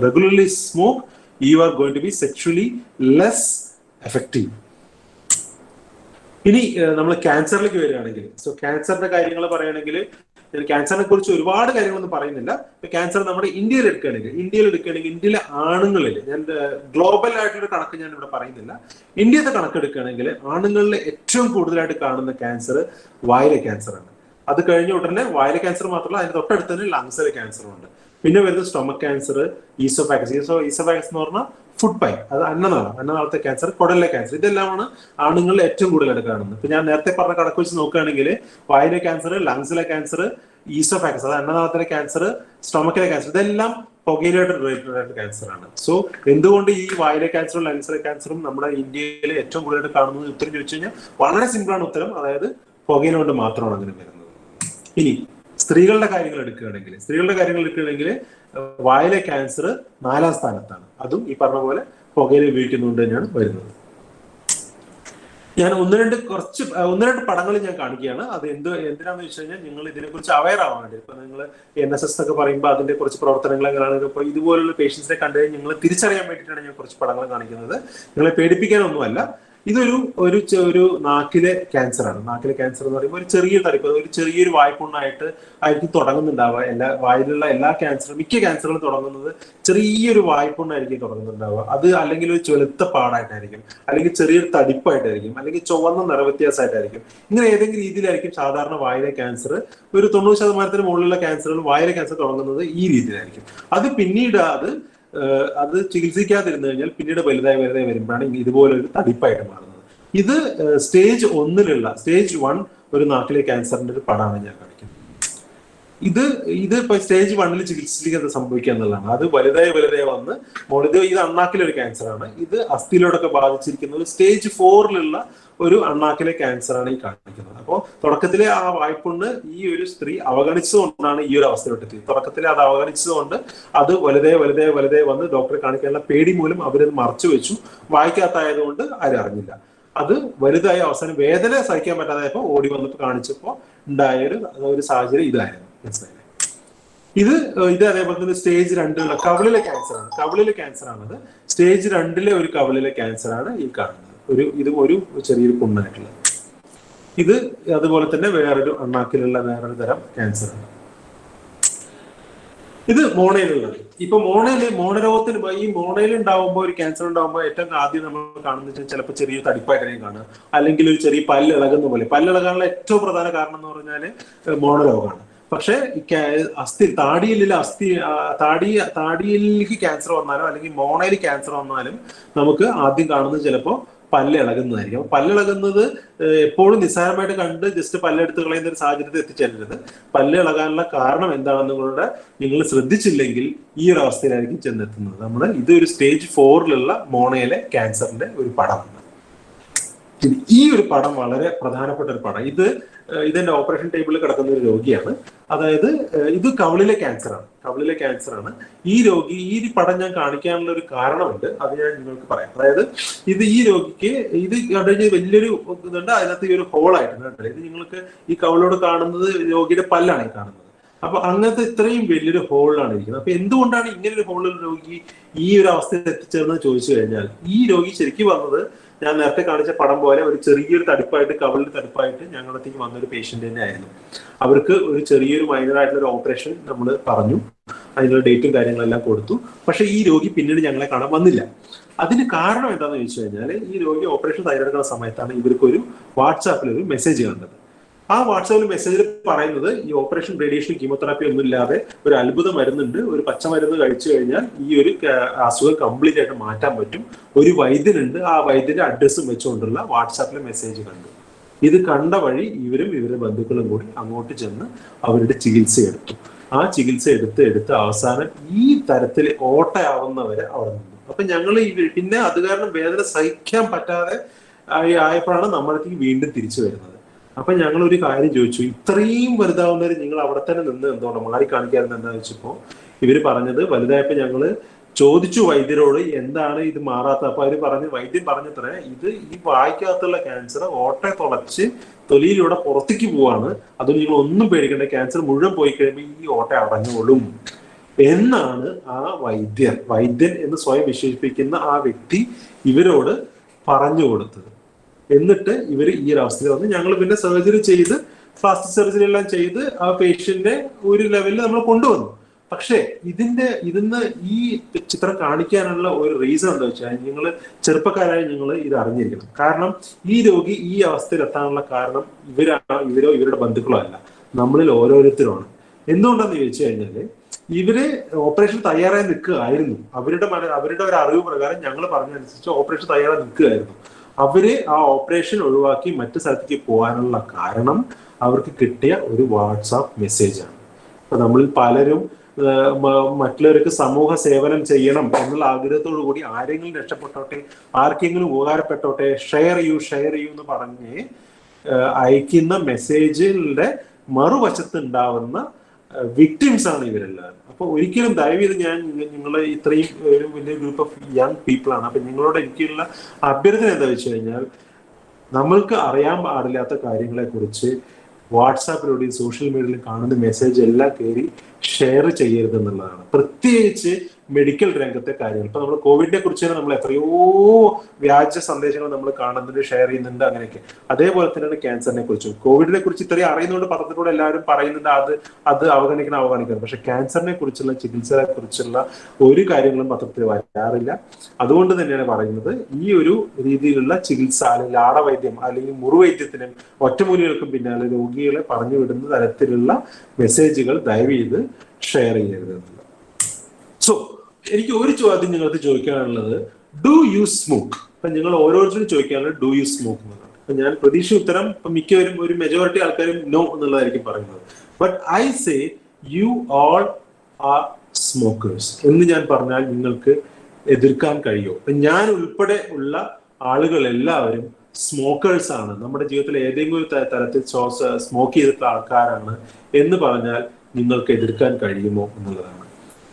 regularly smoke, you are going to be sexually less effective. ഇനി നമ്മൾ ക്യാൻസറിലേക്ക് വരികയാണെങ്കിൽ, ക്യാൻസറിന്റെ കാര്യങ്ങൾ പറയുകയാണെങ്കിൽ, ഞാൻ ക്യാൻസറിനെ കുറിച്ച് ഒരുപാട് കാര്യങ്ങളൊന്നും പറയുന്നില്ല. ക്യാൻസർ നമ്മുടെ ഇന്ത്യയിൽ എടുക്കുകയാണെങ്കിൽ ഇന്ത്യയിലെ ആണുങ്ങളിൽ, ഞാൻ ഗ്ലോബൽ ആയിട്ടുള്ള കണക്ക് ഞാൻ ഇവിടെ പറയുന്നില്ല, ഇന്ത്യത്തെ കണക്കെടുക്കുകയാണെങ്കിൽ ആണുങ്ങളിൽ ഏറ്റവും കൂടുതലായിട്ട് കാണുന്ന ക്യാൻസർ വായിലെ ക്യാൻസറാണ്. അത് കഴിഞ്ഞ ഉടനെ വായിലെ ക്യാൻസർ മാത്രമല്ല, അതിന്റെ തൊട്ടടുത്ത് തന്നെ ലങ്സിലെ ക്യാൻസറും ഉണ്ട്. പിന്നെ വരുന്നത് സ്റ്റൊമക് ക്യാൻസർ, ഈസോഫാഗസ് എന്ന് പറഞ്ഞാൽ ഫുഡ് പൈപ്പ്, അത് അന്നനാളത്തെ ക്യാൻസർ, കുടലിലെ ക്യാൻസർ, ഇതെല്ലാമാണ് ആണുങ്ങളിൽ ഏറ്റവും കൂടുതലായിട്ട് കാണുന്നത്. ഇപ്പൊ ഞാൻ നേരത്തെ പറഞ്ഞ കണക്ക് വെച്ച് നോക്കുകയാണെങ്കിൽ വായിലെ ക്യാൻസർ, ലങ്സിലെ ക്യാൻസർ, ഈസോഫാഗസ് അത് അന്നനാളത്തിലെ ക്യാൻസർ, സ്റ്റൊമക്കിലെ ക്യാൻസർ, ഇതെല്ലാം പുകയിലായിട്ട് റിലേറ്റഡ് ആയിട്ട് ക്യാൻസർ ആണ്. സോ എന്തുകൊണ്ട് ഈ വായിലെ ക്യാൻസറും ലങ്സിലെ ക്യാൻസറും നമ്മുടെ ഇന്ത്യയിൽ ഏറ്റവും കൂടുതലായിട്ട് കാണുന്നത് ഉത്തരം ചോദിച്ചു കഴിഞ്ഞാൽ വളരെ സിമ്പിളാണ് ഉത്തരം, അതായത് പുകയില കൊണ്ട് മാത്രമാണ് അങ്ങനെ വരുന്നത്. ഇനി സ്ത്രീകളുടെ കാര്യങ്ങൾ എടുക്കുകയാണെങ്കിൽ വായിലെ ക്യാൻസർ 4ാം സ്ഥാനത്താണ്. അതും ഈ പറഞ്ഞ പോലെ പുകയില ഉപയോഗിക്കുന്നതുകൊണ്ട് തന്നെയാണ് വരുന്നത്. ഞാൻ ഒന്ന് രണ്ട് പടങ്ങൾ ഞാൻ കാണിക്കുകയാണ്. അത് എന്തിനാന്ന് വെച്ച് കഴിഞ്ഞാൽ നിങ്ങൾ ഇതിനെക്കുറിച്ച് അവയർ ആവാൻ വേണ്ടി. ഇപ്പൊ നിങ്ങൾ NSS എന്നൊക്കെ പറയുമ്പോൾ അതിന്റെ കുറച്ച് പ്രവർത്തനങ്ങൾ എങ്ങനെയാണ്, ഇപ്പൊ ഇതുപോലുള്ള പേഷ്യൻസിനെ കണ്ടു കഴിഞ്ഞാൽ നിങ്ങൾ തിരിച്ചറിയാൻ വേണ്ടിയിട്ടാണ് ഞാൻ കുറച്ച് പടങ്ങൾ കാണിക്കുന്നത്. നിങ്ങളെ പേടിപ്പിക്കാനൊന്നുമല്ല. ഇതൊരു ഒരു ഒരു നാക്കിലെ ക്യാൻസർ ആണ്. നാക്കിലെ ക്യാൻസർ എന്ന് പറയുമ്പോൾ ഒരു ചെറിയ തടിപ്പ്, ഒരു ചെറിയൊരു വായ്പുണ്ണായിട്ട് ആയിരിക്കും തുടങ്ങുന്നുണ്ടാവുക. വായിലുള്ള എല്ലാ ക്യാൻസറും, മിക്ക ക്യാൻസറുകളും തുടങ്ങുന്നത് ചെറിയൊരു വായ്പുണ്ണായിരിക്കും തുടങ്ങുന്നുണ്ടാവുക. അത് അല്ലെങ്കിൽ ഒരു ചെളുത്ത പാടായിട്ടായിരിക്കും, അല്ലെങ്കിൽ ചെറിയൊരു തടിപ്പായിട്ടായിരിക്കും, അല്ലെങ്കിൽ ചുവന്ന നിറവ്യത്യാസമായിട്ടായിരിക്കും. ഇങ്ങനെ ഏതെങ്കിലും രീതിയിലായിരിക്കും സാധാരണ വായിലെ ക്യാൻസർ. ഒരു 90% മുകളിലുള്ള ക്യാൻസറുകൾ, വായിലെ ക്യാൻസർ തുടങ്ങുന്നത് ഈ രീതിയിലായിരിക്കും. അത് പിന്നീട് അത് ചികിത്സിക്കാതിരുന്നു കഴിഞ്ഞാൽ പിന്നീട് വലുതായി വരുമ്പോഴാണ് ഇതുപോലെ ഒരു തടിപ്പായിട്ട് മാറുന്നത്. ഇത് സ്റ്റേജ് 1 ഒരു നാട്ടിലെ ക്യാൻസറിന്റെ ഒരു പടമാണ് ഞാൻ കാണിക്കുന്നത്. ഇത് ഇപ്പൊ സ്റ്റേജ് 1 ചികിത്സിക്കാതെ സംഭവിക്കുക എന്നുള്ളതാണ്. അത് വലുതായി വന്ന് ഇത് അണ്ണാക്കിലൊരു ക്യാൻസറാണ്. ഇത് അസ്ഥിയിലോടൊക്കെ ബാധിച്ചിരിക്കുന്ന ഒരു സ്റ്റേജ് 4 ഒരു അണ്ണാക്കിലെ ക്യാൻസർ ആണ് ഈ കാണിക്കുന്നത്. അപ്പോൾ തുടക്കത്തിലെ ആ വായ്പുണ്ണ് ഈ ഒരു സ്ത്രീ അവഗണിച്ചതുകൊണ്ടാണ് ഈ ഒരു അവസ്ഥയിലോട്ട് എത്തിയത്. തുടക്കത്തിലെ അത് അവഗണിച്ചതുകൊണ്ട് അത് വലുതേ വന്ന് ഡോക്ടറെ കാണിക്കാനുള്ള പേടി മൂലം അവരത് മറച്ചു വെച്ചു. വായിക്കാത്തായതുകൊണ്ട് ആരും അറിഞ്ഞില്ല. അത് വലുതായ അവസാനം വേദന സഹിക്കാൻ പറ്റാതായപ്പോ ഓടി വന്നപ്പോ കാണിച്ചപ്പോ ഉണ്ടായ ഒരു സാഹചര്യം ഇതായിരുന്നു. മനസ്സിലായില്ലേ? ഇത് അതേപോലെ തന്നെ സ്റ്റേജ് 2 കവിളിലെ ക്യാൻസർ ആണത്. സ്റ്റേജ് 2 ഒരു കവിളിലെ ക്യാൻസർ ആണ് ഈ കാണുന്നത്. ഇതും ഒരു ചെറിയൊരു പുണ്ണായിട്ടുള്ളത്. ഇത് അതുപോലെ തന്നെ വേറൊരു അണ്ണാക്കിലുള്ള വേറൊരു തരം ക്യാൻസർ ആണ്. ഇത് മോണയിലുള്ളത്. ഇപ്പൊ മോണരോഗത്തിന് ഈ മോണയിൽ ഉണ്ടാവുമ്പോൾ, ഒരു ക്യാൻസർ ഉണ്ടാവുമ്പോൾ ഏറ്റവും ആദ്യം നമ്മൾ കാണുന്നത് ചിലപ്പോൾ ചെറിയ തടിപ്പായിട്ടായിരിക്കും കാണുക, അല്ലെങ്കിൽ ഒരു ചെറിയ പല്ലിളകുന്ന പോലെ. പല്ലിളകാനുള്ള ഏറ്റവും പ്രധാന കാരണം എന്ന് പറഞ്ഞാൽ മോണരോഗമാണ്. പക്ഷെ താടിയിലേക്ക് ക്യാൻസർ വന്നാലും അല്ലെങ്കിൽ മോണയിൽ ക്യാൻസർ വന്നാലും നമുക്ക് ആദ്യം കാണുന്നത് ചിലപ്പോൾ പല്ലിളകുന്നതായിരിക്കും. അപ്പൊ പല്ലിളകുന്നത് എപ്പോഴും നിസ്സാരമായിട്ട് കണ്ട് ജസ്റ്റ് പല്ലെടുത്ത് കളയുന്ന ഒരു സാഹചര്യത്തിൽ എത്തിച്ചേരരുത്. പല്ലിളകാനുള്ള കാരണം എന്താണെന്ന് നിങ്ങൾ ശ്രദ്ധിച്ചില്ലെങ്കിൽ ഈ ഒരു അവസ്ഥയിലായിരിക്കും ചെന്നെത്തുന്നത്. ഇതൊരു സ്റ്റേജ് 4 മോണയിലെ ക്യാൻസറിന്റെ ഒരു പടമാണ്. ഈ ഒരു പടം വളരെ പ്രധാനപ്പെട്ട ഒരു പടം. ഇതെന്റെ ഓപ്പറേഷൻ ടേബിളിൽ കിടക്കുന്ന ഒരു രോഗിയാണ്. അതായത് ഇത് കവിളിലെ ക്യാൻസറാണ്. ഈ പടം ഞാൻ കാണിക്കാനുള്ള ഒരു കാരണമുണ്ട്, അത് ഞാൻ നിങ്ങൾക്ക് പറയാം. അതായത് ഈ രോഗിക്ക് കണ്ടുകഴിഞ്ഞാൽ വലിയൊരു ഇതുണ്ട്, അതിനകത്ത് ഈ ഒരു ഹോളായിട്ടുണ്ട്. ഇത് നിങ്ങൾക്ക് ഈ കവിളോട് കാണുന്നത് രോഗിയുടെ പല്ലാണ് ഈ കാണുന്നത്. അപ്പൊ അങ്ങനത്തെ ഇത്രയും വലിയൊരു ഹോളിലാണ് ഇരിക്കുന്നത്. അപ്പൊ എന്തുകൊണ്ടാണ് ഇങ്ങനെ ഒരു ഹോളിൽ രോഗി ഈ ഒരു അവസ്ഥയിൽ എത്തിച്ചേർന്നത് ചോദിച്ചു കഴിഞ്ഞാൽ, ഈ രോഗി ശരിക്കും വന്നത് ഞാൻ നേരത്തെ കാണിച്ച പടം പോലെ ഒരു ചെറിയൊരു തടിപ്പായിട്ട്, കവിളിൽ തടിപ്പായിട്ട് ഞങ്ങളത്തേക്ക് വന്നൊരു പേഷ്യന്റ് തന്നെ ആയിരുന്നു. അവർക്ക് ഒരു ചെറിയൊരു മൈനർ ആയിട്ടുള്ള ഒരു ഓപ്പറേഷൻ നമ്മൾ പറഞ്ഞു, അതിനുള്ള ഡേറ്റും കാര്യങ്ങളെല്ലാം കൊടുത്തു. പക്ഷെ ഈ രോഗി പിന്നീട് ഞങ്ങളെ കാണാൻ വന്നില്ല. അതിന് കാരണം എന്താണെന്ന് ചോദിച്ചു കഴിഞ്ഞാൽ, ഈ രോഗി ഓപ്പറേഷൻ തയ്യാറെടുക്കുന്ന സമയത്താണ് ഇവർക്കൊരു വാട്സാപ്പിൽ ഒരു മെസ്സേജ് കണ്ടത്. ആ വാട്സാപ്പിൽ മെസ്സേജിൽ പറയുന്നത് ഈ ഓപ്പറേഷൻ, റേഡിയേഷൻ, കീമോതെറാപ്പി ഒന്നും ഇല്ലാതെ ഒരു അത്ഭുത മരുന്നുണ്ട്, ഒരു പച്ചമരുന്ന് കഴിച്ചു കഴിഞ്ഞാൽ ഈ ഒരു അസുഖം കംപ്ലീറ്റ് ആയിട്ട് മാറ്റാൻ പറ്റും, ഒരു വൈദ്യനുണ്ട്, ആ വൈദ്യന്റെ അഡ്രസ്സും വെച്ചുകൊണ്ടുള്ള വാട്സാപ്പിലെ മെസ്സേജ് കണ്ടു. ഇത് കണ്ട വഴി ഇവരുടെ ബന്ധുക്കളും കൂടി അങ്ങോട്ട് ചെന്ന് അവരുടെ ചികിത്സ എടുത്തു. ആ ചികിത്സ എടുത്ത് അവസാനം ഈ തരത്തിൽ ഓട്ടയാവുന്നവരെ അവിടെ നിന്നു. അപ്പൊ ഞങ്ങൾ പിന്നെ അത് കാരണം വേദന സഹിക്കാൻ പറ്റാതെ ആയപ്പോഴാണ് നമ്മളത്തേക്ക് വീണ്ടും തിരിച്ചു വരുന്നത്. അപ്പൊ ഞങ്ങൾ ഒരു കാര്യം ചോദിച്ചു, ഇത്രയും വലുതാവുന്നവര് നിങ്ങൾ അവിടെ തന്നെ നിന്ന് എന്തുകൊണ്ട് മാറി കാണിക്കാറുണ്ട് എന്താ വെച്ചപ്പോ ഇവര് പറഞ്ഞത്, വലുതായപ്പോ ഞങ്ങള് ചോദിച്ചു വൈദ്യരോട് എന്താണ് ഇത് മാറാത്ത. അപ്പൊ വൈദ്യൻ പറഞ്ഞത്രേ, ഈ വായ്ക്കകത്തുള്ള ക്യാൻസർ ഓട്ടെ തുളച്ച് തൊലിയിലൂടെ പുറത്തേക്ക് പോവാണ്, അതുകൊണ്ട് നിങ്ങൾ ഒന്നും പേടിക്കേണ്ട, ക്യാൻസർ മുഴുവൻ പോയി കഴിയുമ്പോൾ ഈ ഓട്ട അടഞ്ഞോളും എന്നാണ് ആ വൈദ്യൻ എന്ന് സ്വയം വിശേഷിപ്പിക്കുന്ന ആ വ്യക്തി ഇവരോട് പറഞ്ഞു കൊടുത്തത്. എന്നിട്ട് ഇവർ ഈ ഒരു അവസ്ഥയിൽ വന്ന് ഞങ്ങൾ പിന്നെ സർജറി ചെയ്ത്, പ്ലാസ്റ്റിക് സർജറി എല്ലാം ചെയ്ത് ആ പേഷ്യന്റിനെ ഒരു ലെവലിൽ നമ്മൾ കൊണ്ടുവന്നു. പക്ഷേ ഇതിന്ന് ഈ ചിത്രം കാണിക്കാനുള്ള ഒരു റീസൺ എന്താ വെച്ചാൽ, നിങ്ങൾ ചെറുപ്പക്കാരായ നിങ്ങൾ ഇത് അറിഞ്ഞിരിക്കണം. കാരണം ഈ രോഗി ഈ അവസ്ഥയിൽ എത്താനുള്ള കാരണം ഇവരോ ഇവരുടെ ബന്ധുക്കളോ അല്ല, നമ്മളിൽ ഓരോരുത്തരുമാണ്. എന്തുകൊണ്ടാന്ന് ചോദിച്ചു കഴിഞ്ഞാല്, ഇവര് ഓപ്പറേഷൻ തയ്യാറായി നിൽക്കുകയായിരുന്നു. അവരുടെ ഒരു അറിവ് പ്രകാരം ഞങ്ങൾ പറഞ്ഞതനുസരിച്ച് ഓപ്പറേഷൻ തയ്യാറായി നിൽക്കുകയായിരുന്നു. അവര് ആ ഓപ്പറേഷൻ ഒഴിവാക്കി മറ്റു സ്ഥലത്തേക്ക് പോകാനുള്ള കാരണം അവർക്ക് കിട്ടിയ ഒരു വാട്സാപ്പ് മെസ്സേജാണ്. അപ്പൊ നമ്മളിൽ പലരും മറ്റുള്ളവർക്ക് സമൂഹ സേവനം ചെയ്യണം എന്നുള്ള ആഗ്രഹത്തോടു കൂടി ആരെങ്കിലും രക്ഷപ്പെട്ടോട്ടെ, ആർക്കെങ്കിലും ഉപകാരപ്പെട്ടോട്ടെ, ഷെയർ ചെയ്യൂ എന്ന് പറഞ്ഞ് അയക്കുന്ന മെസ്സേജിന്റെ മറുവശത്ത് ഉണ്ടാവുന്ന വിക്ടിംസ് ആണ് ഇവരെല്ലാവരും. അപ്പൊ ഒരിക്കലും ദയവീത് നിങ്ങൾ ഇത്രയും ഒരു വലിയ ഗ്രൂപ്പ് ഓഫ് യങ് പീപ്പിൾ ആണ്. അപ്പൊ നിങ്ങളോട് എനിക്കുള്ള അഭ്യർത്ഥന എന്താ വെച്ച് കഴിഞ്ഞാൽ, നമ്മൾക്ക് അറിയാൻ പാടില്ലാത്ത കാര്യങ്ങളെ കുറിച്ച് വാട്സാപ്പിലൂടെയും സോഷ്യൽ മീഡിയയിൽ കാണുന്ന മെസ്സേജ് എല്ലാം കയറി ഷെയർ ചെയ്യരുത് എന്നുള്ളതാണ്. പ്രത്യേകിച്ച് മെഡിക്കൽ രംഗത്തെ കാര്യങ്ങൾ. ഇപ്പൊ നമ്മൾ കോവിഡിനെ കുറിച്ച് തന്നെ നമ്മൾ എത്രയോ വ്യാജ സന്ദേശങ്ങൾ നമ്മൾ കാണുന്നുണ്ട്, ഷെയർ ചെയ്യുന്നുണ്ട്, അങ്ങനെയൊക്കെ. അതേപോലെ തന്നെയാണ് ക്യാൻസറിനെ കുറിച്ചും. കോവിഡിനെ കുറിച്ച് ഇത്രയും അറിയുന്നതുകൊണ്ട് പത്രത്തിലൂടെ എല്ലാവരും പറയുന്നുണ്ട് അത് അവഗണിക്കണം. പക്ഷെ ക്യാൻസറിനെ കുറിച്ചുള്ള ചികിത്സയെ കുറിച്ചുള്ള ഒരു കാര്യങ്ങളും പത്രത്തിൽ വരാറില്ല. അതുകൊണ്ട് തന്നെയാണ് പറയുന്നത്, ഈ ഒരു രീതിയിലുള്ള ചികിത്സ അല്ലെങ്കിൽ ആടവൈദ്യം അല്ലെങ്കിൽ മുറിവൈദ്യത്തിനും ഒറ്റമൂലികൾക്കും പിന്നാലെ രോഗികളെ പറഞ്ഞു വിടുന്ന തരത്തിലുള്ള മെസ്സേജുകൾ ദയവ് ചെയ്ത് ഷെയർ ചെയ്യരുത്. സോ എനിക്ക് ഒരു ചോദ്യം നിങ്ങൾക്ക് ചോദിക്കാനുള്ളത്, ഡു യു സ്മോക്ക്? അപ്പൊ നിങ്ങൾ ഓരോരുത്തരും ചോദിക്കാനുള്ളത് ഡു യു സ്മോക്ക് എന്നുള്ളതാണ്. അപ്പൊ ഞാൻ പ്രതീക്ഷ ഉത്തരം മിക്കവരും ഒരു മെജോറിറ്റി ആൾക്കാരും നോ എന്നുള്ളതായിരിക്കും പറയുന്നത്. But I say you all are smokers എന്ന് ഞാൻ പറഞ്ഞാൽ നിങ്ങൾക്ക് എതിർക്കാൻ കഴിയുമോ? അപ്പൊ ഞാൻ ഉൾപ്പെടെ ഉള്ള ആളുകൾ എല്ലാവരും സ്മോക്കേഴ്സ് ആണ്, നമ്മുടെ ജീവിതത്തിൽ ഏതെങ്കിലും ഒരു തരത്തിൽ സ്മോക്ക് ചെയ്തിട്ടുള്ള ആൾക്കാരാണ് എന്ന് പറഞ്ഞാൽ നിങ്ങൾക്ക് എതിർക്കാൻ കഴിയുമോ എന്നുള്ളതാണ്.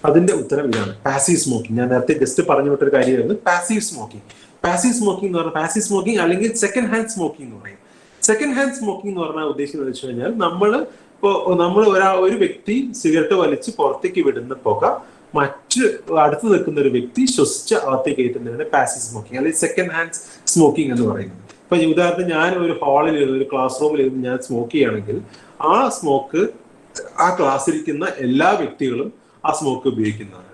അതിന്റെ ഉത്തരം ഇതാണ്, പാസീവ് സ്മോക്കിംഗ്. ഞാൻ നേരത്തെ ജസ്റ്റ് പറഞ്ഞു വിട്ടൊരു കാര്യമായിരുന്നു പാസീവ് സ്മോക്കിംഗ്. പാസീവ് സ്മോക്കിംഗ് എന്ന് പറഞ്ഞാൽ പാസീവ് സ്മോക്കിംഗ് അല്ലെങ്കിൽ സെക്കൻഡ് ഹാൻഡ് സ്മോക്കിംഗ് എന്ന് പറയും. സെക്കൻഡ് ഹാൻഡ് സ്മോക്കിംഗ് എന്ന് പറഞ്ഞാൽ ഉദ്ദേശിക്കുന്നത് വെച്ച് കഴിഞ്ഞാൽ നമ്മൾ ഒരു വ്യക്തി സിഗരറ്റ് വലിച്ച് പുറത്തേക്ക് വിടുന്ന പുക അടുത്ത് നിൽക്കുന്ന ഒരു വ്യക്തി ശ്വസിച്ച് അകത്തേക്ക് കയറ്റുന്നതാണ് പാസീവ് സ്മോക്കിംഗ് അല്ലെങ്കിൽ സെക്കൻഡ് ഹാൻഡ് സ്മോക്കിംഗ് എന്ന് പറയുന്നത്. ഇപ്പൊ ഉദാഹരണത്തിന് ഞാൻ ഒരു ഹാളിൽ ഒരു ക്ലാസ് റൂമിൽ ഇരുന്ന് ഞാൻ സ്മോക്ക് ചെയ്യുകയാണെങ്കിൽ ആ സ്മോക്ക് ആ ക്ലാസ്സിലിരിക്കുന്ന എല്ലാ വ്യക്തികളും ആ സ്മോക്ക് ഉപയോഗിക്കുന്നതാണ്.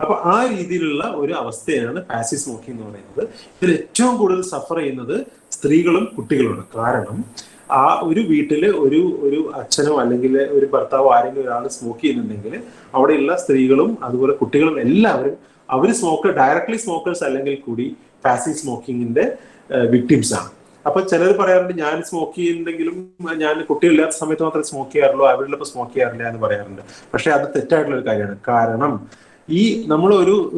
അപ്പൊ ആ രീതിയിലുള്ള ഒരു അവസ്ഥയാണ് പാസീവ് സ്മോക്കിംഗ് എന്ന് പറയുന്നത്. ഇതിൽ ഏറ്റവും കൂടുതൽ സഫർ ചെയ്യുന്നത് സ്ത്രീകളും കുട്ടികളുമാണ്. കാരണം ആ ഒരു വീട്ടില് ഒരു അച്ഛനോ അല്ലെങ്കിൽ ഒരു ഭർത്താവോ ആരെങ്കിലും ഒരാൾ സ്മോക്ക് ചെയ്യുന്നുണ്ടെങ്കിൽ അവിടെയുള്ള സ്ത്രീകളും അതുപോലെ കുട്ടികളും എല്ലാവരും അവർ ഡയറക്ട്ലി സ്മോക്കേഴ്സ് അല്ലെങ്കിൽ കൂടി പാസീവ് സ്മോക്കിങ്ങിന്റെ വിക്ടിംസ് ആണ്. അപ്പൊ ചിലർ പറയാറുണ്ട്, ഞാൻ സ്മോക്ക് ചെയ്യുന്നുണ്ടെങ്കിലും ഞാൻ കുട്ടികളില്ലാത്ത സമയത്ത് മാത്രമേ സ്മോക്ക് ചെയ്യാറുള്ളൂ, അവരിലിപ്പോ സ്മോക്ക് ചെയ്യാറില്ല എന്ന് പറയാറുണ്ട്. പക്ഷെ അത് തെറ്റായിട്ടുള്ള ഒരു കാര്യമാണ്. കാരണം ഈ നമ്മൾ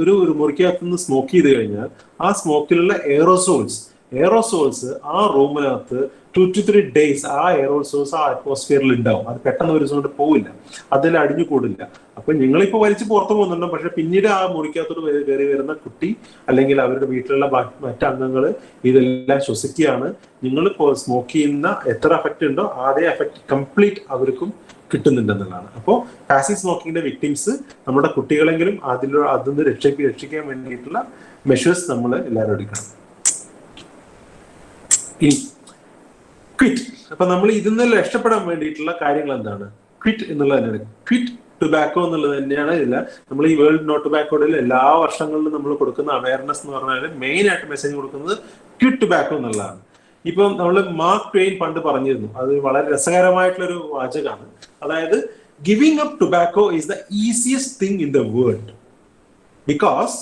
ഒരു മുറിക്കകത്ത് നിന്ന് സ്മോക്ക് ചെയ്ത് കഴിഞ്ഞാൽ ആ സ്മോക്കിലുള്ള എയറോസോൾസ് ആ റൂമിനകത്ത് 2 to 3 days ആ എയറോസോൾസ് ആ അറ്റ്മോസ്ഫിയറിൽ ഉണ്ടാവും. അത് പെട്ടെന്ന് ഒരു ദിവസം കൊണ്ട് പോവില്ല, അതിൽ അടിഞ്ഞു കൂടില്ല. അപ്പൊ നിങ്ങളിപ്പോ വലിച്ച് പുറത്തു പോകുന്നുണ്ടോ, പക്ഷെ പിന്നീട് ആ മുറിക്കകത്തോട് കയറി വരുന്ന കുട്ടി അല്ലെങ്കിൽ അവരുടെ വീട്ടിലുള്ള മറ്റംഗങ്ങൾ ഇതെല്ലാം ശ്വസിക്കുകയാണ്. നിങ്ങൾ സ്മോക്ക് ചെയ്യുന്ന എത്ര എഫക്റ്റ് ഉണ്ടോ അതേ എഫക്റ്റ് കംപ്ലീറ്റ് അവർക്കും കിട്ടുന്നുണ്ടെന്നുള്ളതാണ്. അപ്പോൾ പാസീവ് സ്മോക്കിങ്ങിന്റെ വിക്ടിംസ് നമ്മുടെ കുട്ടികളെങ്കിലും അതിൽ രക്ഷിക്കാൻ വേണ്ടിയിട്ടുള്ള മെഷേഴ്സ് നമ്മൾ എല്ലാവരും എടുക്കണം. ഇനി ക്വിറ്റ്. അപ്പൊ നമ്മൾ ഇതിൽ നിന്ന് രക്ഷപ്പെടാൻ വേണ്ടിയിട്ടുള്ള കാര്യങ്ങൾ എന്താണ്? ക്വിറ്റ് എന്നുള്ളത് തന്നെയാണ്. ക്വിറ്റ് ടുബാക്കോ എന്നുള്ളത് തന്നെയാണ് നമ്മൾ ഈ വേൾഡ് നോ ടുബാക്കോ ഡേയിൽ എല്ലാ വർഷങ്ങളിലും നമ്മൾ കൊടുക്കുന്ന അവയർനെസ് എന്ന് പറഞ്ഞാൽ മെയിൻ ആയിട്ട് മെസ്സേജ് കൊടുക്കുന്നത് ക്വിറ്റ് ടുബാക്കോ എന്നുള്ളതാണ്. ഇപ്പം നമ്മൾ മാർക്ക് ട്വെയിൻ പണ്ട് പറഞ്ഞിരുന്നു, അത് വളരെ രസകരമായിട്ടുള്ളൊരു വാചകമാണ്. അതായത് giving up tobacco is the easiest thing in the world because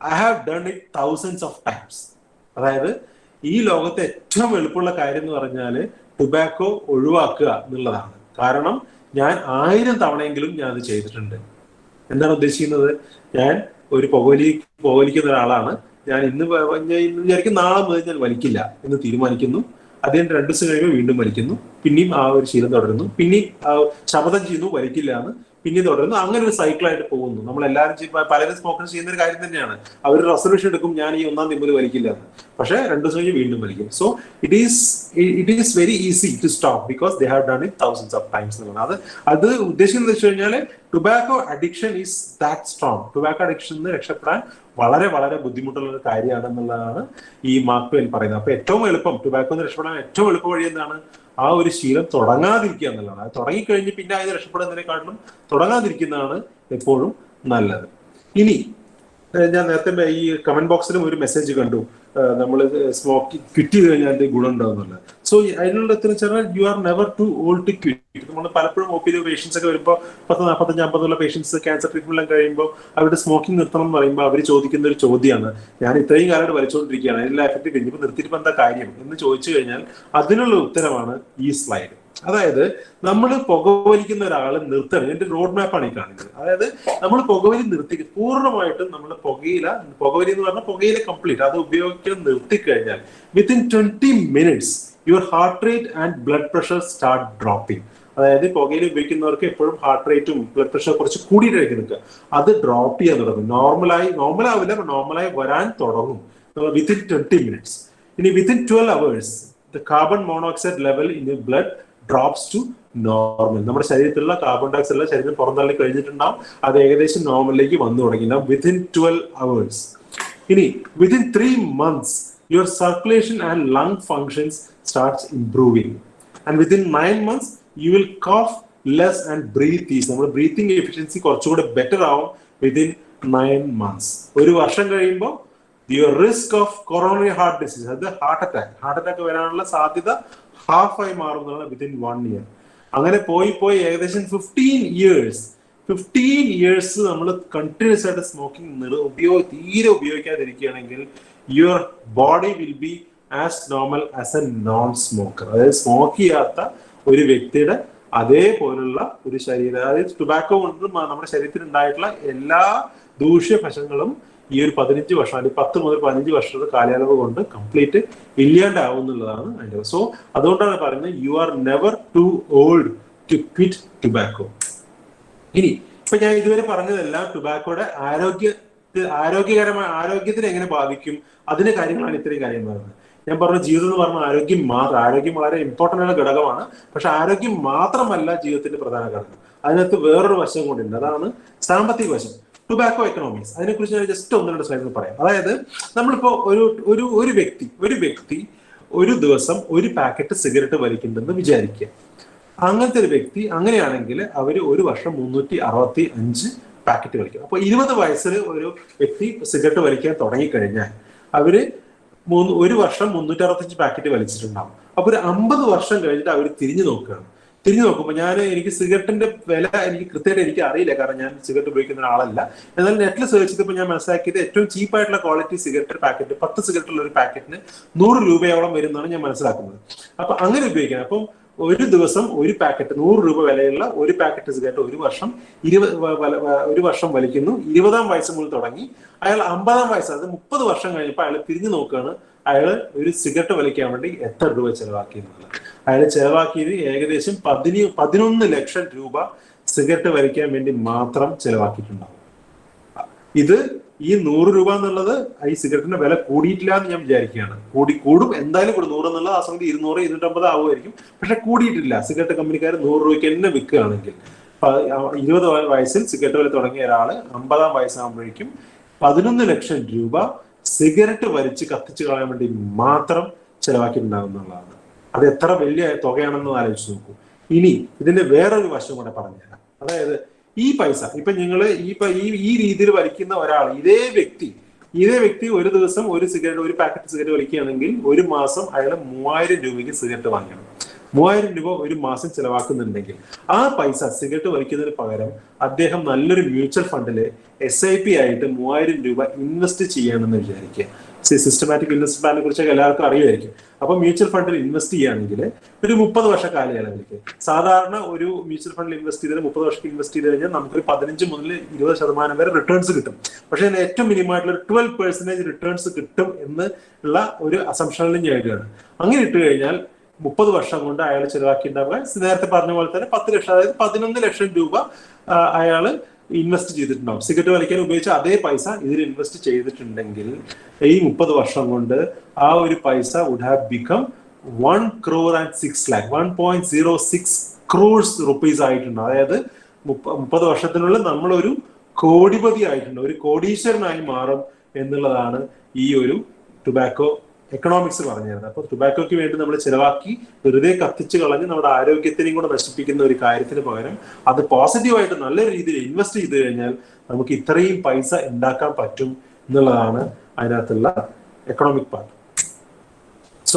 I have done it thousands of times. അതായത് ഈ ലോകത്തെ ഏറ്റവും എളുപ്പമുള്ള കാര്യം എന്ന് പറഞ്ഞാൽ ടുബാക്കോ ഒഴിവാക്കുക എന്നുള്ളതാണ്. കാരണം ഞാൻ 1000 തവണയെങ്കിലും ഞാൻ അത് ചെയ്തിട്ടുണ്ട്. എന്താണ് ഉദ്ദേശിക്കുന്നത്? ഞാൻ ഒരു പുകവലിക്കുന്ന ഒരാളാണ്. ഞാൻ ഇന്ന് വിചാരിക്കും നാളെ മുതൽ ഞാൻ വലിക്കില്ല എന്ന് തീരുമാനിക്കുന്നു. അതിന് 2 ദിവസം കഴിയുമ്പോൾ വീണ്ടും വലിക്കുന്നു, പിന്നെയും ആ ഒരു ശീലം തുടരുന്നു, പിന്നെയും ശപഥം ചെയ്യുന്നു വലിക്കില്ല എന്ന്, പിന്നെയും തുടരുന്നു. അങ്ങനെ ഒരു സൈക്കിളായിട്ട് പോകുന്നു. നമ്മൾ എല്ലാവരും പലരും സ്മോക്കേഴ്സ് ചെയ്യുന്ന ഒരു കാര്യം തന്നെയാണ്. അവർ റെസൊല്യൂഷൻ എടുക്കും, ഞാൻ ഈ 1-ാം തീയതി മുതൽ വലിക്കില്ല എന്ന്. പക്ഷെ 2 ദിവസം കഴിഞ്ഞ് വീണ്ടും വലിക്കും. So it is very easy to stop because they have done it thousands of times എന്നുള്ളത്. അത് ഉദ്ദേശിക്കുന്നത് വെച്ച് കഴിഞ്ഞാൽ tobacco addiction is that strong. Tobacco addiction നിന്ന് രക്ഷപ്പെടാൻ വളരെ വളരെ ബുദ്ധിമുട്ടുള്ള ഒരു കാര്യമാണെന്നുള്ളതാണ് ഈ മാർക്ക് ട്വെയിൻ പറയുന്നത്. അപ്പൊ ഏറ്റവും എളുപ്പം ടുബാക്കോ രക്ഷപ്പെടാൻ ഏറ്റവും എളുപ്പ വഴി എന്താണ്? ആ ഒരു ശീലം തുടങ്ങാതിരിക്കുക എന്നുള്ളതാണ്. അത് തുടങ്ങിക്കഴിഞ്ഞ് പിന്നെ അതിന് രക്ഷപ്പെടുന്നതിനെക്കാട്ടിലും തുടങ്ങാതിരിക്കുന്നതാണ് എപ്പോഴും നല്ലത്. ഇനി ഞാൻ നേരത്തെ ഈ കമന്റ് ബോക്സിലും ഒരു മെസ്സേജ് കണ്ടു, നമ്മൾ സ്മോക്ക് ക്വിറ്റ് ചെയ്ത് കഴിഞ്ഞാൽ അതിന്റെ ഗുണം ഉണ്ടാവുന്നുള്ളത്. സോ അതിനുള്ള എത്ര വെച്ചാൽ you are never too old to quit. നമ്മൾ പലപ്പോഴും OPD പേഷ്യൻസ് ഒക്കെ വരുമ്പോൾ 40, 45, 50 പേഷ്യൻസ് ക്യാൻസർ ട്രീറ്റ്മെന്റ് കഴിയുമ്പോൾ അവരുടെ സ്മോക്കിംഗ് നിർത്തണം എന്ന് പറയുമ്പോൾ അവർ ചോദിക്കുന്ന ഒരു ചോദ്യമാണ്, ഞാൻ ഇത്രയും കാലമായിട്ട് വലിച്ചുകൊണ്ടിരിക്കുകയാണ്, അതിനുള്ള എഫക്ട് കഴിഞ്ഞപ്പോൾ നിർത്തിയിട്ട് എന്താ കാര്യം എന്ന് ചോദിച്ചു കഴിഞ്ഞാൽ അതിനുള്ള ഉത്തരമാണ് ഈ സ്ലൈഡ്. അതായത് നമ്മൾ പുകവലിക്കുന്ന ഒരാൾ നിർത്തണം. ഇതിന്റെ റോഡ് മാപ്പാണ് ഈ കാണുന്നത്. അതായത് നമ്മൾ പുകവലി പൂർണ്ണമായിട്ടും നമ്മൾ പുകവലി എന്ന് പറഞ്ഞാൽ പുകയില കംപ്ലീറ്റ് അത് ഉപയോഗിക്കാൻ നിർത്തിക്കഴിഞ്ഞാൽ within 20 minutes your heart rate and blood pressure start dropping. അതായത് പുകയില ഉപയോഗിക്കുന്നവർക്ക് എപ്പോഴും ഹാർട്ട് റേറ്റും ബ്ലഡ് പ്രഷർ കുറച്ച് കൂടിയിട്ടായിരിക്കും നിൽക്കുക. അത് ഡ്രോപ്പ് ചെയ്യാൻ തുടങ്ങും. നോർമലാവില്ല, നോർമലായി വരാൻ തുടങ്ങും വിത്തിൻ 20 minutes. ഇനി within 12 hours the carbon monoxide level in your blood drops to normal. നമ്മുടെ ശരീരത്തിലുള്ള കാർബൺ ഡയോക്സൈഡ് എല്ലാം ശരീരം പുറന്തള്ളി കഴിഞ്ഞിട്ടുണ്ടാവും. അത് ഏകദേശം നോർമലിലേക്ക് വന്നു തുടങ്ങിയിട്ടുണ്ടാവും വിത്തിൻ 12 hours. ഇനി within 3 months your circulation and lung functions starts improving, and within 9 months you will cough less and breathe easy. നമ്മുടെ breathing efficiency കുറച്ചുകൂടെ ബെറ്റർ ആവും വിത്തിൻ 9 months. ഒരു വർഷം കഴിയുമ്പോൾ your risk of coronary heart disease, അത് heart attack വരാനുള്ള സാധ്യത ഹാഫായി മാറുന്നതാണ് വിത്തിൻ 1 year. അങ്ങനെ പോയി ഏകദേശം 15 years നമ്മൾ കണ്ടിന്യൂസ് ആയിട്ട് സ്മോക്കിംഗ് തീരെ ഉപയോഗിക്കാതിരിക്കുകയാണെങ്കിൽ your body will be as normal as a non smoker. അതായത് സ്മോക്ക് ചെയ്യാത്ത ഒരു വ്യക്തിയുടെ അതേപോലുള്ള ഒരു ശരീരം, അതായത് ടുബാക്കോ കൊണ്ട് നമ്മുടെ ശരീരത്തിൽ ഉണ്ടായിട്ടുള്ള എല്ലാ ദൂഷ്യവശങ്ങളും ഈ ഒരു 15 വർഷം അല്ലെങ്കിൽ 10 മുതൽ 15 വർഷത്തെ കാലയളവ് കൊണ്ട് കംപ്ലീറ്റ് ഇല്ലാണ്ടാവും എന്നുള്ളതാണ് അതിന്റെ. സോ അതുകൊണ്ടാണ് പറയുന്നത് you are never too old to quit tobacco. ഇനി ഇപ്പൊ ഞാൻ ഇതുവരെ പറഞ്ഞതെല്ലാം ടുബാക്കോയുടെ ആരോഗ്യത്തിന് എങ്ങനെ ബാധിക്കും അതിന്റെ കാര്യങ്ങളാണ് ഇത്രയും കാര്യം പറയുന്നത്. ഞാൻ പറഞ്ഞ ജീവിതം എന്ന് പറഞ്ഞ ആരോഗ്യം വളരെ ഇമ്പോർട്ടന്റ് ആയ ഘടകമാണ്. പക്ഷെ ആരോഗ്യം മാത്രമല്ല ജീവിതത്തിന്റെ പ്രധാന ഘടകം. അതിനകത്ത് വേറൊരു വശം കൊണ്ടുണ്ട്, അതാണ് സാമ്പത്തിക വശം, ടുബാക്കോ എക്കണോമിക്സ്. അതിനെക്കുറിച്ച് ഞാൻ ജസ്റ്റ് 1-2 സ്ലൈഡിൽ പറയാം. അതായത് നമ്മളിപ്പോ ഒരു വ്യക്തി ഒരു ദിവസം ഒരു പാക്കറ്റ് സിഗരറ്റ് വലിക്കുന്നുണ്ടെന്ന് വിചാരിക്കുക. അങ്ങനത്തെ ഒരു വ്യക്തി അങ്ങനെയാണെങ്കിൽ അവര് ഒരു വർഷം 365 പാക്കറ്റ് വലിക്കും. അപ്പൊ 20 വയസ്സിൽ ഒരു വ്യക്തി സിഗരറ്റ് വലിക്കാൻ തുടങ്ങിക്കഴിഞ്ഞാൽ അവര് ഒരു വർഷം 365 പാക്കറ്റ് വലിച്ചിട്ടുണ്ടാവും. അപ്പൊ ഒരു 50 വർഷം കഴിഞ്ഞിട്ട് അവർ തിരിഞ്ഞു നോക്കുമ്പോൾ എനിക്ക് സിഗരറ്റിന്റെ വില എനിക്ക് കൃത്യമായിട്ട് എനിക്ക് അറിയില്ല, കാരണം ഞാൻ സിഗരറ്റ് ഉപയോഗിക്കുന്ന ഒരാളല്ല. എന്നാൽ നെറ്റിൽ സെർച്ച് ചെയ്തപ്പോൾ ഞാൻ മനസ്സിലാക്കിയത് ഏറ്റവും ചീപ്പായിട്ടുള്ള ക്വാളിറ്റി സിഗരറ്റ് പാക്കറ്റ് 10 സിഗരറ്റുള്ള ഒരു പാക്കറ്റിന് 100 രൂപയോളം വരുന്നതാണ് ഞാൻ മനസ്സിലാക്കുന്നത്. അപ്പൊ അങ്ങനെ ഉപയോഗിക്കണം. അപ്പം ഒരു ദിവസം ഒരു പാക്കറ്റ് 100 രൂപ വിലയുള്ള ഒരു പാക്കറ്റ് സിഗരറ്റ് ഒരു വർഷം വലിക്കുന്നു. 20-ാം വയസ്സ് മുതൽ തുടങ്ങി അയാൾ 50-ാം വയസ്സ്, അത് 30 വർഷം കഴിഞ്ഞപ്പോൾ അയാൾ തിരിഞ്ഞു നോക്കുകയാണ് അയാൾ ഒരു സിഗരറ്റ് വലിക്കാൻ വേണ്ടി എത്ര രൂപ ചെലവാക്കിയെന്നുള്ളത്. അയാൾ ചെലവാക്കിയത് ഏകദേശം 11 ലക്ഷം രൂപ സിഗരറ്റ് വലിക്കാൻ വേണ്ടി മാത്രം ചെലവാക്കിയിട്ടുണ്ടാവും. ഇത് ഈ 100 രൂപ എന്നുള്ളത് ഈ സിഗരറ്റിന്റെ വില കൂടിയിട്ടില്ല എന്ന് ഞാൻ വിചാരിക്കുകയാണ്. കൂടും, എന്തായാലും കൂടും. 100 എന്നുള്ളത് ആ സമയത്ത് 200, 250 ആവുമായിരിക്കും. പക്ഷെ കൂടിയിട്ടില്ല. സിഗരറ്റ് കമ്പനിക്കാർ 100 രൂപയ്ക്ക് തന്നെ വിൽക്കുകയാണെങ്കിൽ 20 വയസ്സിൽ സിഗരറ്റ് വില തുടങ്ങിയ ഒരാള് 50-ാം വയസ്സാകുമ്പോഴേക്കും 11 ലക്ഷം രൂപ സിഗരറ്റ് വലിച്ച് കത്തിച്ചു കളയാൻ വേണ്ടി മാത്രം ചെലവാക്കിയിട്ടുണ്ടാകുന്നതാണ്. അത് എത്ര വലിയ തുകയാണെന്ന് ആലോചിച്ച് നോക്കൂ. ഇനി ഇതിന്റെ വേറൊരു വശം കൂടെ പറഞ്ഞുതരാം. അതായത് ഈ പൈസ ഇപ്പൊ നിങ്ങള് ഈ രീതിയിൽ വലിക്കുന്ന ഒരാൾ, ഇതേ വ്യക്തി ഒരു ദിവസം ഒരു പാക്കറ്റ് സിഗരറ്റ് വലിക്കുകയാണെങ്കിൽ ഒരു മാസം അയാൾ 3000 രൂപയ്ക്ക് സിഗരറ്റ് വാങ്ങണം. 3000 രൂപ ഒരു മാസം ചെലവാക്കുന്നുണ്ടെങ്കിൽ ആ പൈസ സിഗരറ്റ് വലിക്കുന്നതിന് പകരം അദ്ദേഹം നല്ലൊരു മ്യൂച്വൽ ഫണ്ടില് SIP ആയിട്ട് 3000 രൂപ ഇൻവെസ്റ്റ് ചെയ്യണമെന്ന് വിചാരിക്കുക. സിസ്റ്റമാറ്റിക് ഇൻവെസ്റ്റ്മെന്റിനെ കുറിച്ചൊക്കെ എല്ലാവർക്കും അറിയുമായിരിക്കും. അപ്പൊ മ്യൂച്വൽ ഫണ്ടിൽ ഇൻവെസ്റ്റ് ചെയ്യുകയാണെങ്കിൽ ഒരു 30 വർഷ കാലയളവിലേക്ക് സാധാരണ ഒരു മ്യൂച്വൽ ഫണ്ടിൽ ഇൻവെസ്റ്റ് ചെയ്താൽ 30 വർഷം ഇൻവെസ്റ്റ് ചെയ്ത് കഴിഞ്ഞാൽ നമുക്കൊരു 15 മുതൽ 20% വരെ റിട്ടേൺസ് കിട്ടും. പക്ഷെ അതിന് ഏറ്റവും മിനിമമായിട്ടുള്ള 12% റിട്ടേൺസ് കിട്ടും എന്നുള്ള ഒരു അസംഷനിൽ ഞാൻ എഴുതുകയാണ്. അങ്ങനെ ഇട്ട് കഴിഞ്ഞാൽ 30 വർഷം കൊണ്ട് അയാൾ ചെലവാക്കിയിട്ടുണ്ടാവുക നേരത്തെ പറഞ്ഞ പോലെ തന്നെ 10 ലക്ഷം, അതായത് 11 ലക്ഷം രൂപ അയാള് ഇൻവെസ്റ്റ് ചെയ്തിട്ടുണ്ടാവും. സിഗരറ്റ് വലിക്കാൻ ഉപയോഗിച്ച അതേ പൈസ ഇതിൽ ഇൻവെസ്റ്റ് ചെയ്തിട്ടുണ്ടെങ്കിൽ ഈ 30 വർഷം കൊണ്ട് ആ ഒരു പൈസ would have become 1,06,00,000 crores rupees ആയിട്ടുണ്ട്. അതായത് 30 വർഷത്തിനുള്ളിൽ നമ്മളൊരു കോടിപതി ആയിട്ടുണ്ട്, ഒരു കോടീശ്വരനായി മാറും എന്നുള്ളതാണ് ഈ ഒരു ടുബാക്കോ എക്കണോമിക്സ് പറഞ്ഞു തരുന്നത്. അപ്പൊ ടുബാക്കോയ്ക്ക് വേണ്ടി നമ്മൾ ചിലവാക്കി വെറുതെ കത്തിച്ച് കളഞ്ഞ് നമ്മുടെ ആരോഗ്യത്തിനെയും കൂടെ നശിപ്പിക്കുന്ന ഒരു കാര്യത്തിന് പകരം അത് പോസിറ്റീവായിട്ട് നല്ല രീതിയിൽ ഇൻവെസ്റ്റ് ചെയ്ത് കഴിഞ്ഞാൽ നമുക്ക് ഇത്രയും പൈസ ഉണ്ടാക്കാൻ പറ്റും എന്നുള്ളതാണ് അതിനകത്തുള്ള എക്കണോമിക് പാർട്ട്. സോ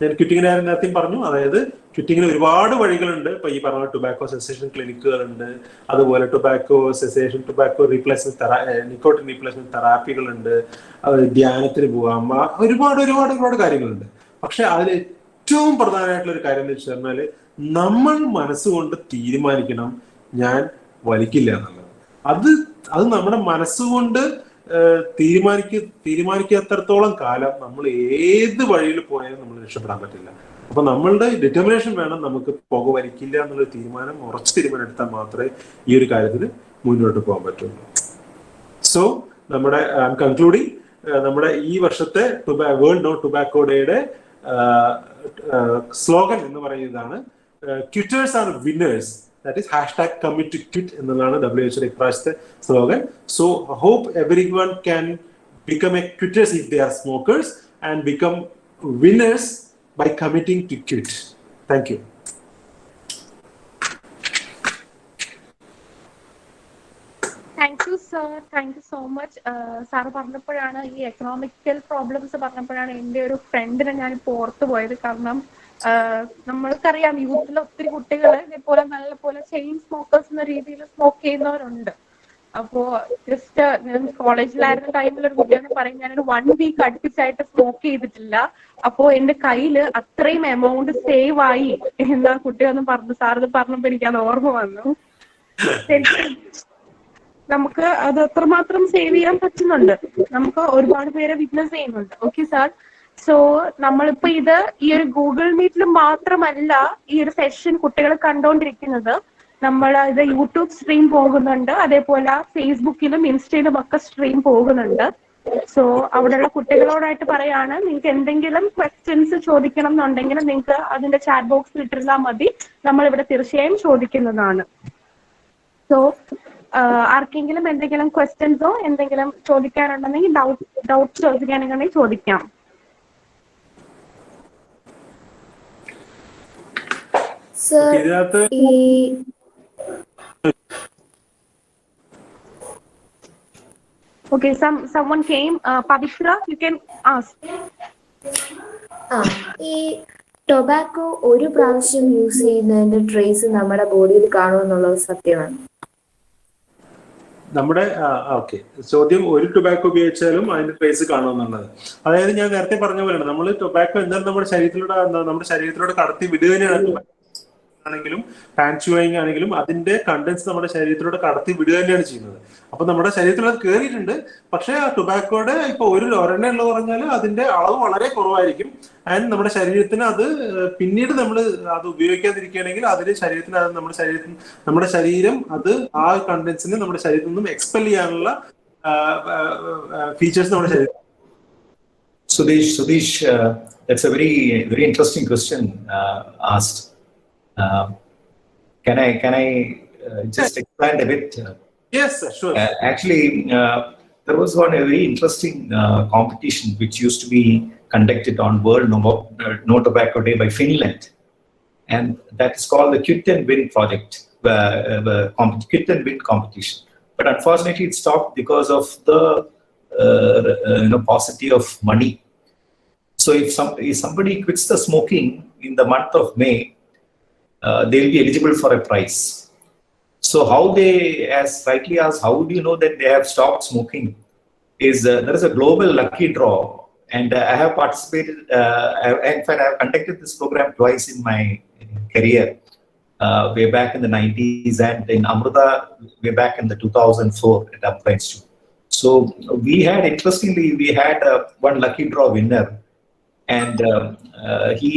ഞാൻ ക്വിറ്റിങ്ങിന്റെ കാര്യം നേരത്തെയും പറഞ്ഞു. അതായത് ക്വിറ്റിങ്ങിന് ഒരുപാട് വഴികളുണ്ട്. ഇപ്പൊ ഈ പറഞ്ഞ ടുബാക്കോ സെസേഷൻ ക്ലിനിക്കുകളുണ്ട്, അതുപോലെ tobacco cessation, tobacco nicotine replacement തെറാപ്പികളുണ്ട്, ധ്യാനത്തിന് പോകാം, ഒരുപാട് കാര്യങ്ങളുണ്ട്. പക്ഷെ അതിൽ ഏറ്റവും പ്രധാനമായിട്ടുള്ള ഒരു കാര്യം എന്ന് വെച്ച് കഴിഞ്ഞാല് നമ്മൾ മനസ്സുകൊണ്ട് തീരുമാനിക്കണം ഞാൻ വലിക്കില്ല എന്നുള്ളത്. അത് നമ്മുടെ മനസ്സുകൊണ്ട് തീരുമാനിക്കാത്തടത്തോളം കാലം നമ്മൾ ഏത് വഴിയിൽ പോയാലും നമ്മൾ രക്ഷപ്പെടാൻ പറ്റില്ല. അപ്പൊ നമ്മളുടെ ഡിറ്റർമിനേഷൻ വേണം. നമുക്ക് പുക വലിക്കില്ല എന്നുള്ള ഉറച്ച തീരുമാനം എടുത്താൽ മാത്രമേ ഈ ഒരു കാര്യത്തിൽ മുന്നോട്ട് പോകാൻ പറ്റുള്ളൂ. സോ നമ്മുടെ കൺക്ലൂഡിങ്, നമ്മുടെ ഈ വർഷത്തെ വേൾഡ് നോ ടുബാക്കോ ഡേയുടെ സ്ലോഗൻ എന്ന് പറയുന്നതാണ് quitters are winners. That is #commit to quit എന്നുള്ളതാണ് WHO ഇപ്രാവശ്യത്തെ slogan. So I hope everyone can become a quitters if they are smokers and become winners by committing to quit. Thank you. Thank you sir, thank you so much. Sir പറഞ്ഞപ്പോഴാണ് ഈ economical problems പറഞ്ഞപ്പോഴാണ് എൻ്റെ ഒരു ഫ്രണ്ടിനെ ഞാൻ ഓർത്തു പോയത്. കാരണം നമ്മൾക്കറിയാം യൂത്തിൽ ഒത്തിരി കുട്ടികൾ ഇതേപോലെ നല്ലപോലെ ചെയിൻ സ്മോക്കേഴ്സ് എന്ന രീതിയിൽ സ്മോക്ക് ചെയ്യുന്നവരുണ്ട്. അപ്പോ ജസ്റ്റ് ഞാൻ കോളേജിലായിരുന്ന ടൈമിൽ ഒരു കുട്ടിയെന്ന് പറയും, ഞാനൊരു 1 വീക്ക് അടുപ്പിച്ചായിട്ട് സ്മോക്ക് ചെയ്തിട്ടില്ല, അപ്പോ എന്റെ കയ്യിൽ അത്രയും എമൗണ്ട് സേവ് ആയി എന്നാ കുട്ടിയൊന്നും പറഞ്ഞു. സാറിത് പറഞ്ഞപ്പോ എനിക്കത് ഓർമ്മ വന്നു. നമുക്ക് അത് എത്രമാത്രം സേവ് ചെയ്യാൻ പറ്റുന്നുണ്ട്, നമുക്ക് ഒരുപാട് പേരെ വിറ്റ്നസ് ചെയ്യുന്നുണ്ട്. ഓക്കെ സാർ, സോ നമ്മളിപ്പോ ഇത് ഈ ഒരു ഗൂഗിൾ മീറ്റിൽ മാത്രമല്ല ഈ ഒരു സെഷൻ കുട്ടികൾ കണ്ടോണ്ടിരിക്കുന്നത്. നമ്മൾ ഇത് യൂട്യൂബ് സ്ട്രീം പോകുന്നുണ്ട്, അതേപോലെ ഫേസ്ബുക്കിലും ഇൻസ്റ്റയിലും ഒക്കെ സ്ട്രീം പോകുന്നുണ്ട്. സോ അവിടെയുള്ള കുട്ടികളോടായിട്ട് പറയാണ്, നിങ്ങൾക്ക് എന്തെങ്കിലും ക്വസ്റ്റ്യൻസ് ചോദിക്കണം എന്നുണ്ടെങ്കിൽ നിങ്ങൾക്ക് അതിന്റെ ചാറ്റ് ബോക്സിൽ ഇട്ടിരുന്നാൽ മതി, നമ്മൾ ഇവിടെ തീർച്ചയായും ചോദിക്കുന്നതാണ്. സോ ആർക്കെങ്കിലും എന്തെങ്കിലും ക്വസ്റ്റ്യൻസോ എന്തെങ്കിലും ചോദിക്കാനുണ്ടെങ്കിൽ ഡൗട്ട് ചോദിക്കാനുണ്ടെങ്കിൽ ചോദിക്കാം. Okay, someone came. Pavitra, you can ask. ഈ ടൊബാക്കോ ഒരു പ്രാവശ്യം യൂസ് ചെയ്യുന്നതിന്റെ ട്രേസ് നമ്മുടെ ബോഡിയിൽ കാണുമെന്നുള്ളത് സത്യമാണ്? നമ്മുടെ ഓക്കെ, ചോദ്യം ഒരു ടൊബാക്കോ ഉപയോഗിച്ചാലും അതിന്റെ ട്രേസ് കാണുമെന്നുള്ളത്. അതായത് ഞാൻ നേരത്തെ പറഞ്ഞ പോലെയാണ്, നമ്മൾ ടൊബാക്കോ എന്തായാലും നമ്മുടെ ശരീരത്തിലൂടെ കടത്തി വിടുകയാണ്. ആണെങ്കിലും പാൻച്യൂയിങ് ആണെങ്കിലും അതിന്റെ കണ്ടൻസ് നമ്മുടെ ശരീരത്തിലൂടെ കടത്തി വിടുക തന്നെയാണ് ചെയ്യുന്നത്. അപ്പൊ നമ്മുടെ ശരീരത്തിൽ അത് കയറിയിട്ടുണ്ട്. പക്ഷെ ആ ടൊബാക്കോയുടെ ഇപ്പൊ ഒരെണ്ണ ഉള്ളത് പറഞ്ഞാൽ അതിന്റെ അളവ് വളരെ കുറവായിരിക്കും. ആൻഡ് നമ്മുടെ ശരീരത്തിന് അത് പിന്നീട് നമ്മൾ അത് ഉപയോഗിക്കാതിരിക്കുകയാണെങ്കിൽ അതിന് ശരീരത്തിന് അത് നമ്മുടെ ശരീരം അത് ആ കണ്ടൻസിന് നമ്മുടെ ശരീരത്തിൽ നിന്നും എക്സ്പെൽ ചെയ്യാനുള്ള ഫീച്ചേഴ്സ് നമ്മുടെ ശരീരത്തിൽ. Sudesh, that's a very very interesting question asked. Can I just expand a bit? Yes, sure. Actually, there was one very interesting competition which used to be conducted on World No Tobacco Day by Finland, and that is called the Quit and Win project, Quit and Win competition. But unfortunately, it stopped because of the paucity of money. So if somebody quits the smoking in the month of May, they will be eligible for a prize. So how they, as rightly asked, how do you know that they have stopped smoking? Is there is a global lucky draw, and I have participated. In fact, I have conducted this program twice in my career, way back in the 90s, and in Amrita way back in the 2004 at Amrita Institute. So we had one lucky draw winner, and he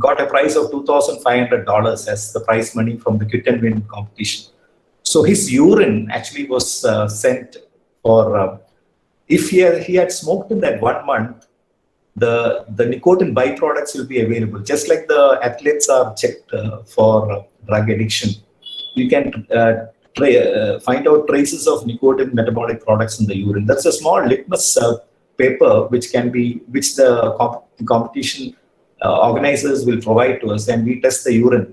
got a prize of $2,500 as the prize money from the Quit and Win competition. So his urine actually was sent for, if he had smoked in that 1 month, the nicotine byproducts will be available. Just like the athletes are checked for drug addiction, you can find out traces of nicotine metabolic products in the urine. That's a small litmus paper which the competition organizers will provide to us, and we test the urine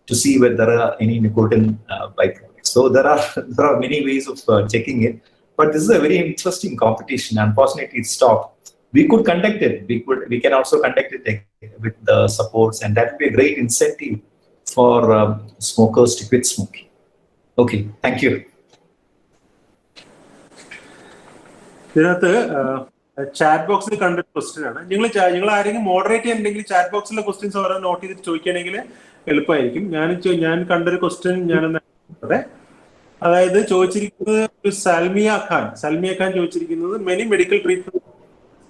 to see whether there are any nicotine byproducts. So there are many ways of checking it, but this is a very interesting competition. Unfortunately, it stopped. We could conduct it. We can also conduct it with the supports, and that would be a great incentive for smokers to quit smoking. Okay, thank you. Chat ബോക്സിൽ കണ്ട question ആണ്. നിങ്ങൾ ആരെങ്കിലും moderate ചെയ്യാനുണ്ടെങ്കിൽ chat ബോക്സിലെ questions ഓരോ not ചെയ്തിട്ട് ചോദിക്കുകയാണെങ്കിൽ എളുപ്പമായിരിക്കും. ഞാൻ കണ്ടൊരു ക്വസ്റ്റ്യൻ ഞാനൊന്ന്, അതായത് ചോദിച്ചിരിക്കുന്നത് സൽമിയ ഖാൻ ചോദിച്ചിരിക്കുന്നത്, many medical treatment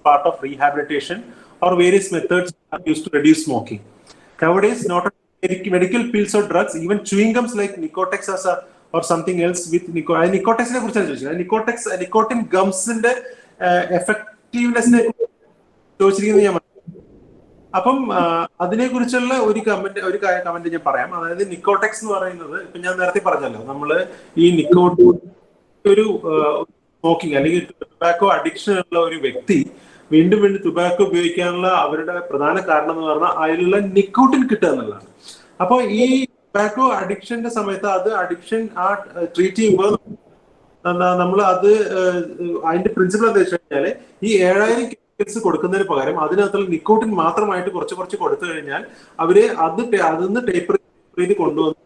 part of rehabilitation or various methods are used to reduce smoking. Nowadays, not only medical pills or drugs, even chewing gums like Nicotex or something else with Nicotex ne kurichana choichirukku. Nicotine gums inde effectiveness ne choichirukkunnu njan അപ്പം അതിനെക്കുറിച്ചുള്ള ഒരു comment ഞാൻ പറയാം. അതായത് നിക്കോടെക്സ് എന്ന് പറയുന്നത് ഇപ്പൊ ഞാൻ നേരത്തെ പറഞ്ഞല്ലോ, നമ്മള് ഈ നിക്കോട്ടിൻ ഒരു സ്മോക്കിംഗ് അല്ലെങ്കിൽ ടുബാക്കോ അഡിക്ഷൻ ഉള്ള ഒരു വ്യക്തി വീണ്ടും വീണ്ടും ടുബാക്കോ ഉപയോഗിക്കാനുള്ള അവരുടെ പ്രധാന കാരണം എന്ന് പറഞ്ഞാൽ അതിലുള്ള നിക്കോട്ടിൻ കിട്ടുക എന്നുള്ളതാണ്. അപ്പൊ ഈ ടുബാക്കോ അഡിക്ഷന്റെ സമയത്ത് അത് അഡിക്ഷൻ ട്രീറ്റ് ചെയ്യുമ്പോൾ നമ്മൾ അത് അതിന്റെ പ്രിൻസിപ്പിൾ എന്താ വെച്ച് കഴിഞ്ഞാല് ഈ 7000 കെമിക്കൽസ് കൊടുക്കുന്നതിന് പകരം അതിനകത്തുള്ള നിക്കോട്ടിൻ മാത്രമായിട്ട് കുറച്ച് കൊടുത്തു കഴിഞ്ഞാൽ അവര് അതിന്ന് ടേപ്പർ ചെയ്ത് കൊണ്ടുവന്ന്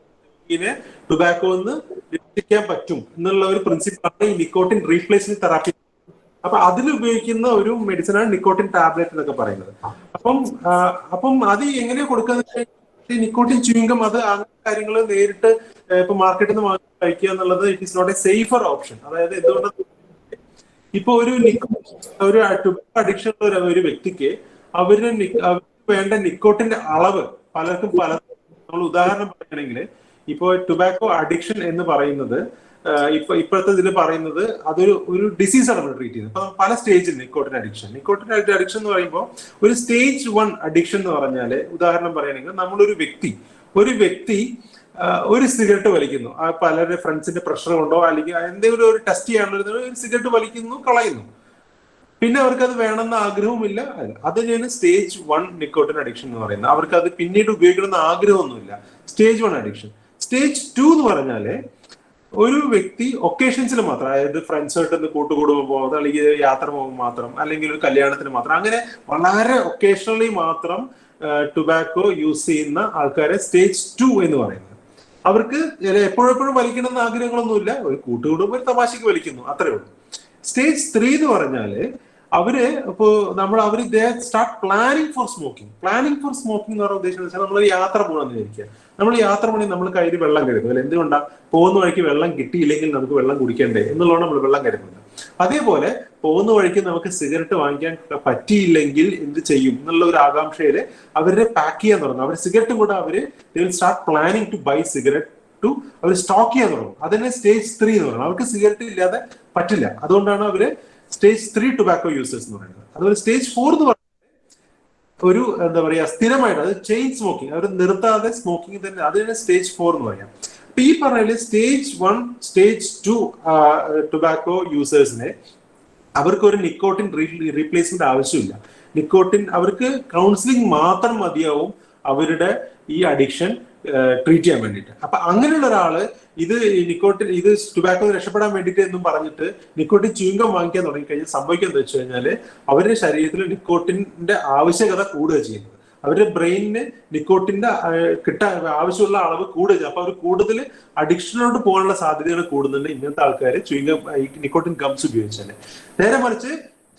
ഇതിനെ ടുബാക്കോന്ന് രക്ഷിക്കാൻ പറ്റും എന്നുള്ള ഒരു പ്രിൻസിപ്പിളാണ് ഈ നിക്കോട്ടിൻ റീപ്ലേസ്മെന്റ് തെറാപ്പി. അപ്പൊ അതിൽ ഉപയോഗിക്കുന്ന ഒരു മെഡിസിനാണ് നിക്കോട്ടിൻ ടാബ്ലറ്റ് എന്നൊക്കെ പറയുന്നത്. അപ്പം അത് എങ്ങനെയാ കൊടുക്കുക? നിക്കോട്ടിൻ ച്യൂയിങ്കം അത് അങ്ങനെ കാര്യങ്ങൾ നേരിട്ട് ഇപ്പൊ മാർക്കറ്റിൽ നിന്ന് വാങ്ങി കഴിക്കുക എന്നുള്ളത് it is not a safer option. അതായത് എന്തുകൊണ്ട് ഇപ്പൊ ഒരു ടുബാക്കോ അഡിക്ഷൻ ഉള്ള ഒരു വ്യക്തിക്ക് അവർക്ക് വേണ്ട നിക്കോട്ടിന്റെ അളവ് പലർക്കും നമ്മൾ ഉദാഹരണം പറയുകയാണെങ്കിൽ ഇപ്പൊ ടുബാക്കോ അഡിക്ഷൻ എന്ന് പറയുന്നത് ഇപ്പോഴത്തെ ഇതിൽ പറയുന്നത് അതൊരു ഡിസീസാണ് നമ്മൾ ട്രീറ്റ് ചെയ്യുന്നത്. അപ്പൊ പല സ്റ്റേജിൽ നിക്കോട്ടിൻ അഡിക്ഷൻ എന്ന് പറയുമ്പോൾ ഒരു സ്റ്റേജ് 1 അഡിക്ഷൻ എന്ന് പറഞ്ഞാല് ഉദാഹരണം പറയുകയാണെങ്കിൽ നമ്മളൊരു വ്യക്തി ഒരു സിഗരറ്റ് വലിക്കുന്നു, പലരുടെ ഫ്രണ്ട്സിന്റെ പ്രഷർ കൊണ്ടോ അല്ലെങ്കിൽ എന്തെങ്കിലും ഒരു ടെസ്റ്റ് ചെയ്യാനുള്ള ഒരു സിഗരറ്റ് വലിക്കുന്നു, കളയുന്നു, പിന്നെ അവർക്ക് അത് വേണമെന്ന ആഗ്രഹവുമില്ല. അത് തന്നെയാണ് സ്റ്റേജ് 1 നിക്കോട്ടിൻ അഡിക്ഷൻ എന്ന് പറയുന്നത്. അവർക്ക് അത് പിന്നീട് ഉപയോഗിക്കണമെന്ന് ആഗ്രഹമൊന്നുമില്ല. Stage 1 addiction. സ്റ്റേജ് 2 എന്ന് പറഞ്ഞാല് ഒരു വ്യക്തി ഒക്കേഷൻസിൽ മാത്രം, അതായത് ഫ്രണ്ട്സായിട്ട് കൂട്ടുകൂടുമ്പോൾ പോകുന്നത്, അല്ലെങ്കിൽ യാത്ര പോകുമ്പോൾ മാത്രം, അല്ലെങ്കിൽ ഒരു കല്യാണത്തിന് മാത്രം, അങ്ങനെ വളരെ ഒക്കേഷണലി മാത്രം ടുബാക്കോ യൂസ് ചെയ്യുന്ന ആൾക്കാരെ സ്റ്റേജ് 2 എന്ന് പറയുന്നത്. അവർക്ക് എപ്പോഴെപ്പോഴും വലിക്കണമെന്ന് ആഗ്രഹങ്ങളൊന്നുമില്ല, ഒരു കൂട്ടുകൂടുമ്പോൾ ഒരു തമാശക്ക് വലിക്കുന്നു, അത്രേ ഉള്ളൂ. സ്റ്റേജ് 3 എന്ന് പറഞ്ഞാല് അവര് സ്റ്റാർട്ട് പ്ലാനിങ് ഫോർ സ്മോക്കിംഗ് എന്ന് പറഞ്ഞ ഉദ്ദേശം വെച്ചാൽ നമ്മൾ യാത്ര പോകണമെന്ന് വിചാരിക്കുക. നമ്മൾ യാത്ര പോകണമെങ്കിൽ നമ്മൾ കയ്യിൽ വെള്ളം കരുതും. അല്ലെ, എന്തുകൊണ്ടാണ്? പോകുന്ന വഴിക്ക് വെള്ളം കിട്ടിയില്ലെങ്കിൽ നമുക്ക് വെള്ളം കുടിക്കണ്ടേ എന്നുള്ളതാണ് നമ്മൾ വെള്ളം കരുതുന്നത്. അതേപോലെ പോകുന്ന വഴിക്ക് നമുക്ക് സിഗരറ്റ് വാങ്ങിക്കാൻ പറ്റിയില്ലെങ്കിൽ എന്ത് ചെയ്യും എന്നുള്ള ഒരു ആകാംക്ഷയില് അവരെ പാക്ക് ചെയ്യാൻ തുടങ്ങും. അവർ സിഗരറ്റും കൂടെ start planning to buy cigarette അവർ സ്റ്റോക്ക് ചെയ്യാൻ തുടങ്ങും. അതന്നെ സ്റ്റേജ് 3 എന്ന് പറയുന്നത്. അവർക്ക് സിഗരറ്റ് ഇല്ലാതെ പറ്റില്ല, അതുകൊണ്ടാണ് അവര് സ്റ്റേജ് 3 ടുബാക്കോ യൂസേഴ്സ് എന്ന് പറയുന്നത്. അതുപോലെ സ്റ്റേജ് 4 എന്ന് പറയുന്നത് ഒരു എന്താ പറയാ സ്ഥിരമായിട്ട് അത് ചെയിൻ സ്മോക്കിംഗ്, അവർ നിർത്താതെ സ്മോക്കിംഗ് തന്നെ, അത് തന്നെ സ്റ്റേജ് 4 എന്ന് പറയാം. അപ്പൊ ഈ പറഞ്ഞാല് സ്റ്റേജ് 1 സ്റ്റേജ് 2 ടുബാക്കോ യൂസേഴ്സിനെ അവർക്ക് ഒരു നിക്കോട്ടിൻ റീപ്ലേസ്മെന്റ് ആവശ്യമില്ല. നിക്കോട്ടിൻ അവർക്ക് കൗൺസിലിംഗ് മാത്രം മതിയാവും അവരുടെ ഈ അഡിക്ഷൻ ട്രീറ്റ് ചെയ്യാൻ വേണ്ടിയിട്ട്. അപ്പൊ അങ്ങനെയുള്ള ഒരാള് ഇത് ടുബാക്കോ രക്ഷപ്പെടാൻ വേണ്ടിയിട്ട് എന്നും പറഞ്ഞിട്ട് നിക്കോട്ടിൻ ച്യൂയിങ്കം വാങ്ങിക്കാൻ തുടങ്ങിക്കഴിഞ്ഞാൽ സംഭവിക്കുന്നത് വെച്ച് കഴിഞ്ഞാല് അവരുടെ ശരീരത്തിൽ നിക്കോട്ടിന്റെ ആവശ്യകത കൂടുക ചെയ്യുന്നത്. അവരുടെ ബ്രെയിനിന് നിക്കോട്ടിന്റെ ആവശ്യമുള്ള അളവ് കൂടുക. അപ്പൊ അവർ കൂടുതൽ അഡിക്ഷനിലോട്ട് പോകാനുള്ള സാധ്യതകൾ കൂടുന്നുണ്ട് ഇങ്ങനത്തെ ആൾക്കാർ നിക്കോട്ടിൻ ഗംസ് ഉപയോഗിച്ചാല്. നേരെ മറിച്ച്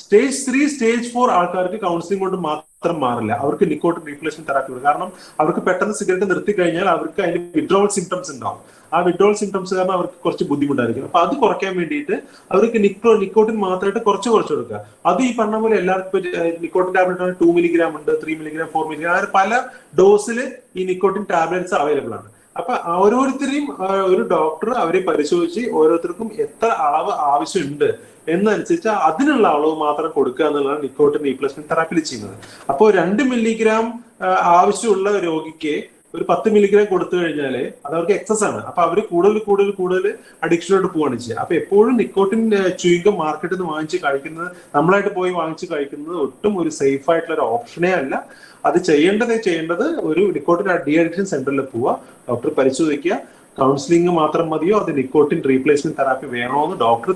സ്റ്റേജ് 3 സ്റ്റേജ് 4 ആൾക്കാർക്ക് കൗൺസിലിംഗ് കൊണ്ട് മാത്രം മാറില്ല, അവർക്ക് നിക്കോട്ടിൻ റീപ്ലേസ്മെന്റ് തെറാപ്പി കൊടുക്കും. കാരണം അവർക്ക് പെട്ടെന്ന് സിഗരറ്റ് നിർത്തി കഴിഞ്ഞാൽ അവർക്ക് അതിന് വിഡ്രോവൽ സിംറ്റംസ് ഉണ്ടാവും. ആ വിഡ്രോവൽ സിംറ്റംസ് കാരണം അവർക്ക് കുറച്ച് ബുദ്ധിമുട്ടായിരിക്കും. അപ്പൊ അത് കുറയ്ക്കാൻ വേണ്ടിയിട്ട് അവർക്ക് നിക്കോട്ടിൻ മാത്രമായിട്ട് കുറച്ച് കൊടുക്കുക. അത് ഈ പറഞ്ഞ പോലെ എല്ലാവർക്കും നിക്കോട്ടിൻ ടാബ്ലറ്റ് 2 മില്ലിഗ്രാം ഉണ്ട്, 3 മില്ലിഗ്രാം, 4 മില്ലിഗ്രാം, അങ്ങനെ പല ഡോസിൽ ഈ നിക്കോട്ടിൻ ടാബ്ലറ്റ്സ് അവൈലബിൾ ആണ്. അപ്പൊ ഓരോരുത്തരെയും ഒരു ഡോക്ടർ അവരെ പരിശോധിച്ച് ഓരോരുത്തർക്കും എത്ര അളവ് ആവശ്യമുണ്ട് എന്നനുസരിച്ച് അതിനുള്ള അളവ് മാത്രം കൊടുക്കുക എന്നുള്ളതാണ് നിക്കോട്ടിൻ റീപ്ലേസ്മെന്റ് തെറാപ്പിയിൽ ചെയ്യുന്നത്. അപ്പോൾ 2 മില്ലിഗ്രാം ആവശ്യമുള്ള രോഗിക്ക് ഒരു 10 മില്ലിഗ്രാം കൊടുത്തു കഴിഞ്ഞാൽ അത് അവർക്ക് എക്സസ് ആണ്. അപ്പൊ അവർ കൂടുതൽ അഡിക്ഷനോട്ട് പോവാണ് ചെയ്യുക. അപ്പൊ എപ്പോഴും നിക്കോട്ടിൻ ച്യൂയിങ്കം മാർക്കറ്റിൽ നിന്ന് വാങ്ങിച്ച് കഴിക്കുന്നത്, നമ്മളായിട്ട് പോയി വാങ്ങിച്ച് കഴിക്കുന്നത് ഒട്ടും ഒരു സേഫ് ആയിട്ടുള്ള ഒരു ഓപ്ഷനേ അല്ല. അത് ചെയ്യേണ്ടത് ഒരു നിക്കോട്ടിൻ ഡി അഡിക്ഷൻ സെന്ററിൽ പോവുക, ഡോക്ടർ പരിശോധിക്കുക, കൗൺസിലിംഗ് മാത്രം മതിയോ അത് നിക്കോട്ടിൻ റീപ്ലേസ്മെന്റ് തെറാപ്പി വേണോ എന്ന് ഡോക്ടർ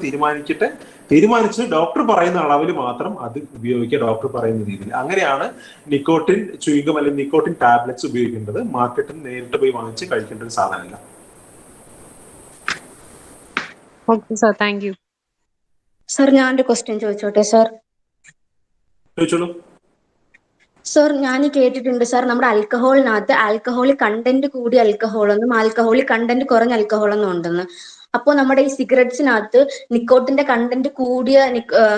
തീരുമാനിച്ച് ഡോക്ടർ പറയുന്ന അളവിൽ മാത്രം അത് ഉപയോഗിക്കുക, ഡോക്ടർ പറയുന്ന രീതിയിൽ. അങ്ങനെയാണ് നിക്കോട്ടിൻ ച്യൂയിങ്കം അല്ലെങ്കിൽ നിക്കോട്ടിൻ ടാബ്ലറ്റ്സ് ഉപയോഗിക്കേണ്ടത്. മാർക്കറ്റിൽ നേരിട്ട് പോയി വാങ്ങിച്ച് കഴിക്കേണ്ട ഒരു സാധനമല്ല. Okay sir, thank you. Sir, ഞാനൊരു ക്വസ്റ്റ്യൻ ചോദിച്ചോട്ടെ സർ? ചോദിച്ചോളൂ. സർ, ഞാൻ കേട്ടിട്ടുണ്ട് സർ, നമ്മുടെ ആൽക്കഹോളിനകത്ത് ആൽക്കഹോളിക് കണ്ടന്റ് കൂടിയ ആൽക്കഹോൾ എന്നും ആൽക്കഹോളിക് കണ്ടന്റ് കുറഞ്ഞ ആൽക്കഹോൾ എന്നും ഉണ്ടെന്ന്. അപ്പോൾ നമ്മുടെ ഈ സിഗരറ്റ്സിനകത്ത് നിക്കോട്ടിന്റെ കണ്ടന്റ് കൂടിയ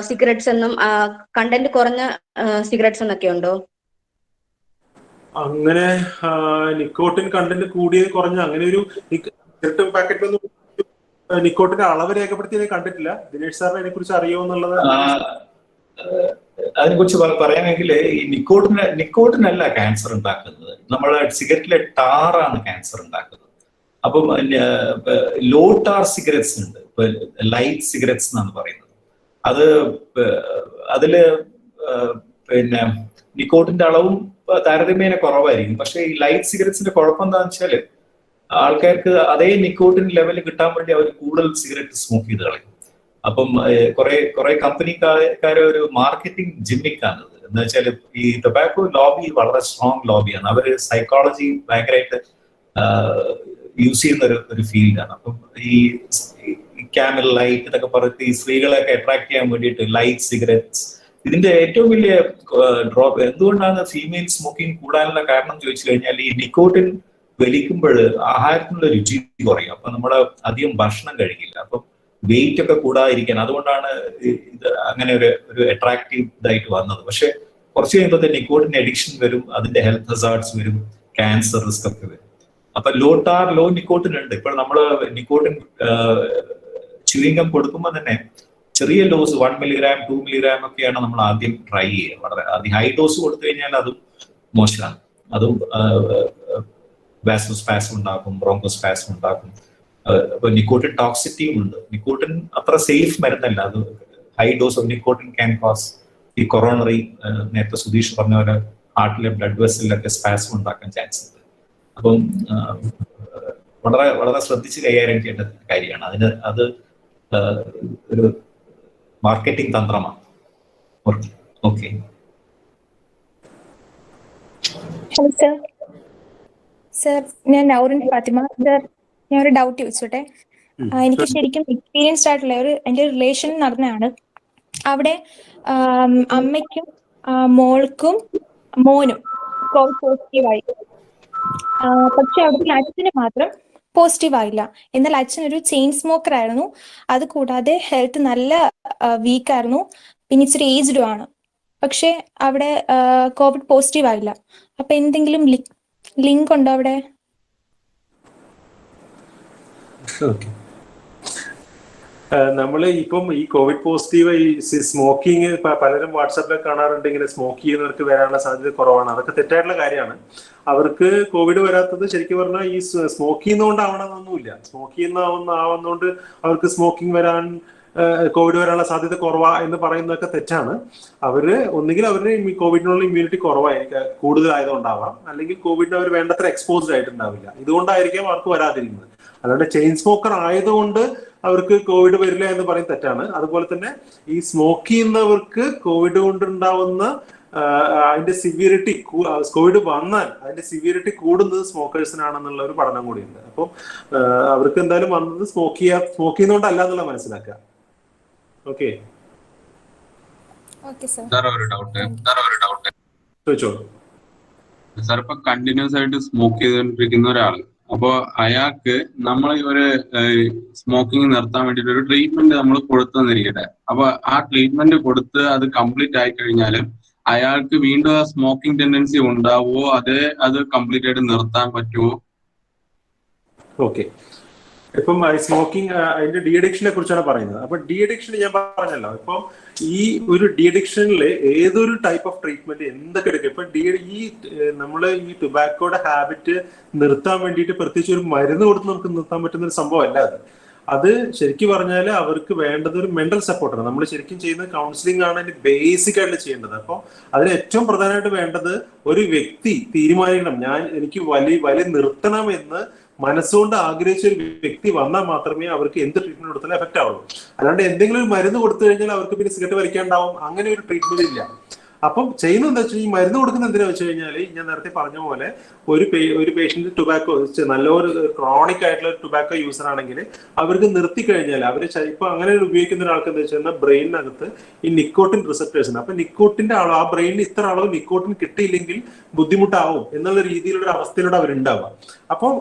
സിഗരറ്റ്സ് എന്നും കണ്ടന്റ് കുറഞ്ഞ സിഗരറ്റ്സ് എന്നൊക്കെ ഉണ്ടോ? അങ്ങനെ നിക്കോട്ടിൻ കണ്ടന്റ് കൂടിയ കുറഞ്ഞ അങ്ങനെ ഒരു സിഗരറ്റ് പാക്കറ്റിലൊന്നും നിക്കോട്ടിന്റെ അളവ് രേഖപ്പെടുത്തി കണ്ടിട്ടില്ല. ദിനേഷ് സാറിന് അതിനെ കുറിച്ച് അറിയോ എന്നുള്ളത്? അതിനെക്കുറിച്ച് പറയാമെങ്കിൽ ഈ നിക്കോട്ടിനല്ല ക്യാൻസർ ഉണ്ടാക്കുന്നത്, നമ്മളെ സിഗരറ്റിലെ ടാറാണ് ക്യാൻസർ ഉണ്ടാക്കുന്നത്. അപ്പം ലോ ടാർ സിഗരറ്റ്സ് ഉണ്ട്, ഇപ്പൊ ലൈറ്റ് സിഗരറ്റ്സ് എന്നാണ് പറയുന്നത്. അതില് പിന്നെ നിക്കോട്ടിന്റെ അളവും താരതമ്യേന കുറവായിരിക്കും. പക്ഷെ ഈ ലൈറ്റ് സിഗരറ്റ്സിന്റെ കുഴപ്പം എന്താണെന്ന് വെച്ചാൽ ആൾക്കാർക്ക് അതേ നിക്കോട്ടിൻ ലെവൽ കിട്ടാൻ വേണ്ടി അവർ കൂടുതൽ സിഗരറ്റ് സ്മോക്ക് ചെയ്ത് കളയും. അപ്പം കുറെ കമ്പനിക്കാരെ ഒരു മാർക്കറ്റിംഗ് ജിമ്മിക്കാണ് എന്ന് വെച്ചാൽ ഈ ടൊബാക്കോ ലോബി വളരെ സ്ട്രോങ് ലോബിയാണ്. അവര് സൈക്കോളജി ഭയങ്കരമായിട്ട് യൂസ് ചെയ്യുന്ന ഒരു ഫീൽഡാണ്. അപ്പം ഈ ക്യാമൽ ലൈറ്റ് ഇതൊക്കെ പറഞ്ഞിട്ട് ഈ സ്ത്രീകളെയൊക്കെ അട്രാക്ട് ചെയ്യാൻ വേണ്ടിയിട്ട് ലൈറ്റ് സിഗരറ്റ്സ്, ഇതിന്റെ ഏറ്റവും വലിയ ഡ്രോപ്പ് എന്തുകൊണ്ടാണ് ഫീമെയിൽ സ്മോക്കിംഗ് കൂടാനുള്ള കാരണം ചോദിച്ചു കഴിഞ്ഞാൽ ഈ നിക്കോട്ടിൻ വലിക്കുമ്പോൾ ആഹാരത്തിനുള്ള രുചി കുറയും. അപ്പൊ നമ്മൾ അധികം ഭക്ഷണം കഴിക്കില്ല, അപ്പം വെയിറ്റ് ഒക്കെ കൂടാതിരിക്കാൻ. അതുകൊണ്ടാണ് ഇത് അങ്ങനെ ഒരു അട്രാക്റ്റീവ് ഇതായിട്ട് വന്നത്. പക്ഷെ കുറച്ച് കഴിയുമ്പോൾ നിക്കോട്ടിൻ അഡിക്ഷൻ വരും, അതിന്റെ ഹെൽത്ത് ഹസാർഡ്സ് വരും, ക്യാൻസർ റിസ്ക് ഒക്കെ വരും. അപ്പൊ ലോ നിക്കോട്ടിൻ ഉണ്ട്. ഇപ്പോൾ നമ്മള് നിക്കോട്ടിൻ ച്യൂയിംഗം കൊടുക്കുമ്പോൾ തന്നെ ചെറിയ ഡോസ് 1 milligram 2 milligram ഒക്കെയാണ് നമ്മൾ ആദ്യം ട്രൈ ചെയ്യുക. വളരെ ഹൈ ഡോസ് കൊടുത്തു കഴിഞ്ഞാൽ അതും മോശമാണ്. അതും വാസോസ്പാസം ഉണ്ടാക്കും, ബ്രോങ്കോസ്പാസം ഉണ്ടാക്കും. അപ്പൊ നിക്കോട്ടിൻ ടോക്സിറ്റിയും ഉണ്ട്. നിക്കോട്ടിൻ അത്ര സേഫ് മരുന്നല്ല. അത് high dose of nicotine can cos ഈ കൊറോണറി, നേരത്തെ സുധീഷ് പറഞ്ഞ പോലെ ഹാർട്ടിലെ ബ്ലഡ് വെസലിലൊക്കെ സ്പാസം ഉണ്ടാക്കാൻ ചാൻസ് ഉണ്ട്. അപ്പം വളരെ വളരെ ശ്രദ്ധിച്ച് കൈകാര്യം ചെയ്യേണ്ട കാര്യമാണ്. അത് ഒരു മാർക്കറ്റിംഗ് തന്ത്രമാണ്. ഓക്കെ. Hello sir. സർ, ഞാൻ നൗറിൻ ഫാത്തിമ. സർ, ഞാൻ ഒരു ഡൗട്ട് ചോദിച്ചോട്ടെ. എനിക്ക് ശരിക്കും എക്സ്പീരിയൻസ്ഡ് ആയിട്ടുള്ള എൻ്റെ ഒരു റിലേഷൻ നടന്നതാണ്. അവിടെ അമ്മയ്ക്കും മോൾക്കും മോനും കോവിഡ് പോസിറ്റീവായി. പക്ഷെ അവിടുത്തെ അച്ഛന് മാത്രം പോസിറ്റീവ് ആയില്ല. എന്നാൽ അച്ഛൻ ഒരു ചെയിൻ സ്മോക്കർ ആയിരുന്നു. അത് കൂടാതെ ഹെൽത്ത് നല്ല വീക്കായിരുന്നു, പിന്നെ ഇച്ചിരി ഏജ്ഡും ആണ്. പക്ഷെ അവിടെ കോവിഡ് പോസിറ്റീവ് ആയില്ല. അപ്പൊ എന്തെങ്കിലും ലിങ്ക് ഉണ്ടോ അവിടെ? നമ്മൾ ഇപ്പം ഈ കോവിഡ് പോസിറ്റീവ് ഈ സ്മോക്കിങ് പലരും വാട്സാപ്പിലൊക്കെ കാണാറുണ്ട്, ഇങ്ങനെ സ്മോക്ക് ചെയ്യുന്നവർക്ക് വരാനുള്ള സാധ്യത കുറവാണ്. അതൊക്കെ തെറ്റായിട്ടുള്ള കാര്യമാണ്. അവർക്ക് കോവിഡ് വരാത്തത് ശരിക്കും പറഞ്ഞാൽ ഈ സ്മോക്ക് ചെയ്യുന്നതുകൊണ്ടാവണമെന്നൊന്നുമില്ല. സ്മോക്ക് ആവുന്നതുകൊണ്ട് അവർക്ക് സ്മോക്കിംഗ് വരാൻ കോവിഡ് വരാനുള്ള സാധ്യത കുറവാ എന്ന് പറയുന്നതൊക്കെ തെറ്റാണ്. ഒന്നുകിൽ അവരുടെ കോവിഡിനുള്ള ഇമ്മ്യൂണിറ്റി കൂടുതലായതുകൊണ്ടാവാം, അല്ലെങ്കിൽ കോവിഡിന് അവർ വേണ്ടത്ര എക്സ്പോസ്ഡ് ആയിട്ടുണ്ടാവില്ല. ഇതുകൊണ്ടായിരിക്കാം അവർക്ക് വരാതിരിക്കുന്നത്. അല്ലാണ്ട് ചെയിൻ സ്മോക്കർ ആയതുകൊണ്ട് അവർക്ക് കോവിഡ് വരില്ല എന്ന് പറയും തെറ്റാണ്. അതുപോലെ തന്നെ ഈ സ്മോക്ക് ചെയ്യുന്നവർക്ക് കോവിഡ് കൊണ്ടുണ്ടാവുന്ന അതിന്റെ സിവിയറിറ്റി, കോവിഡ് വന്നാൽ അതിന്റെ സിവിയറിറ്റി കൂടുന്നത് സ്മോക്കേഴ്സിനാണെന്നുള്ള ഒരു പഠനം കൂടിയുണ്ട്. അപ്പം അവർക്ക് എന്തായാലും വന്നത് സ്മോക്ക് ചെയ്യുന്നതുകൊണ്ടല്ല എന്നുള്ള മനസ്സിലാക്കുക. ഓക്കെ. ചോദിച്ചോ സാർ. ഇപ്പൊ കണ്ടിന്യൂസ് ആയിട്ട് സ്മോക്ക് ചെയ്തുകൊണ്ടിരിക്കുന്ന ഒരാള്, അപ്പൊ അയാൾക്ക് നമ്മൾ ഒരു സ്മോക്കിംഗ് നിർത്താൻ വേണ്ടിട്ട് ഒരു ട്രീറ്റ്മെന്റ് നമ്മൾ കൊടുത്തെന്നിരിക്കട്ടെ. അപ്പൊ ആ ട്രീറ്റ്മെന്റ് കൊടുത്ത് അത് കംപ്ലീറ്റ് ആയി കഴിഞ്ഞാൽ അയാൾക്ക് വീണ്ടും ആ സ്മോക്കിംഗ് ടെൻഡൻസി ഉണ്ടാവുമോ, അത് കംപ്ലീറ്റ് ആയിട്ട് നിർത്താൻ പറ്റുമോ? ഓക്കെ. ഇപ്പം സ്മോക്കിംഗ് അതിന്റെ ഡി അഡിക്ഷനെ കുറിച്ചാണ് പറയുന്നത്. അപ്പൊ ഡി അഡിക്ഷൻ ഞാൻ പറഞ്ഞല്ലോ, ഇപ്പം ഈ ഒരു ഡി അഡിക്ഷനിൽ ഏതൊരു ടൈപ്പ് ഓഫ് ട്രീറ്റ്മെന്റ് എന്തൊക്കെ എടുക്കും. ഇപ്പൊ നമ്മള് ഈ ടൊബാക്കോയുടെ ഹാബിറ്റ് നിർത്താൻ വേണ്ടിയിട്ട് പ്രത്യേകിച്ച് ഒരു മരുന്ന് കൊടുത്ത് നമുക്ക് നിർത്താൻ പറ്റുന്ന ഒരു സംഭവം അല്ല അത് ശരിക്കും പറഞ്ഞാൽ അവർക്ക് വേണ്ടത് ഒരു മെന്റൽ സപ്പോർട്ടാണ്. നമ്മൾ ശരിക്കും ചെയ്യുന്ന കൗൺസിലിംഗ് ആണ് അതിന് ബേസിക് ആയിട്ട് ചെയ്യേണ്ടത്. അപ്പോൾ അതിന് ഏറ്റവും പ്രധാനമായിട്ട് വേണ്ടത് ഒരു വ്യക്തി തീരുമാനിക്കണം, എനിക്ക് വലിയ നിർത്തണം എന്ന് മനസ്സുകൊണ്ട് ആഗ്രഹിച്ച ഒരു വ്യക്തി വന്നാൽ മാത്രമേ അവർക്ക് എന്ത് ട്രീറ്റ്മെന്റ് കൊടുത്താലും എഫക്റ്റ് ആവുള്ളൂ. അല്ലാണ്ട് എന്തെങ്കിലും ഒരു മരുന്ന് കൊടുത്തു കഴിഞ്ഞാൽ അവർക്ക് പിന്നെ സിഗരറ്റ് വലിക്കാണ്ടാവും, അങ്ങനെ ഒരു ട്രീറ്റ്മെന്റ് ഇല്ല. അപ്പം ചെയ്യുന്നത് എന്താ വെച്ചാൽ ഈ മരുന്ന് കൊടുക്കുന്ന എന്തിനാ വെച്ച് കഴിഞ്ഞാൽ ഞാൻ നേരത്തെ പറഞ്ഞ പോലെ ഒരു പേഷ്യന്റ് ടൊബാക്കോ നല്ലൊരു ക്രോണിക് ആയിട്ടുള്ള ടൊബാക്കോ യൂസർ ആണെങ്കിൽ അവർക്ക് നിർത്തി കഴിഞ്ഞാൽ ഇപ്പൊ അങ്ങനെ ഉപയോഗിക്കുന്ന ഒരാൾക്ക് എന്താ വെച്ചാൽ ബ്രെയിനകത്ത് ഈ നിക്കോട്ടിൻ റിസപ്റ്റേഴ്സ് ഉണ്ട്. അപ്പൊ നിക്കോട്ടിന്റെ അളവ് ആ ബ്രെയിനിൽ ഇത്ര അളവ് നിക്കോട്ടിൻ കിട്ടിയില്ലെങ്കിൽ ബുദ്ധിമുട്ടാവും എന്നുള്ള രീതിയിലുള്ള ഒരു അവസ്ഥയിലൂടെ അവരുണ്ടാവുക. അപ്പം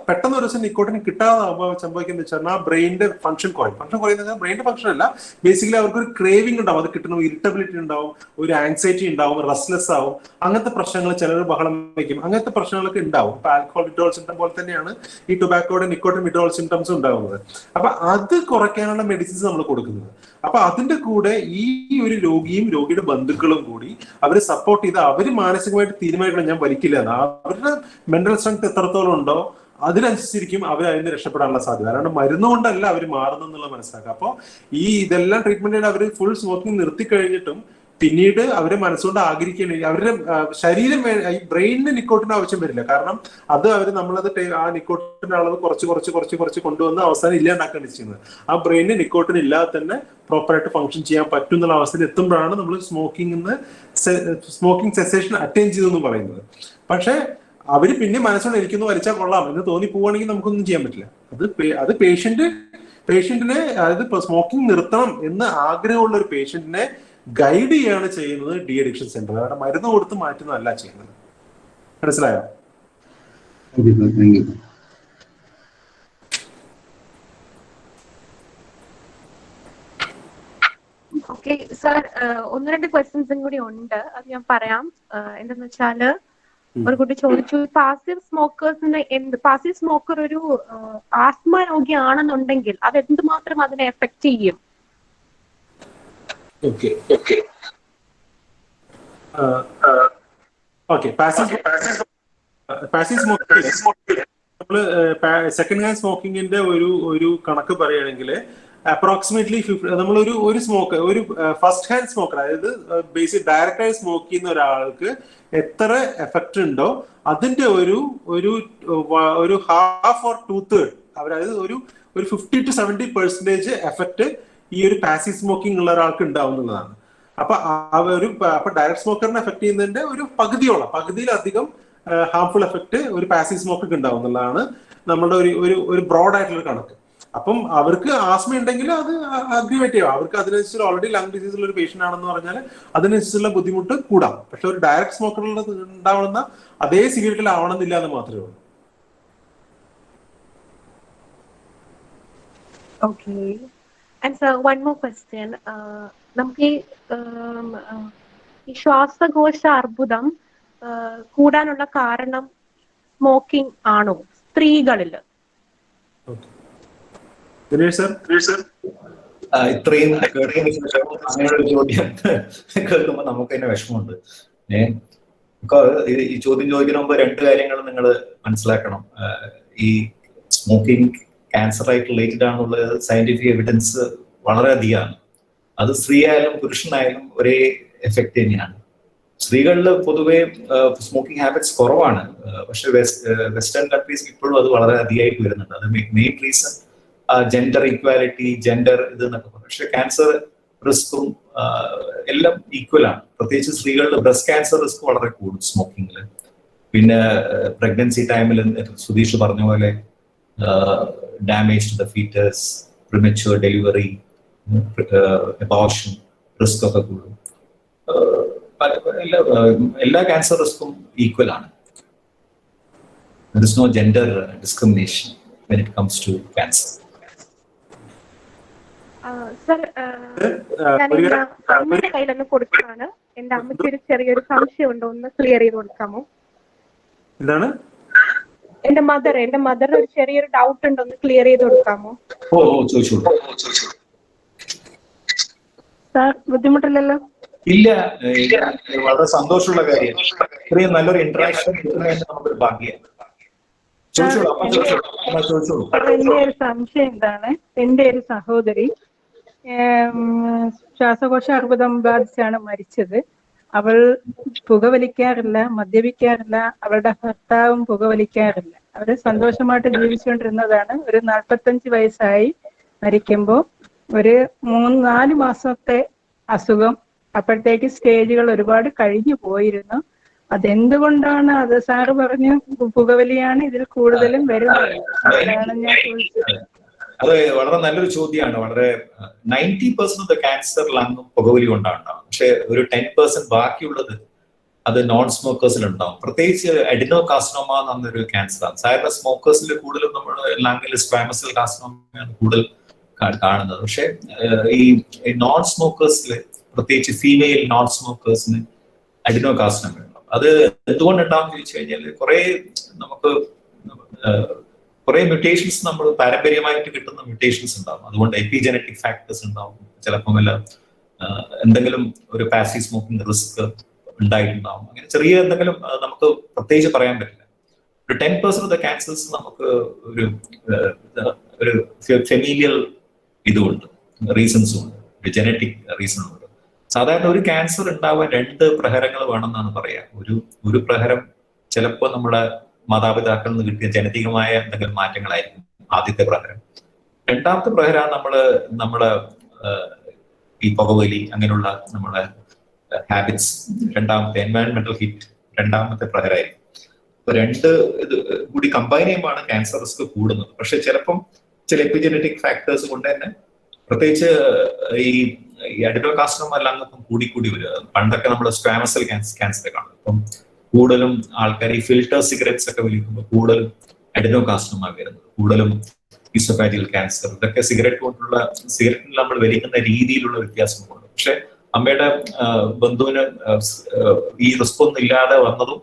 പെട്ടെന്ന് ഒരു ദിവസം നിക്കോട്ടിൻ കിട്ടാതാവുമ്പോൾ സംഭവിക്കുന്നത് വെച്ചാൽ ആ ബ്രെയിനിന്റെ ഫംഗ്ഷൻ കുറയുന്നത് ബ്രെയിനിന്റെ ഫംഗ്ഷൻ അല്ല, ബേസിക്കലി അവർക്ക് ഒരു ക്രേവിംഗ് ഉണ്ടാവും, അത് കിട്ടണം, ഇറിറ്റബിലിറ്റി ഉണ്ടാവും, ഒരു ആൻസൈറ്റി ആൻസൈറ്റി ഉണ്ടാവും, റെസ്റ്റ്ലെസ് ആവും, അങ്ങനത്തെ പ്രശ്നങ്ങൾ, ചിലർ ബഹളം വയ്ക്കും, അങ്ങനത്തെ പ്രശ്നങ്ങളൊക്കെ ഉണ്ടാവും. ഇപ്പൊ ആൽക്കഹോൾ വിഡ്രോവൽ സിംറ്റം പോലെ തന്നെയാണ് ഈ ടൊബാക്കോയുടെ നിക്കോട്ടിൻ വിഡ്രോവൽ സിംറ്റംസ് ഉണ്ടാവുന്നത്. അപ്പൊ അത് കുറയ്ക്കാനുള്ള മെഡിസിൻസ് നമ്മൾ കൊടുക്കുന്നത്. അപ്പൊ അതിന്റെ കൂടെ ഈ ഒരു രോഗിയും രോഗിയുടെ ബന്ധുക്കളും കൂടി അവര് സപ്പോർട്ട് ചെയ്ത് അവര് മാനസികമായിട്ട് തീരുമാനിക്കണം ഞാൻ വലിക്കില്ല എന്ന്. അവരുടെ മെന്റൽ സ്ട്രെങ്ത് എത്രത്തോളം ഉണ്ടോ അതിനനുസരിച്ചിരിക്കും അവർ അതിന് രക്ഷപ്പെടാനുള്ള സാധ്യത. അല്ലാണ്ട് മരുന്നുകൊണ്ടല്ല അവർ മാറുന്നു എന്നുള്ളത് മനസ്സിലാക്കുക. അപ്പോൾ ഈ ഇതെല്ലാം ട്രീറ്റ്മെന്റ് അവർ ഫുൾ സ്മോക്കിംഗ് നിർത്തി കഴിഞ്ഞിട്ടും പിന്നീട് അവരെ മനസ്സുകൊണ്ട് ആഗ്രഹിക്കുകയാണെങ്കിൽ അവരുടെ ശരീരം, ഈ ബ്രെയിനിന് നിക്കോട്ടിന് ആവശ്യം വരില്ല. കാരണം അത് നമ്മളത് ആ നിക്കോട്ടിന്റെ അളവ് കുറച്ച് കൊണ്ടുവന്ന് അവസാനം ഇല്ലാണ്ടാക്കുകയാണ് ചെയ്യുന്നത്. ആ ബ്രെയിനിന് നിക്കോട്ടിൻ ഇല്ലാതെ തന്നെ പ്രോപ്പറായിട്ട് ഫംഗ്ഷൻ ചെയ്യാൻ പറ്റും എന്നുള്ള അവസ്ഥയിൽ എത്തുമ്പോഴാണ് നമ്മൾ സ്മോക്കിംഗ് സെസേഷൻ അറ്റൈൻ ചെയ്തെന്ന് പറയുന്നത്. പക്ഷേ അവര് പിന്നെ മനസ്സോടെ ഇരിക്കുന്നു, വലിച്ചാൽ കൊള്ളാം എന്ന് തോന്നി പോവുകയാണെങ്കിൽ നമുക്കൊന്നും ചെയ്യാൻ പറ്റില്ല. അത് പേഷ്യന്റിനെ, അതായത് ഇപ്പൊ സ്മോക്കിംഗ് നിർത്തണം എന്ന് ആഗ്രഹമുള്ള ഒരു പേഷ്യന്റിനെ ഗൈഡ് ചെയ്യാണ് ചെയ്യുന്നത് ഡി അഡിക്ഷൻ സെന്റർ. അവിടെ മരുന്ന് കൊടുത്ത് മാറ്റുന്നതല്ല ചെയ്യുന്നത്. മനസ്സിലായോ? ഓക്കെ സാർ, ഒന്ന് രണ്ട് ക്വസ്റ്റ്യൻസും കൂടി ഉണ്ട്, അത് ഞാൻ പറയാം. എന്താന്ന് വെച്ചാല് ഒരു കുട്ടി ചോദിച്ചു, പാസീവ് സ്മോക്കർ ഒരു ആസ്മ രോഗിയാണെന്നുണ്ടെങ്കിൽ അത് എന്തുമാത്രം അതിനെ എഫക്ട് ചെയ്യും? പാസീവ് സ്മോക്കിംഗ്, നമ്മള് സെക്കൻഡ് ഹാൻഡ് സ്മോക്കിങ്ങിന്റെ ഒരു കണക്ക് പറയുകയാണെങ്കിൽ അപ്രോക്സിമേറ്റ്ലി നമ്മളൊരു സ്മോക്കർ, ഒരു ഫസ്റ്റ് ഹാൻഡ് സ്മോക്കർ, അതായത് ബേസിക് ഡയറക്റ്റായി സ്മോക്ക് ചെയ്യുന്ന ഒരാൾക്ക് എത്ര എഫക്ട് ഉണ്ടോ അതിന്റെ ഒരു ഹാഫ് ഓർ 2/3, അതായത് ഒരു 50 to 70% എഫക്ട് ഈ ഒരു പാസീവ് സ്മോക്കിംഗ് ഉള്ള ഒരാൾക്ക് ഉണ്ടാവുന്നതാണ്. അപ്പൊ ഡയറക്ട് സ്മോക്കറിനെ എഫക്ട് ചെയ്യുന്നതിന്റെ ഒരു പകുതിയിലധികം ഹാർംഫുൾ എഫക്ട് ഒരു പാസീവ് സ്മോക്കർക്ക് ഉണ്ടാവുന്നതാണ് നമ്മുടെ ഒരു ബ്രോഡ് ആയിട്ടുള്ള കണക്ക്. അപ്പം അവർക്ക് ആസ്മ ഉണ്ടെങ്കിൽ അത് അഗ്രിവേറ്റ് ചെയ്യാം. അവർക്ക് അതിനനുസരിച്ച് ഓൾറെഡി ലങ് ഡിസീസ് ഉള്ള ഒരു പേഷ്യന്റ് ആണെന്ന് പറഞ്ഞാൽ അതിനനുസരിച്ചുള്ള ബുദ്ധിമുട്ട് കൂടാം. പക്ഷെ ഒരു ഡയറക്ട് സ്മോക്കറിൽ ഉണ്ടാവുന്ന അതേ സിഗരറ്റിൽ ആവണമെന്നില്ല എന്ന് മാത്രമേ ഉള്ളൂ. Okay. And sir, one more question. നമുക്ക് ഈ ശ്വാസകോശ അർബുദം കൂടാനുള്ള കാരണം സ്മോക്കിംഗ് ആണോ സ്ത്രീകളിൽ? ഇത്രയും അങ്ങനെയുള്ള ചോദ്യം കേൾക്കുമ്പോൾ നമുക്ക് തന്നെ വിഷമമുണ്ട്. ഈ ചോദ്യം ചോദിക്കുന്ന മുമ്പ് രണ്ട് കാര്യങ്ങൾ നിങ്ങൾ മനസ്സിലാക്കണം. ഈ സ്മോക്കിംഗ് ക്യാൻസർ ആയിട്ട് റിലേറ്റഡ് ആണെന്നുള്ളത് സയന്റിഫിക് എവിഡൻസ് വളരെയധികമാണ്. അത് സ്ത്രീ ആയാലും പുരുഷനായാലും ഒരേ എഫക്ട് തന്നെയാണ്. സ്ത്രീകളിൽ പൊതുവെ സ്മോക്കിംഗ് ഹാബിറ്റ്സ് കുറവാണ്. പക്ഷെ വെസ്റ്റേൺ കൺട്രീസിൽ ഇപ്പോഴും അത് വളരെ അധികമായിട്ട് വരുന്നുണ്ട്. അത് main reason gender equality, gender ഇത് എന്നൊക്കെ പറയും. പക്ഷെ ക്യാൻസർ റിസ്കും എല്ലാം ഈക്വൽ ആണ്. പ്രത്യേകിച്ച് സ്ത്രീകളിൽ ബ്രസ്റ്റ് ക്യാൻസർ റിസ്ക് വളരെ കൂടും സ്മോക്കിങ്ങിൽ. പിന്നെ പ്രഗ്നൻസി ടൈമിൽ സുധീഷ് പറഞ്ഞ പോലെ damage to the foetus, premature delivery, abortion risk ഒക്കെ കൂടും. എല്ലാ ക്യാൻസർ റിസ്കും ഈക്വൽ ആണ്. There is no gender discrimination when it comes to cancer. Sir, ഞാൻ അമ്മയുടെ കയ്യിലൊന്ന് കൊടുക്കുകയാണ്. എന്റെ അമ്മയ്ക്ക് ഒരു ചെറിയൊരു സംശയം ഉണ്ടോ, ഒന്ന് ക്ലിയർ ചെയ്ത് കൊടുക്കാമോ? എന്താണ്? എന്റെ മദറിന് ഒരു ചെറിയൊരു ഡൗട്ട് ഉണ്ടോ, ഒന്ന് ക്ലിയർ ചെയ്ത് കൊടുക്കാമോ? സാർ, ബുദ്ധിമുട്ടില്ലല്ലോ? ഇല്ല, വളരെ സന്തോഷമുള്ള കാര്യം. ഇത്രയും നല്ലൊരു ഇന്ററാക്ഷൻ കിട്ടുന്നതിന് നമുക്കൊരു ഭാഗ്യമാണ്. എന്റെ ഒരു സംശയം എന്താണ്, എന്റെ ഒരു സഹോദരി ശ്വാസകോശ അർബുദം ബാധിച്ചാണ് മരിച്ചത്. അവൾ പുകവലിക്കാറില്ല, മദ്യപിക്കാറില്ല, അവളുടെ ഭർത്താവും പുകവലിക്കാറില്ല. അവര് സന്തോഷമായിട്ട് ജീവിച്ചുകൊണ്ടിരുന്നതാണ്. ഒരു 45 വയസ്സായി മരിക്കുമ്പോൾ ഒരു 3-4 മാസത്തെ അസുഖം. അപ്പോഴത്തേക്ക് സ്റ്റേജുകൾ ഒരുപാട് കഴിഞ്ഞു പോയിരുന്നു. അതെന്തുകൊണ്ടാണ്? അത് സാറ് പറഞ്ഞു പുകവലിയാണ് ഇതിൽ കൂടുതലും വരുന്നത്. അതാണ് ഞാൻ ചോദിച്ചത്. അത് വളരെ നല്ലൊരു ചോദ്യമാണ്. വളരെ 90% ഓഫ് ദ ക്യാൻസർ ലങ് പുകവലി കൊണ്ടാണ്. പക്ഷെ ഒരു 10% ബാക്കിയുള്ളത് അത് നോൺ സ്മോക്കേഴ്സിൽ ഉണ്ടാവും. പ്രത്യേകിച്ച് അഡിനോകാർസിനോമ എന്ന് പറഞ്ഞൊരു ക്യാൻസറാണ്. സാധാരണ സ്മോക്കേഴ്സിൽ കൂടുതലും നമ്മുടെ ലങ്ങിൽ സ്ക്വാമസ് സെൽ കാർസിനോമയാണ് കൂടുതൽ കാണുന്നത്. പക്ഷെ ഈ നോൺ സ്മോക്കേഴ്സിൽ പ്രത്യേകിച്ച് ഫീമെയിൽ നോൺ സ്മോക്കേഴ്സിന് അഡിനോകാർസിനോമ ഉണ്ടാവും. അത് എന്തുകൊണ്ടുണ്ടാവും ചോദിച്ചു കഴിഞ്ഞാൽ നമുക്ക് കുറെ മ്യൂട്ടേഷൻസ് നമ്മൾ പാരമ്പര്യമായിട്ട് കിട്ടുന്ന മ്യൂട്ടേഷൻസ് ഉണ്ടാവും. അതുകൊണ്ട് എപ്പിജനറ്റിക് ഫാക്ടേഴ്സ് ഉണ്ടാവും. ചിലപ്പോൾ എന്തെങ്കിലും ഒരു പാസീവ് സ്മോക്കിംഗ് റിസ്ക് ഉണ്ടായിട്ടുണ്ടാവും. അങ്ങനെ ചെറിയ എന്തെങ്കിലും നമുക്ക് പ്രത്യേകിച്ച് പറയാൻ പറ്റില്ല. ഒരു 10% ഓഫ് ദ ക്യാൻസേഴ്സ് നമുക്ക് ഒരു ഫെമീലിയൽ ഇതുമുണ്ട്, റീസൺസും ഉണ്ട്, ഒരു ജനറ്റിക് റീസണും ഉണ്ട്. സാധാരണ ഒരു ക്യാൻസർ ഉണ്ടാവാൻ 2 പ്രഹരങ്ങൾ വേണമെന്നാണ് പറയാ. ഒരു പ്രഹരം ചിലപ്പോൾ നമ്മുടെ മാതാപിതാക്കളിൽ നിന്ന് കിട്ടിയ ജനറ്റികമായ എന്തെങ്കിലും മാറ്റങ്ങളായിരിക്കും ആദ്യത്തെ പ്രഹരം. രണ്ടാമത്തെ പ്രഹരം നമ്മളെ ഈ പുകവലി അങ്ങനെയുള്ള നമ്മളെ ഹാബിറ്റ്സ്, രണ്ടാമത്തെ എൻവയൺമെന്റൽ ഹിറ്റ് രണ്ടാമത്തെ പ്രഹരമായിരിക്കും. അപ്പൊ 2 ഇത് കൂടി കമ്പൈൻ ചെയ്യുമ്പോഴാണ് ക്യാൻസർ റിസ്ക് കൂടുന്നത്. പക്ഷെ ചിലപ്പം ചില എപ്പിജനറ്റിക് ഫാക്ടേഴ്സ് കൊണ്ട് തന്നെ പ്രത്യേകിച്ച് ഈ അഡിനോകാർസിനോമ എല്ലാം കൂടി വരിക. പണ്ടൊക്കെ നമ്മൾ സ്ക്വാമസ് സെൽ ക്യാൻസർ കാണും. ഇപ്പം കൂടുതലും ആൾക്കാർ ഈ ഫിൽട്ടർ സിഗരറ്റ്സ് ഒക്കെ വലിക്കുമ്പോൾ കൂടുതലും അഡിനോകാർസിനോമ വരുന്നത്, കൂടുതലും ഈസോഫാജിയൽ ക്യാൻസർ. ഇതൊക്കെ സിഗരറ്റിൽ നമ്മൾ വലിക്കുന്ന രീതിയിലുള്ള വ്യത്യാസമുണ്ട്. പക്ഷെ അമ്മയുടെ ബന്ധുവിന് ഈ റിസ്ക് ഒന്നും ഇല്ലാതെ വന്നതും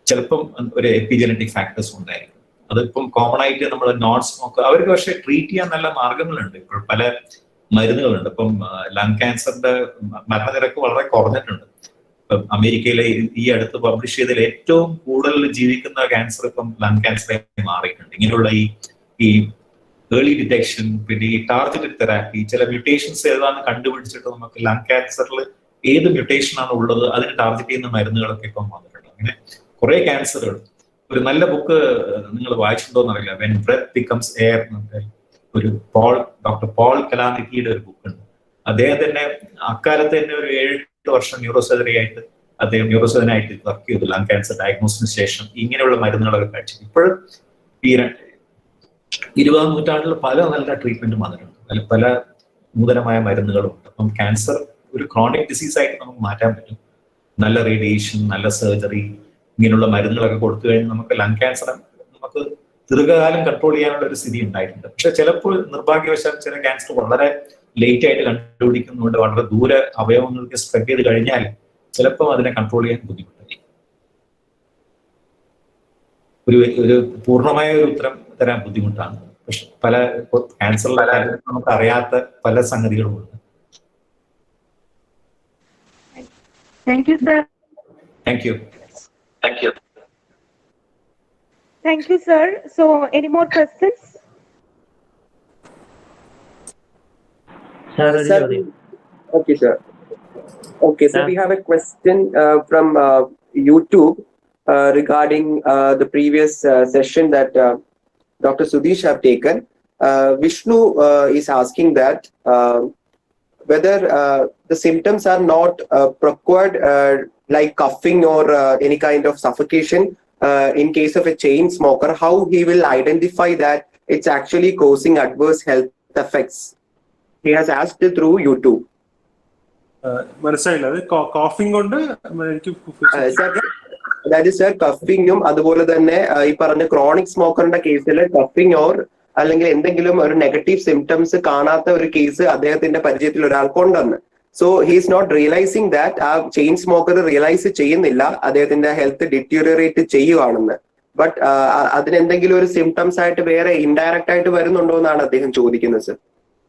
ചിലപ്പം ഒരു എപ്പിജനറ്റിക് ഫാക്ടേഴ്സ് ഉണ്ടായിരിക്കും. അതിപ്പം കോമൺ ആയിട്ട് നമ്മൾ നോൺ സ്മോക്കർ അവർക്ക് പക്ഷെ ട്രീറ്റ് ചെയ്യാൻ നല്ല മാർഗങ്ങളുണ്ട്. ഇപ്പോൾ പല മരുന്നുകളുണ്ട്. ഇപ്പം ലങ് ക്യാൻസറിന്റെ മരണനിരക്ക് വളരെ കുറഞ്ഞിട്ടുണ്ട്. ഇപ്പം അമേരിക്കയിലെ ഈ അടുത്ത് പബ്ലിഷ് ചെയ്തതിൽ ഏറ്റവും കൂടുതൽ ജീവിക്കുന്ന ക്യാൻസർ ഇപ്പം ലങ് ക്യാൻസറായി മാറിയിട്ടുണ്ട്. ഇങ്ങനെയുള്ള ഈ ഏർലി ഡിറ്റക്ഷൻ, പിന്നെ ഈ ടാർഗറ്റഡ് തെറാപ്പി, ചില മ്യൂട്ടേഷൻസ് ഏതാണെന്ന് കണ്ടുപിടിച്ചിട്ട് നമുക്ക് ലങ് ക്യാൻസറിൽ ഏത് മ്യൂട്ടേഷൻ ആണ് ഉള്ളത് അതിന് ടാർഗറ്റ് ചെയ്യുന്ന മരുന്നുകളൊക്കെ ഇപ്പം വന്നിട്ടുണ്ട്. അങ്ങനെ കുറെ ക്യാൻസറുകൾ. ഒരു നല്ല ബുക്ക് നിങ്ങൾ വായിച്ചിട്ടുണ്ടോന്ന് അറിയില്ല, വെൻ ബ്രെത്ത് ബിക്കംസ് എയർ എന്നൊക്കെ ഒരു ഡോക്ടർ പോൾ കലാനിറ്റിയുടെ ഒരു ബുക്ക് ഉണ്ട്. അദ്ദേഹം തന്നെ അക്കാലത്ത് തന്നെ ഒരു 7-8 വർഷം ന്യൂറോസർജറി ആയിട്ട് അദ്ദേഹം ന്യൂറോസർജൻ ആയിട്ട് വർക്ക് ചെയ്തു. ലങ് ക്യാൻസർ ഡയഗ്നോസിന് ശേഷം ഇങ്ങനെയുള്ള മരുന്നുകളൊക്കെ കഴിച്ചു. ഇപ്പോഴും ഈ 20ാം നൂറ്റാണ്ടിൽ പല നല്ല ട്രീറ്റ്മെന്റും വന്നിട്ടുണ്ട്, പല നൂതനമായ മരുന്നുകളും ഉണ്ട്. അപ്പം ക്യാൻസർ ഒരു ക്രോണിക് ഡിസീസ് ആയിട്ട് നമുക്ക് മാറ്റാൻ പറ്റും. നല്ല റേഡിയേഷൻ, നല്ല സർജറി, ഇങ്ങനെയുള്ള മരുന്നുകളൊക്കെ കൊടുത്തു കഴിഞ്ഞാൽ നമുക്ക് ലങ് ക്യാൻസർ നമുക്ക് ദീർഘകാലം കൺട്രോൾ ചെയ്യാനുള്ള ഒരു സ്ഥിതി ഉണ്ടായിട്ടുണ്ട്. പക്ഷെ ചിലപ്പോൾ നിർഭാഗ്യവശാൽ ചില ക്യാൻസർ വളരെ ലേറ്റ് ആയിട്ട് കണ്ടുപിടിക്കുന്നതുകൊണ്ട് വളരെ ദൂരെ അവയവങ്ങൾക്ക് സ്പ്രെഡ് ചെയ്ത് കഴിഞ്ഞാൽ ചിലപ്പോൾ അതിനെ കൺട്രോൾ ചെയ്യാൻ ബുദ്ധിമുട്ടായിരിക്കും. ഒരു പൂർണ്ണമായ ഒരു ഉത്തരം തരാൻ ബുദ്ധിമുട്ടാണ്. പക്ഷെ പല ക്യാൻസറിലെ നമുക്ക് അറിയാത്ത പല സംഗതികളുമുണ്ട്. Thank you, sir. Thank you. Thank you, sir. So, any more questions? Sir, okay, sir. Okay, so we have a question from YouTube regarding the previous session that Dr. Sudhish have taken. Vishnu is asking that whether the symptoms are not procured like coughing or any kind of suffocation in case of a chain smoker, how he will identify that it's actually causing adverse health effects. He has asked it through YouTube. മനസ്സിലായില്ല, അത് കോഫിംഗ് കൊണ്ട് അതായത് sir കഫിങ്ങും അതുപോലെ തന്നെ ഈ പറഞ്ഞ chronic സ്മോക്കറിന്റെ കേസിൽ കഫിങ് or അല്ലെങ്കിൽ എന്തെങ്കിലും ഒരു നെഗറ്റീവ് സിംറ്റംസ് കാണാത്ത ഒരു കേസ് അദ്ദേഹത്തിന്റെ പരിചയത്തിൽ ഒരാൾക്കുണ്ടെന്ന്. So he's not realising that ആ ചെയിൻ സ്മോക്കർ റിയലൈസ് ചെയ്യുന്നില്ല അദ്ദേഹത്തിന്റെ ഹെൽത്ത് ഡിറ്റീരിയറേറ്റ് ചെയ്യുവാണെന്ന്. ബട്ട് അതിനെന്തെങ്കിലും ഒരു സിംറ്റംസ് ആയിട്ട് വേറെ ഇൻഡയറക്റ്റ് ആയിട്ട് വരുന്നുണ്ടോ എന്നാണ് അദ്ദേഹം ചോദിക്കുന്നത് സർ.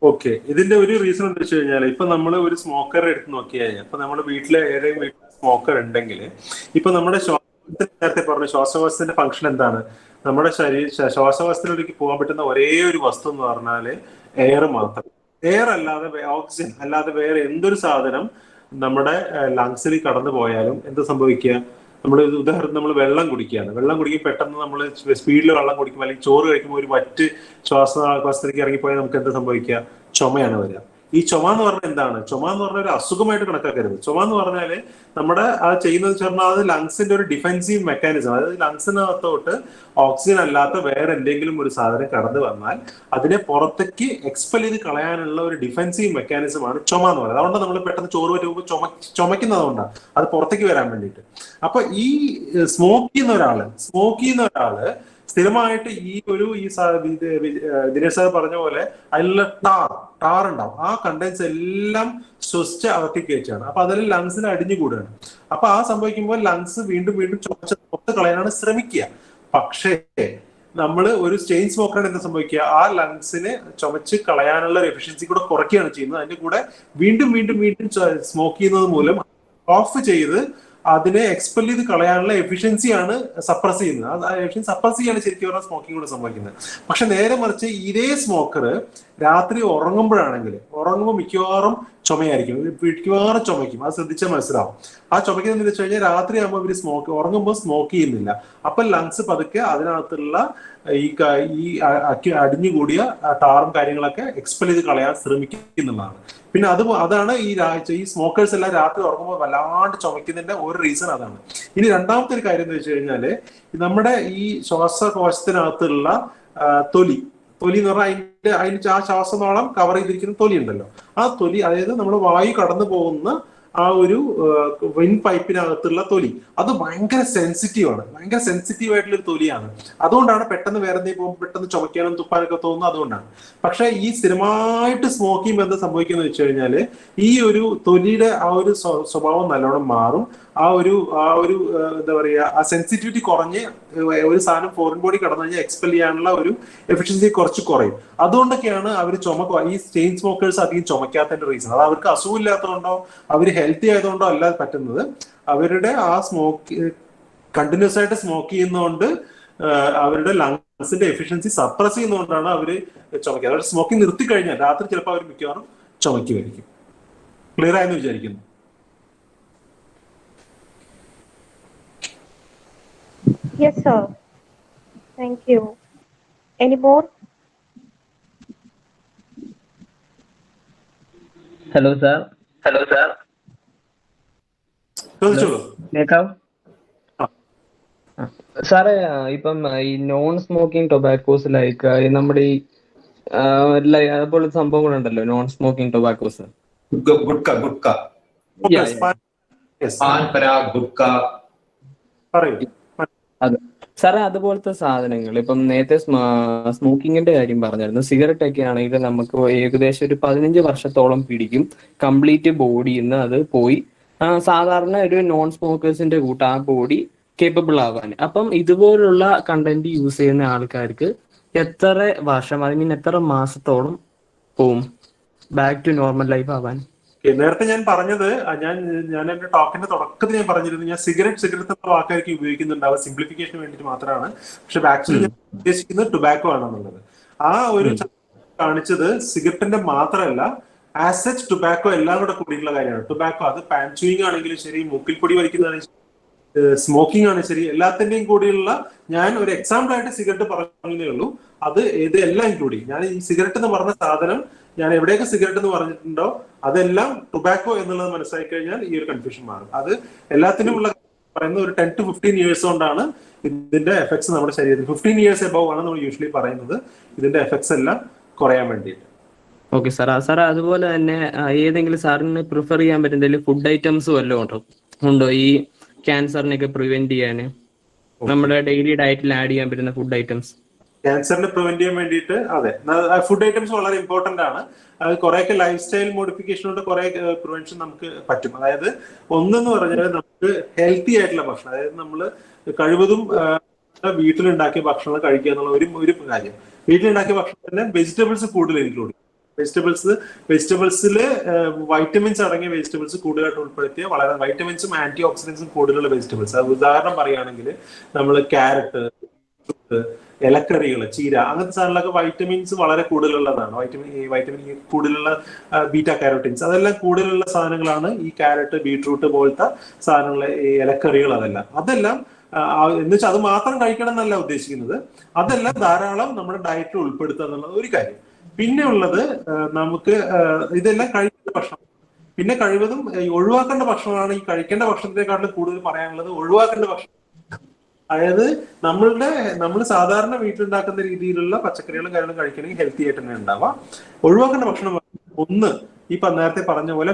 ഓക്കെ, ഇതിന്റെ ഒരു റീസൺ എന്താ വെച്ച് കഴിഞ്ഞാൽ ഇപ്പൊ നമ്മൾ ഒരു സ്മോക്കർ എടുത്ത് നോക്കിയാൽ ഇപ്പൊ നമ്മുടെ വീട്ടിലെ ഏതെങ്കിലും വീട്ടിൽ സ്മോക്കർ ഉണ്ടെങ്കിൽ ഇപ്പൊ നമ്മുടെ നേരത്തെ പറഞ്ഞ ശ്വാസകോശത്തിന്റെ ഫംഗ്ഷൻ എന്താണ്? നമ്മുടെ ശ്വാസകോശത്തിലേക്ക് പോകാൻ പറ്റുന്ന ഒരേ ഒരു വസ്തു എന്ന് പറഞ്ഞാല് എയർ മാത്രം. എയർ അല്ലാതെ ഓക്സിജൻ അല്ലാതെ വേറെ എന്തൊരു സാധനം നമ്മുടെ ലങ്സിൽ കടന്നു പോയാലും എന്ത് സംഭവിക്കുക? ഉദാഹരണം നമ്മൾ വെള്ളം കുടിക്കുകയാണ്. വെള്ളം കുടിക്കും പെട്ടെന്ന് നമ്മൾ സ്പീഡിൽ വെള്ളം കുടിക്കും, അല്ലെങ്കിൽ ചോറ് കഴിക്കുമ്പോൾ ഒരു വറ്റ് ശ്വാസകോശത്തിലേക്ക് ഇറങ്ങിപ്പോയാൽ നമുക്ക് എന്താ സംഭവിക്കുക? ചുമയാണ് വരിക. ഈ ചുമ എന്ന് പറഞ്ഞാൽ എന്താണ്? ചുമ എന്ന് പറഞ്ഞാൽ ഒരു അസുഖമായിട്ട് കണക്കാക്കരുത്. ചുമ എന്ന് പറഞ്ഞാല് നമ്മുടെ ആ ചെയ്യുന്നത് പറഞ്ഞാൽ അത് ലങ്സിന്റെ ഒരു ഡിഫെൻസീവ് മെക്കാനിസം. അതായത് ലങ്സിനകത്തോട്ട് ഓക്സിജൻ അല്ലാത്ത വേറെ എന്തെങ്കിലും ഒരു സാധനം കടന്നു വന്നാൽ അതിനെ പുറത്തേക്ക് എക്സ്പെൽ ചെയ്ത് കളയാനുള്ള ഒരു ഡിഫെൻസീവ് മെക്കാനിസമാണ് ചുമ എന്ന് പറയുന്നത്. അതുകൊണ്ട് നമ്മൾ പെട്ടെന്ന് ചോറ് പറ്റുമ്പോൾ ചുമക്കുന്നതുകൊണ്ടാണ്, അത് പുറത്തേക്ക് വരാൻ വേണ്ടിയിട്ട്. അപ്പൊ ഈ സ്മോക്ക് ചെയ്യുന്ന ഒരാള് സ്ഥിരമായിട്ട് ഈ ദിനേശ് സാർ പറഞ്ഞ പോലെ അതിലുള്ള ടാർ ഉണ്ടാവും. ആ കണ്ടൻസ് എല്ലാം ശ്വസിച്ച് അകത്തി കയറ്റാണ്. അപ്പൊ അതെല്ലാം ലങ്സിൽ അടിഞ്ഞുകൂടുകയാണ്. അപ്പൊ ആ സംഭവിക്കുമ്പോൾ ലങ്സ് വീണ്ടും വീണ്ടും പുറത്ത് കളയാനാണ് ശ്രമിക്കുക. പക്ഷേ നമ്മൾ ഒരു ചെയിൻ സ്മോക്കറാണ് എന്താ സംഭവിക്കുക, ആ ലങ്സിന് ചുമച്ച് കളയാനുള്ള ഒരു എഫിഷ്യൻസി കൂടെ കുറയ്ക്കുകയാണ് ചെയ്യുന്നത്. അതിന്റെ കൂടെ വീണ്ടും വീണ്ടും വീണ്ടും സ്മോക്ക് ചെയ്യുന്നത് മൂലം ഓഫ് ചെയ്ത് അതിനെ എക്സ്പെൽ ചെയ്ത് കളയാനുള്ള എഫിഷ്യൻസിയാണ് സപ്രസ് ചെയ്യുന്നത്. ആ എഫിഷ്യൻസി സപ്രസ് ചെയ്യാണ് ശരിക്കും പറഞ്ഞാൽ സ്മോക്കിംഗ് കൂടെ സംഭവിക്കുന്നത്. പക്ഷെ നേരെ മറിച്ച് ഇതേ സ്മോക്കർ രാത്രി ഉറങ്ങുമ്പോൾ മിക്കവാറും ചുമയായിരിക്കും, മിക്കവാറും ചുമയ്ക്കും. അത് ശ്രദ്ധിച്ചാൽ മനസ്സിലാവും. ആ ചുമയ്ക്കുന്നതെന്ന് വെച്ച് കഴിഞ്ഞാൽ രാത്രി ആകുമ്പോൾ ഇവർ ഉറങ്ങുമ്പോൾ സ്മോക്ക് ചെയ്യുന്നില്ല. അപ്പൊ ലങ്സ് പതുക്കെ അതിനകത്തുള്ള ഈ അടിഞ്ഞുകൂടിയ ടാറും കാര്യങ്ങളൊക്കെ എക്സ്പെൽ ചെയ്ത് കളയാൻ ശ്രമിക്കുന്നുള്ളതാണ്. പിന്നെ അതാണ് ഈ സ്മോക്കേഴ്സ് എല്ലാം രാത്രി ഉറങ്ങുമ്പോൾ വല്ലാണ്ട് ചുമക്കുന്നതിന്റെ ഒരു റീസൺ അതാണ്. ഇനി രണ്ടാമത്തെ ഒരു കാര്യം എന്ന് വെച്ച് കഴിഞ്ഞാല് നമ്മുടെ ഈ ശ്വാസകോശത്തിനകത്തുള്ള തൊലി എന്ന് പറഞ്ഞാൽ അതിന്റെ ആ ശ്വാസനാളം കവർ ചെയ്തിരിക്കുന്ന തൊലി ഉണ്ടല്ലോ, ആ തൊലി, അതായത് നമ്മൾ വായു കടന്നു പോകുന്ന ആ ഒരു വിൻ പൈപ്പിനകത്തുള്ള തൊലി, അത് ഭയങ്കര സെൻസിറ്റീവാണ്, ഭയങ്കര സെൻസിറ്റീവ് ആയിട്ടുള്ള ഒരു തൊലിയാണ്. അതുകൊണ്ടാണ് പെട്ടെന്ന് വേറെ എന്തെങ്കിലും പോകുമ്പോൾ പെട്ടെന്ന് ചുമക്കാനും തുപ്പാനൊക്കെ തോന്നുന്നത് അതുകൊണ്ടാണ്. പക്ഷെ ഈ സ്ഥിരമായിട്ട് സ്മോക്ക് ചെയ്യുമ്പോൾ എന്താ സംഭവിക്കുന്നത് വെച്ച് കഴിഞ്ഞാല് ഈ ഒരു തൊലിയുടെ ആ ഒരു സ്വഭാവം നല്ലോണം മാറും. ആ ഒരു എന്താ പറയുക, ആ സെൻസിറ്റിവിറ്റി കുറഞ്ഞ് ഒരു സാധനം ഫോറിൻ ബോഡി കടന്നു കഴിഞ്ഞാൽ എക്സ്പെൽ ചെയ്യാനുള്ള ഒരു എഫിഷ്യൻസി കുറച്ച് കുറയും. അതുകൊണ്ടൊക്കെയാണ് അവർ ഈ ചെയിൻ സ്മോക്കേഴ്സ് അധികം ചുമക്കാത്തതിന്റെ റീസൺ. അത് അവർക്ക് അസുഖമില്ലാത്തതുകൊണ്ടോ അവർ ഹെൽത്തി ആയതുകൊണ്ടോ അല്ല പറ്റുന്നത്, അവരുടെ ആ കണ്ടിന്യൂസ് ആയിട്ട് സ്മോക്ക് ചെയ്യുന്നതുകൊണ്ട് അവരുടെ ലങ്സിന്റെ എഫിഷ്യൻസി സപ്രസ് ചെയ്യുന്നതുകൊണ്ടാണ് അവര് ചുമക്കുക. അവർ സ്മോക്കിംഗ് നിർത്തി കഴിഞ്ഞാൽ രാത്രി ചിലപ്പോൾ അവർ മിക്കവാറും ചുമക്കുമായിരിക്കും. ക്ലിയർ ആയെന്ന് വിചാരിക്കുന്നു. Yes, sir. Thank you. Any more? Hello sir. കേൾക്കാം സാറേ. ഇപ്പം ഈ നോൺ സ്മോക്കിംഗ് ടൊബാക്കോസ് ലൈക്ക് നമ്മുടെ ഈ അതുപോലെ സംഭവങ്ങളുണ്ടല്ലോ, നോൺ സ്മോക്കിംഗ് ടൊബാക്കോസ്, അത് സാറേ അതുപോലത്തെ സാധനങ്ങൾ ഇപ്പം നേരത്തെ സ്മോക്കിങ്ങിന്റെ കാര്യം പറഞ്ഞായിരുന്നു. സിഗരറ്റ് ഒക്കെ ആണെങ്കിൽ നമുക്ക് ഏകദേശം ഒരു 15 വർഷത്തോളം പിടിക്കും കംപ്ലീറ്റ് ബോഡിയിൽ നിന്ന് അത് പോയി സാധാരണ ഒരു നോൺ സ്മോക്കേഴ്സിന്റെ കൂട്ട് ആ ബോഡി കേപ്പബിൾ ആവാൻ. അപ്പം ഇതുപോലുള്ള കണ്ടന്റ് യൂസ് ചെയ്യുന്ന ആൾക്കാർക്ക് എത്ര വർഷം, ഐ മീൻ എത്ര മാസത്തോളം പോവും ബാക്ക് ടു നോർമൽ ലൈഫ് ആവാൻ? നേരത്തെ ഞാൻ പറഞ്ഞത്, ഞാൻ എന്റെ ടോക്കിന്റെ തുടക്കത്തിൽ ഞാൻ പറഞ്ഞിരുന്നു, ഞാൻ സിഗരറ്റ് എന്ന വാക്കായിരിക്കും ഉപയോഗിക്കുന്നുണ്ടാവുക, സിംപ്ലിഫിക്കേഷന് വേണ്ടിയിട്ട് മാത്രമാണ്. പക്ഷെ ആക്ച്വലി ഞാൻ ഉദ്ദേശിക്കുന്നത് ടൊബാക്കോ ആണെന്നുള്ളത്. ആ ഒരു കാണിച്ചത് സിഗരറ്റിന്റെ മാത്രമല്ല, ആസ് സച്ച് ടൊബാക്കോ എല്ലാം കൂടെ കൂടിയിട്ടുള്ള കാര്യമാണ്. ടൊബാക്കോ അത് പാൻചൂയിങ് ആണെങ്കിലും ശരി, മൂക്കിൽ പൊടി വലിക്കുന്നതാണെങ്കിലും സ്മോക്കിംഗ് ആണ് ശരി, എല്ലാത്തിന്റെയും കൂടിയുള്ള, ഞാൻ ഒരു എക്സാമ്പിൾ ആയിട്ട് സിഗരറ്റ് പറഞ്ഞതേ ഉള്ളൂ. അത് എല്ലാം ഇൻക്ലൂഡിങ്. ഞാൻ ഈ സിഗരറ്റ് എന്ന് പറഞ്ഞ സാധനം ഞാൻ എവിടെയൊക്കെ സിഗരറ്റ് എന്ന് പറഞ്ഞിട്ടുണ്ടോ അതെല്ലാം ടൊബാക്കോ എന്നുള്ളത് മനസ്സിലാക്കി കഴിഞ്ഞാൽ ഈ ഒരു കൺഫ്യൂഷൻ മാറും. അത് എല്ലാത്തിനും ഉള്ള പറയുന്നത് ഒരു 10 to 15 years കൊണ്ടാണ് ഇതിന്റെ എഫക്ട്സ് നമ്മുടെ ശരീരത്തിൽ 15 years എബവ് ആണ് നമ്മൾ യൂഷ്വലി പറയുന്നത് ഇതിന്റെ എഫക്ട്സ് എല്ലാം കുറയാൻ വേണ്ടിയിട്ട്. Okay sir. സാർ അതുപോലെ തന്നെ ഏതെങ്കിലും സാറിന് പ്രിഫർ ചെയ്യാൻ പറ്റുന്ന ഫുഡ് ഐറ്റംസ് വല്ലതും ഉണ്ടോ ഈ ക്യാൻസറിനൊക്കെ പ്രിവെന്റ് ചെയ്യാൻ നമ്മുടെ ഡെയിലി ഡയറ്റിൽ ആഡ് ചെയ്യാൻ പറ്റുന്ന ഫുഡ് ഐറ്റംസ്? ക്യാൻസറിനെ പ്രിവെന്റ് ചെയ്യാൻ വേണ്ടിയിട്ട് അതെ, ഫുഡ് ഐറ്റംസ് വളരെ ഇമ്പോർട്ടന്റ് ആണ്. അത് കുറെയൊക്കെ ലൈഫ് സ്റ്റൈൽ മോഡിഫിക്കേഷൻ കൊണ്ട് കുറെ പ്രിവെൻഷൻ നമുക്ക് പറ്റും. അതായത് ഒന്നെന്ന് പറഞ്ഞാൽ നമുക്ക് ഹെൽത്തി ആയിട്ടുള്ള ഭക്ഷണം, അതായത് നമ്മൾ കഴിവതും വീട്ടിലുണ്ടാക്കിയ ഭക്ഷണം കഴിക്കുക എന്നുള്ള ഒരു കാര്യം. വീട്ടിലുണ്ടാക്കിയ ഭക്ഷണത്തിന് വെജിറ്റബിൾസ് കൂടുതൽ ഇൻക്ലൂഡ് ചെയ്യും. വെജിറ്റബിൾസിൽ വൈറ്റമിൻസ് അടങ്ങിയ വെജിറ്റബിൾസ് കൂടുതലായിട്ട് ഉൾപ്പെടുത്തിയ വളരെ വൈറ്റമിൻസും ആന്റി ഓക്സിഡൻസും കൂടുതലുള്ള വെജിറ്റബിൾസ്. അത് ഉദാഹരണം പറയുകയാണെങ്കിൽ നമ്മൾ ക്യാരറ്റ്, ഇലക്കറികൾ, ചീര, അങ്ങനത്തെ സാധനങ്ങളൊക്കെ വൈറ്റമിൻസ് വളരെ കൂടുതലുള്ളതാണ്. വൈറ്റമിൻ ഇ കൂടുതലുള്ള ബീറ്റ കാരോട്ടിൻസ്, അതെല്ലാം കൂടുതലുള്ള സാധനങ്ങളാണ് ഈ ക്യാരറ്റ്, ബീട്രൂട്ട് പോലത്തെ സാധനങ്ങൾ, ഈ ഇലക്കറികൾ, അതെല്ലാം എന്ന് വെച്ചാൽ അത് മാത്രം കഴിക്കണം എന്നല്ല ഉദ്ദേശിക്കുന്നത്. അതെല്ലാം ധാരാളം നമ്മുടെ ഡയറ്റിൽ ഉൾപ്പെടുത്തുക എന്നുള്ളത് ഒരു കാര്യം. പിന്നെ ഉള്ളത് നമുക്ക് ഇതെല്ലാം കഴിക്കേണ്ട ഭക്ഷണം. പിന്നെ കഴിവതും ഒഴിവാക്കേണ്ട ഭക്ഷണമാണ്. ഈ കഴിക്കേണ്ട ഭക്ഷണത്തെക്കാട്ടിലും കൂടുതൽ പറയാനുള്ളത് ഒഴിവാക്കേണ്ട ഭക്ഷണം. അതായത് നമ്മൾ സാധാരണ വീട്ടിലുണ്ടാക്കുന്ന രീതിയിലുള്ള പച്ചക്കറികളും കാര്യങ്ങളും കഴിക്കണമെങ്കിൽ ഹെൽത്തി ആയിട്ട് തന്നെ ഉണ്ടാവാം. ഒഴിവാക്കേണ്ട ഭക്ഷണം ഒന്ന്, ഈ നേരത്തെ പറഞ്ഞ പോലെ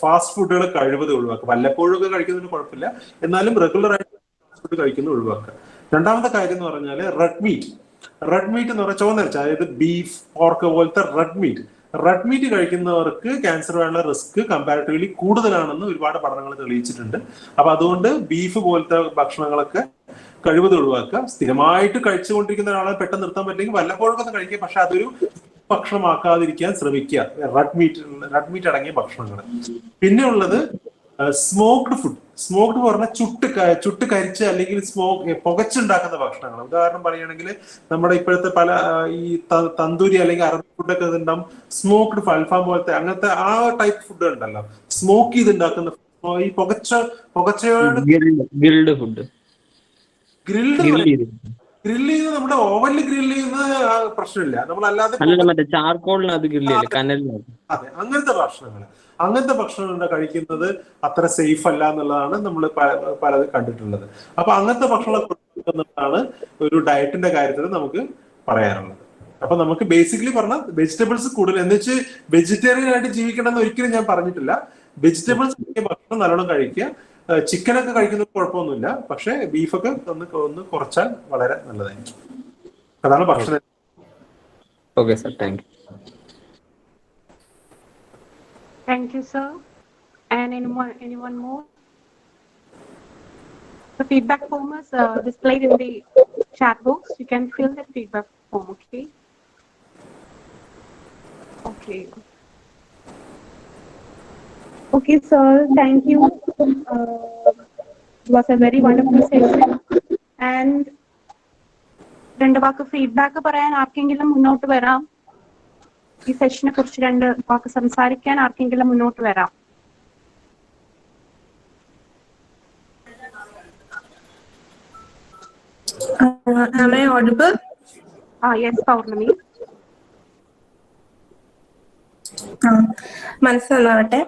ഫാസ്റ്റ് ഫുഡുകൾ കഴിവതും ഒഴിവാക്കുക. വല്ലപ്പോഴും ഒക്കെ കഴിക്കുന്നതിന് കുഴപ്പമില്ല, എന്നാലും റെഗുലർ ആയിട്ട് ഫാസ്റ്റ് ഫുഡ് കഴിക്കുന്നത് ഒഴിവാക്കുക. രണ്ടാമത്തെ കാര്യം എന്ന് പറഞ്ഞാൽ റെഡ് മീറ്റ്. റെഡ് മീറ്റ് എന്ന് പറഞ്ഞാൽ ചുവന്നിറച്ചി, അതായത് ബീഫ്, പോർക്ക് പോലത്തെ റെഡ് മീറ്റ്. റെഡ് മീറ്റ് കഴിക്കുന്നവർക്ക് ക്യാൻസർ വരാനുള്ള റിസ്ക് കമ്പാരിറ്റീവ്ലി കൂടുതലാണെന്ന് ഒരുപാട് പഠനങ്ങൾ തെളിയിച്ചിട്ടുണ്ട്. അപ്പൊ അതുകൊണ്ട് ബീഫ് പോലത്തെ ഭക്ഷണങ്ങളൊക്കെ കഴിവതും ഒഴിവാക്കുക. സ്ഥിരമായിട്ട് കഴിച്ചുകൊണ്ടിരിക്കുന്ന ഒരാളെ പെട്ടെന്ന് നിർത്താൻ പറ്റില്ലെങ്കിൽ വല്ലപ്പോഴൊക്കെ ഒന്ന് കഴിക്കുക, പക്ഷെ അതൊരു ഭക്ഷണമാക്കാതിരിക്കാൻ ശ്രമിക്കുക, റെഡ് മീറ്റ് അടങ്ങിയ ഭക്ഷണങ്ങൾ. പിന്നെ ഉള്ളത് സ്മോക്ഡ് ഫുഡ്. സ്മോക്ഡ് പറഞ്ഞാൽ ചുട്ട് കരിച്ച് അല്ലെങ്കിൽ പുകച്ചുണ്ടാക്കുന്ന ഭക്ഷണങ്ങൾ. ഉദാഹരണം പറയുകയാണെങ്കിൽ നമ്മുടെ ഇപ്പോഴത്തെ പല ഈ തന്തൂരി അല്ലെങ്കിൽ അറബ് ഫുഡൊക്കെ ഉണ്ടാവും, സ്മോക്ഡ് അൽഫാം പോലത്തെ അങ്ങനത്തെ ആ ടൈപ്പ് ഫുഡ് ഉണ്ടല്ലോ, സ്മോക്ക് ചെയ്തുണ്ടാക്കുന്ന ഈ പുകച്ചയോട് ഗ്രിൽഡ് ഫുഡ്, ഗ്രില്ല് ചെയ്ത് നമ്മുടെ ഓവനിൽ ഗ്രില്ല് ചെയ്യുന്ന പ്രശ്നമില്ല, നമ്മളല്ലാതെ മറ്റേ ചാർക്കോളിനകത്ത് ഗ്രില്ല് ചെയ്യില്ല, കനലിനകത്ത്. അതെ, അങ്ങനത്തെ ഭക്ഷണങ്ങൾ കഴിക്കുന്നത് അത്ര സേഫ് അല്ല എന്നുള്ളതാണ് നമ്മൾ പലതും കണ്ടിട്ടുള്ളത്. അപ്പൊ അങ്ങനത്തെ ഭക്ഷണം കൊടുക്കുന്നതാണ് ഒരു ഡയറ്റിന്റെ കാര്യത്തിൽ നമുക്ക് പറയാനുള്ളത്. അപ്പൊ നമുക്ക് ബേസിക്കലി പറഞ്ഞാൽ വെജിറ്റബിൾസ് കൂടുതൽ, എന്ന് വെച്ച് വെജിറ്റേറിയൻ ആയിട്ട് ജീവിക്കണം എന്ന് ഒരിക്കലും ഞാൻ പറഞ്ഞിട്ടില്ല. വെജിറ്റബിൾസ് ഭക്ഷണം നല്ലോണം കഴിക്കുക. ചിക്കനൊക്കെ കഴിക്കുന്നത് കുഴപ്പമൊന്നുമില്ല, പക്ഷെ ബീഫൊക്കെ ഒന്ന് കുറച്ചാൽ വളരെ നല്ലതായിരിക്കും. അതാണ് ഭക്ഷണം. Okay sir, thank you. Thank you, sir. And anyone more? The feedback form is displayed in the chat box. You can fill the feedback form, okay? Okay. Okay, sir. Thank you. It was a very wonderful session. And രണ്ട് വാക്ക് feedback പറയാൻ ആർക്കെങ്കിലും മുന്നോട്ട് വരാം. ഈ സെഷനെ കുറിച്ച് രണ്ട് വാക്ക് സംസാരിക്കാൻ ആർക്കെങ്കിലും മുന്നോട്ട് വരാം. Am I audible? Yes, Paurnami. മനസ്സിലാവട്ടെ.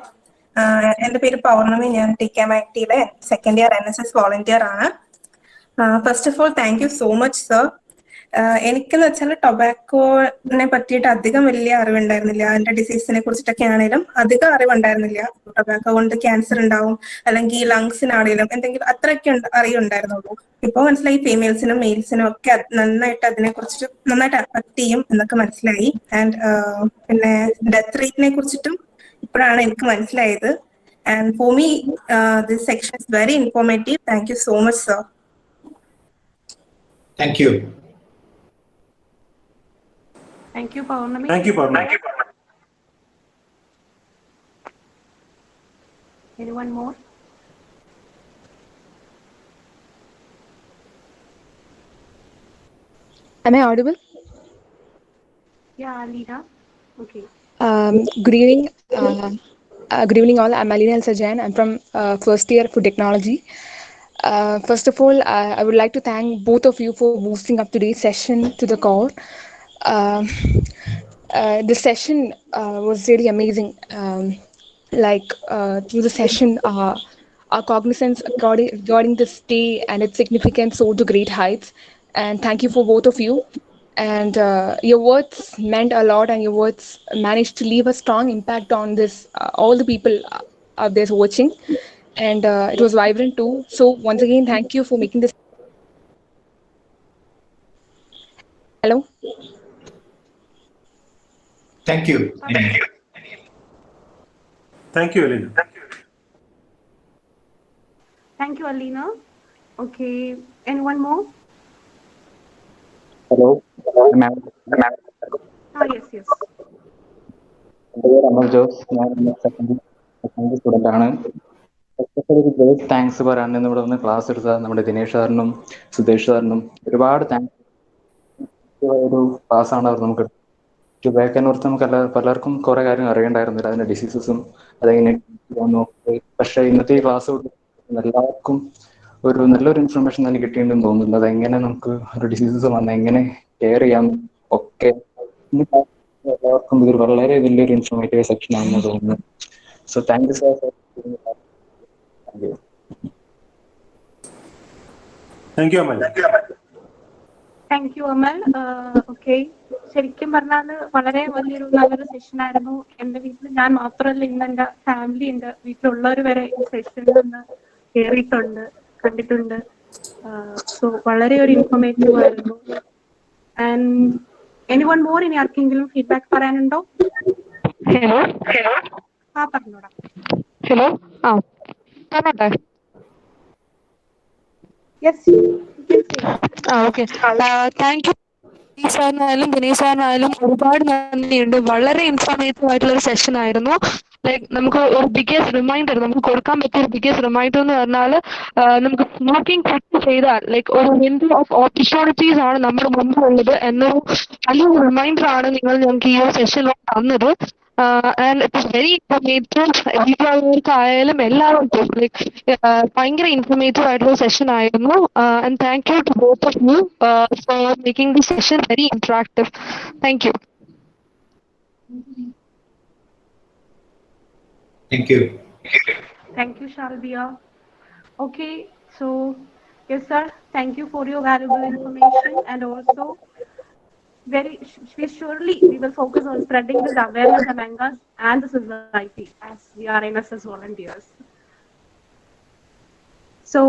എൻ്റെ പേര് പൗർണമി. ഞാൻ TKMIT second year NSS volunteer ആണ്. First of all thank you so much sir. എനിക്കെന്ന് വെച്ചാൽ ടൊബാക്കോനെ പറ്റിയിട്ട് അധികം വലിയ അറിവുണ്ടായിരുന്നില്ല. അതിന്റെ ഡിസീസിനെ കുറിച്ചിട്ടൊക്കെ ആണെങ്കിലും അധികം അറിവുണ്ടായിരുന്നില്ല. ടൊബാക്കോ കൊണ്ട് ക്യാൻസർ ഉണ്ടാവും അല്ലെങ്കിൽ ലങ്സിനാണെങ്കിലും എന്തെങ്കിലും അത്രയൊക്കെ അറിവുണ്ടായിരുന്നുള്ളൂ. ഇപ്പോൾ മനസ്സിലായി ഫീമെയിൽസിനും മെയിൽസിനും ഒക്കെ നന്നായിട്ട് അതിനെ കുറിച്ചിട്ട് നന്നായിട്ട് അഫക്ട് ചെയ്യും എന്നൊക്കെ മനസ്സിലായി. ആൻഡ് പിന്നെ ഡെത്ത് റേറ്റിനെ കുറിച്ചിട്ടും ഇപ്പോഴാണ് എനിക്ക് മനസ്സിലായത്. And for me this section is very informative. Thank you so much sir. Thank you. Thank you, Paurnami. Thank you, Paurnami. Anyone more? Am I audible? Yeah, Alina. Okay. Good evening. Good evening all. I'm Alina El-Sajan. I'm from first year food technology. First of all, I would like to thank both of you for boosting up today's session to the core. This session was really amazing. Through the session, our cognizance regarding this day and its significance soared to great heights. And thank you for both of you. And your words meant a lot, and your words managed to leave a strong impact on this all the people out there watching. And it was vibrant too. So once again, thank you for making this. Hello. Thank you. Thank you, Alina. Thank you, Alina. Okay. Anyone more? Hello. Yes. എൻ്റെ പേര് അമൽ ജോസ്. ഞാൻ second student ആണ്. ഒരു great thanks പറയാൻ ഇവിടെ വന്ന് class എടുത്ത നമ്മുടെ ദിനേഷ് സാറിനും സുധേഷ് സാറിനും ഒരുപാട് താങ്ക്സ്. ഒരു ക്ലാസ്സാണ് അവർ നമുക്ക് ടൊബാക്കോനെ കുറിച്ച് നമുക്ക് പലർക്കും കുറെ കാര്യങ്ങൾ അറിയണ്ടായിരുന്നില്ല, അതിന്റെ ഡിസീസസും അതെങ്ങനെ. പക്ഷെ ഇന്നത്തെ ഈ ക്ലാസ് എല്ലാവർക്കും ഒരു നല്ലൊരു ഇൻഫർമേഷൻ തന്നെ കിട്ടിയിട്ടുണ്ടെന്ന് തോന്നുന്നു. അതെങ്ങനെ നമുക്ക് ഒരു ഡിസീസസ് വന്ന് എങ്ങനെ കെയർ ചെയ്യാം ഒക്കെ എല്ലാവർക്കും ഇതൊരു വളരെ വലിയൊരു ഇൻഫോർമേറ്റീവ് സെക്ഷൻ ആണെന്ന് തോന്നുന്നു. So thank you sir. Thank you, Amal. Thank you, Amal. Okay. ശരിക്കും പറഞ്ഞാൽ വളരെ നല്ലൊരു സെഷൻ ആയിരുന്നു. എൻ്റെ വീട്ടിൽ ഞാൻ മാത്രമല്ല, ഇന്ന് എൻ്റെ ഫാമിലി, എൻ്റെ വീട്ടിലുള്ളവർ വരെ ഈ സെഷനിൽ നിന്ന് കയറിയിട്ടുണ്ട്, കണ്ടിട്ടുണ്ട്. So വളരെ ഒരു ഇൻഫോർമേറ്റീവ് ആയിരുന്നു. And anyone more ഇനി ആർക്കെങ്കിലും ഫീഡ്ബാക്ക് പറയാനുണ്ടോ? ഹലോ പറഞ്ഞോടാ. ഹലോ പറഞ്ഞോട്ടെ. Yes. ഓക്കെ, താങ്ക് യു സാറിനായാലും ദിനേശ് സാറിനായാലും ഒരുപാട് നന്ദിയുണ്ട്. വളരെ ഇൻഫോർമേറ്റീവ് ആയിട്ടുള്ള ഒരു സെഷൻ ആയിരുന്നു. ലൈക്ക് നമുക്ക് ഒരു ബിഗസ്റ്റ് റിമൈൻഡർ നമുക്ക് കൊടുക്കാൻ പറ്റിയ ഒരു ബിഗസ്റ്റ് റിമൈൻഡർ എന്ന് പറഞ്ഞാൽ നമുക്ക് സ്മോക്കിംഗ് ക്വിറ്റ് ചെയ്താൽ ലൈക്ക് ഒരു വിൻഡോ ഓഫ് ഓപ്പർച്യൂണിറ്റീസ് ആണ് നമ്മുടെ മുമ്പിലുള്ളത് എന്നൊരു നല്ലൊരു റിമൈൻഡർ ആണ് നിങ്ങൾ ഞങ്ങൾക്ക് ഈ ഒരു സെഷനിൽ തന്നത്. And it is very informative. വീട്ടിലുള്ളവർക്കായാലും എല്ലാവർക്കും ലൈക്ക് ഭയങ്കര ഇൻഫോർമേറ്റീവ് ആയിട്ടുള്ള സെഷൻ ആയിരുന്നു. And thank you to both of you for making this session very interactive. Thank you. Thank you. Thank you, Shalvia. Okay, so yes, sir. Thank you for your valuable information, and also surely we will focus on spreading this awareness among us and the society as we are NSS volunteers. So,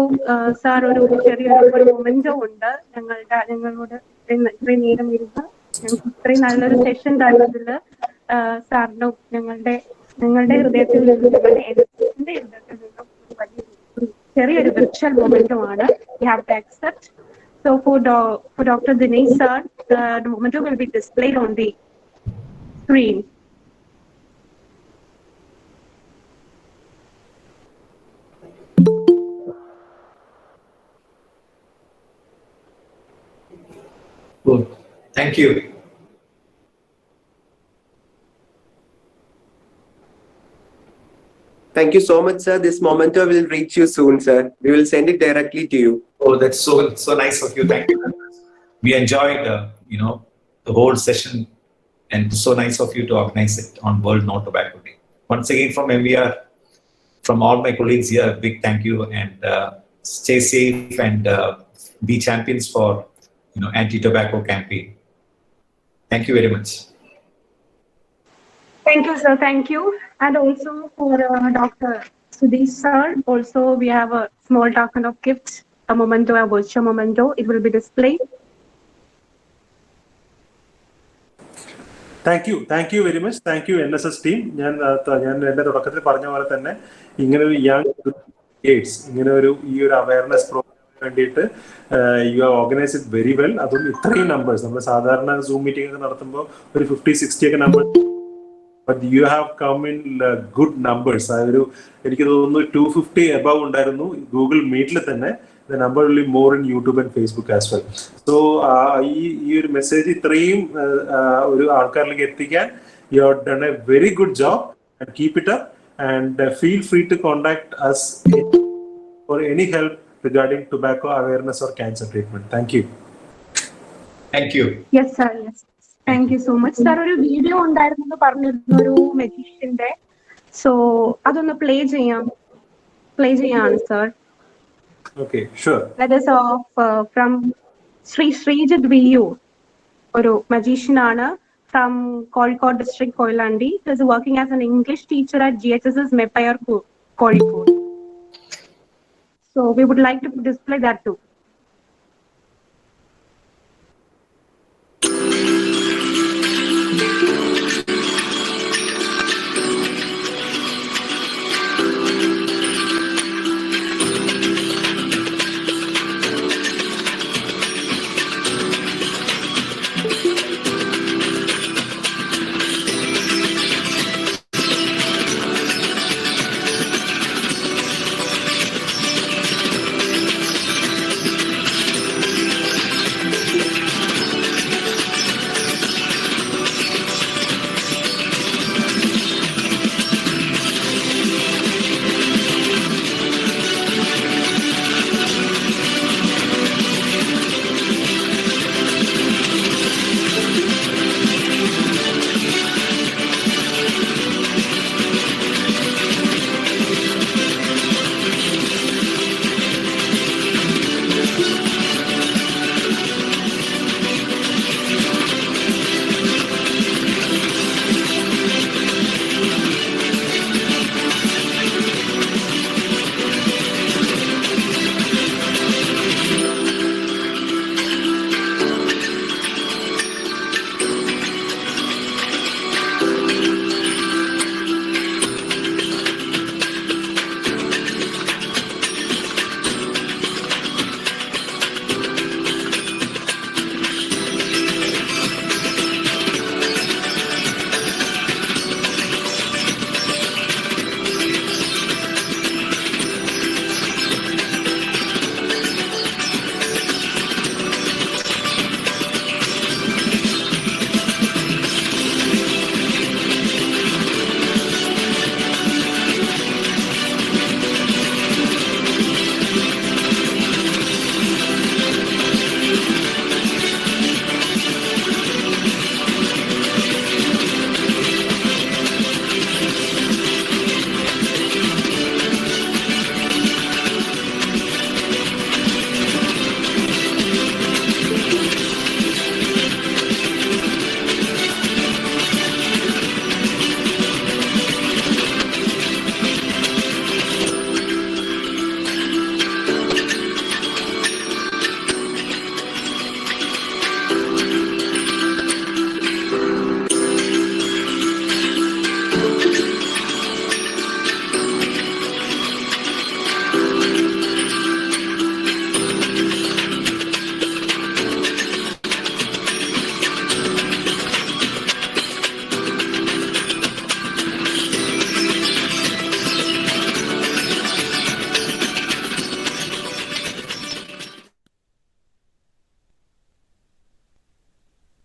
sir, ഒരു ചെറിയൊരു memento ഉണ്ട് ഞങ്ങളോട് ഇത്രയും നേരം ഇരുന്ന് ഞങ്ങൾക്ക് ഇത്രയും നല്ലൊരു സെഷൻ തന്നതിൽ സാറിനും ഞങ്ങളുടെ ഹൃദയത്തിൽ നിന്നും ഞങ്ങളുടെ ഹൃദയത്തിൽ നിന്നും ചെറിയൊരു വിർച്വൽ മൊമെന്റോ ആണ്. You have to accept. So for Dr. Dinesh sir, the memento will be displayed on the screen. Good. Thank you. Thank you so much, sir. This memento will reach you soon, sir. We will send it directly to you. Oh, that's so nice of you. Thank you. We enjoyed, the whole session, and so nice of you to organize it on World No Tobacco Day. Once again, from MVR, from all my colleagues here, big thank you, and stay safe and be champions for anti-tobacco campaign. Thank you very much. Thank you, sir. Thank you. And also for Dr. Sudesh sir, also we have a small token of gift, a memento, a virtual memento. It will be displayed. Thank you very much. Thank you NSS team. ഞാൻ എൻ്റെ തുടക്കത്തിൽ പറഞ്ഞ പോലെ തന്നെ ഇങ്ങനെ ഒരു young AIDS ഇങ്ങനെ ഈ ഒരു അവയർനെസ് പ്രോഗ്രാമിന് വേണ്ടിയിട്ട് you are organise it very well. അതും ഇത്രയും നമ്പേഴ്സ് നമ്മൾ സാധാരണ സൂം മീറ്റിംഗ് ഒക്കെ നടത്തുമ്പോൾ ഒരു 50-60 ഒക്കെ number, but you have come in good numbers. എനിക്ക് തോന്നുന്നു 250 above ഉണ്ടായിരുന്നു ഗൂഗിൾ മീറ്റിൽ തന്നെ. The number will be more in YouTube and Facebook as well. So ഈ ഒരു മെസ്സേജ് ഇത്രയും ഒരു ആൾക്കാരിലേക്ക് എത്തിക്കാൻ you have done a very good job, and keep it up, and feel free to contact us for any help regarding tobacco awareness or cancer treatment. Thank you. Thank you. Yes, sir. Yes. Thank you so much. Sir, ഒരു video ഉണ്ടായിരുന്നു പറഞ്ഞിരുന്നു ഒരു മെജീഷ്യന്റെ. So അതൊന്ന് play ചെയ്യാണ് sir. Okay, sure. That is from Srijit VU. ഒരു magician ആണ് from Kozhikode district, Koilandi. He is working as an English teacher at GHS's Mepayar, Kozhikode. So we would like to display that too.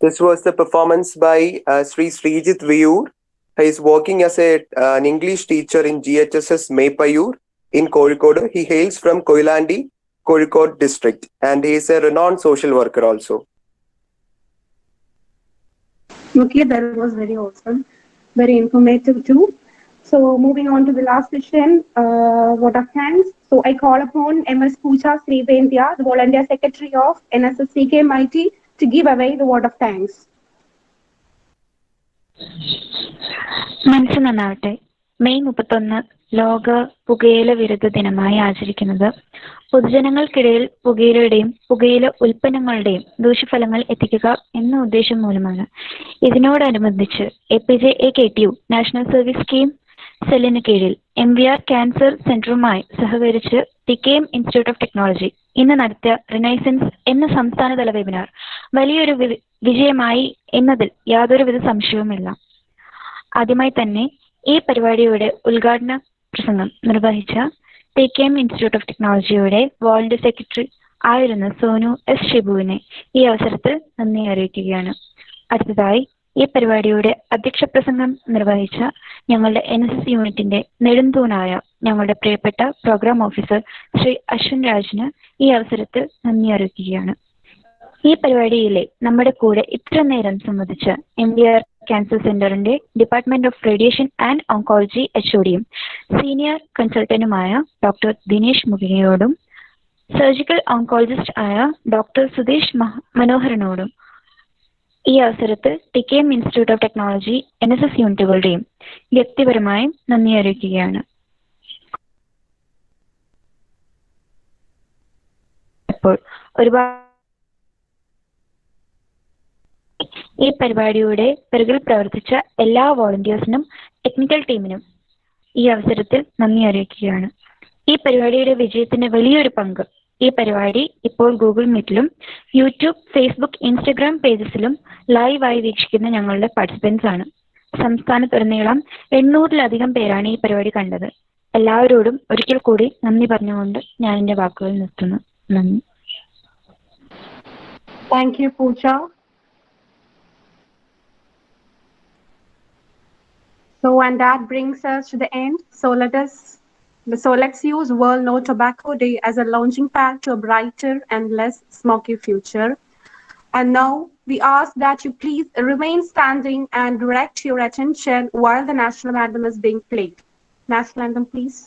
This was the performance by Sri Srijit Viyur. He is working as an English teacher in GHSS Mepayur in Kozhikode. He hails from Koilandi, Kozhikode district, and he is a renowned social worker also. Okay, that was very awesome, very informative too. So moving on to the last session, vote of thanks. So I call upon MS Pooja Srivendya, the Volunteer Secretary of NSS TKMIT, to give away the vote of thanks. മനസ്സ് നന്നാവട്ടെ. May 31 ലോക പുകയില വിരുദ്ധ ദിനമായി ആചരിക്കുന്നത് പൊതുജനങ്ങൾക്കിടയിൽ പുകയിലയുടെയും പുകയില ഉൽപ്പന്നങ്ങളുടെയും ദൂഷ്യഫലങ്ങൾ എത്തിക്കുക എന്ന ഉദ്ദേശം മൂലമാണ്. ഇതിനോടനുബന്ധിച്ച് APJ-AKTU നാഷണൽ സർവീസ് സ്കീം സെല്ലിന് കീഴിൽ MVR ക്യാൻസർ സെന്ററുമായി സഹകരിച്ച് TKM ഇൻസ്റ്റിറ്റ്യൂട്ട് ഓഫ് ടെക്നോളജി ഇന്ന് നടത്തിയ റിനൈസൻസ് എന്ന സംസ്ഥാനതല വെബിനാർ വലിയൊരു വിജയമായി എന്നതിൽ യാതൊരുവിധ സംശയവുമില്ല. ആദ്യമായി തന്നെ ഈ പരിപാടിയുടെ ഉദ്ഘാടന പ്രസംഗം നിർവഹിച്ച TKM ഇൻസ്റ്റിറ്റ്യൂട്ട് ഓഫ് ടെക്നോളജിയുടെ വോളണ്ടിയർ സെക്രട്ടറി ആയിരുന്ന സോനു എസ് ഷിബുവിനെ ഈ അവസരത്തിൽ നന്ദി അറിയിക്കുകയാണ്. അടുത്തതായി ഈ പരിപാടിയുടെ അധ്യക്ഷ പ്രസംഗം നിർവഹിച്ച ഞങ്ങളുടെ NSS യൂണിറ്റിന്റെ നെടുന്തൂണായ ഞങ്ങളുടെ പ്രിയപ്പെട്ട പ്രോഗ്രാം ഓഫീസർ ശ്രീ അശ്വിൻ രാജിന് ഈ അവസരത്തിൽ നന്ദി അറിയിക്കുകയാണ്. ഈ പരിപാടിയിലെ നമ്മുടെ കൂടെ ഇത്ര നേരം സംബന്ധിച്ച MVR ക്യാൻസർ സെന്ററിന്റെ department of radiation and oncology HODയും സീനിയർ കൺസൾട്ടന്റുമായ ഡോക്ടർ ദിനേശ് മുഖിനയോടും സർജിക്കൽ ഓങ്കോളജിസ്റ്റ് ആയ ഡോക്ടർ സുധീഷ് മനോഹരനോടും ഈ അവസരത്തിൽ TKM institute of technology NSS യൂണിറ്റുകളുടെയും വ്യക്തിപരമായും നന്ദി അറിയിക്കുകയാണ്. അപ്പോൾ ഒരുപാട് ഈ പരിപാടിയുടെ പിറകിൽ പ്രവർത്തിച്ച എല്ലാ വോളണ്ടിയേഴ്സിനും ടെക്നിക്കൽ ടീമിനും ഈ അവസരത്തിൽ നന്ദി അറിയിക്കുകയാണ്. ഈ പരിപാടിയുടെ വിജയത്തിന് വലിയൊരു പങ്ക് ഈ പരിപാടി ഇപ്പോൾ ഗൂഗിൾ മീറ്റിലും യൂട്യൂബ്, ഫേസ്ബുക്ക്, ഇൻസ്റ്റഗ്രാം പേജസിലും ലൈവായി വീക്ഷിക്കുന്ന ഞങ്ങളുടെ പാർട്ടിസിപ്പൻസ് ആണ്. സംസ്ഥാനത്തുടനീളം 800-ലധികം പേരാണ് ഈ പരിപാടി കണ്ടത്. എല്ലാവരോടും ഒരിക്കൽ കൂടി നന്ദി പറഞ്ഞുകൊണ്ട് ഞാൻ എൻ്റെ വാക്കുകൾ നിർത്തുന്നു. നന്ദി. Thank you, Pooja. So, and that brings us to the end. So let's use World No Tobacco Day as a launching pad to a brighter and less smoky future. And now we ask that you please remain standing and direct your attention while the national anthem is being played. National anthem, please.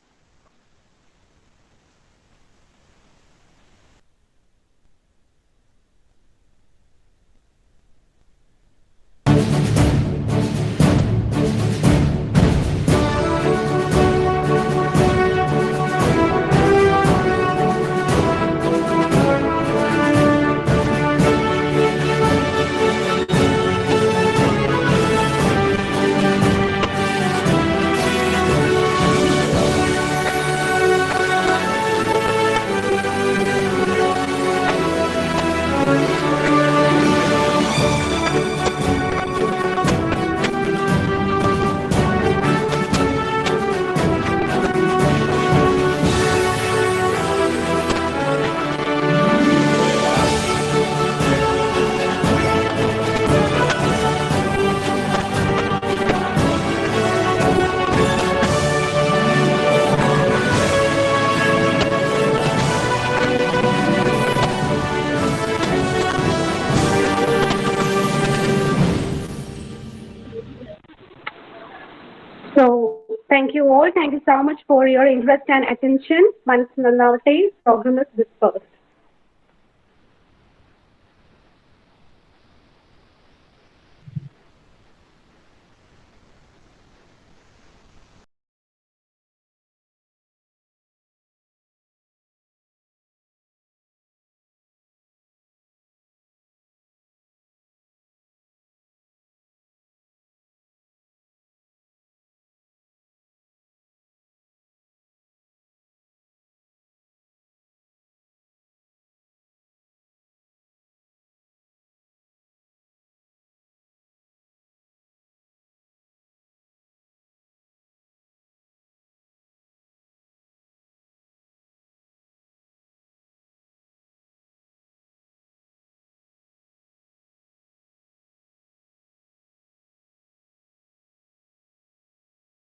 So thank you all. Thank you so much for your interest and attention. Once Nannavate program is dispersed.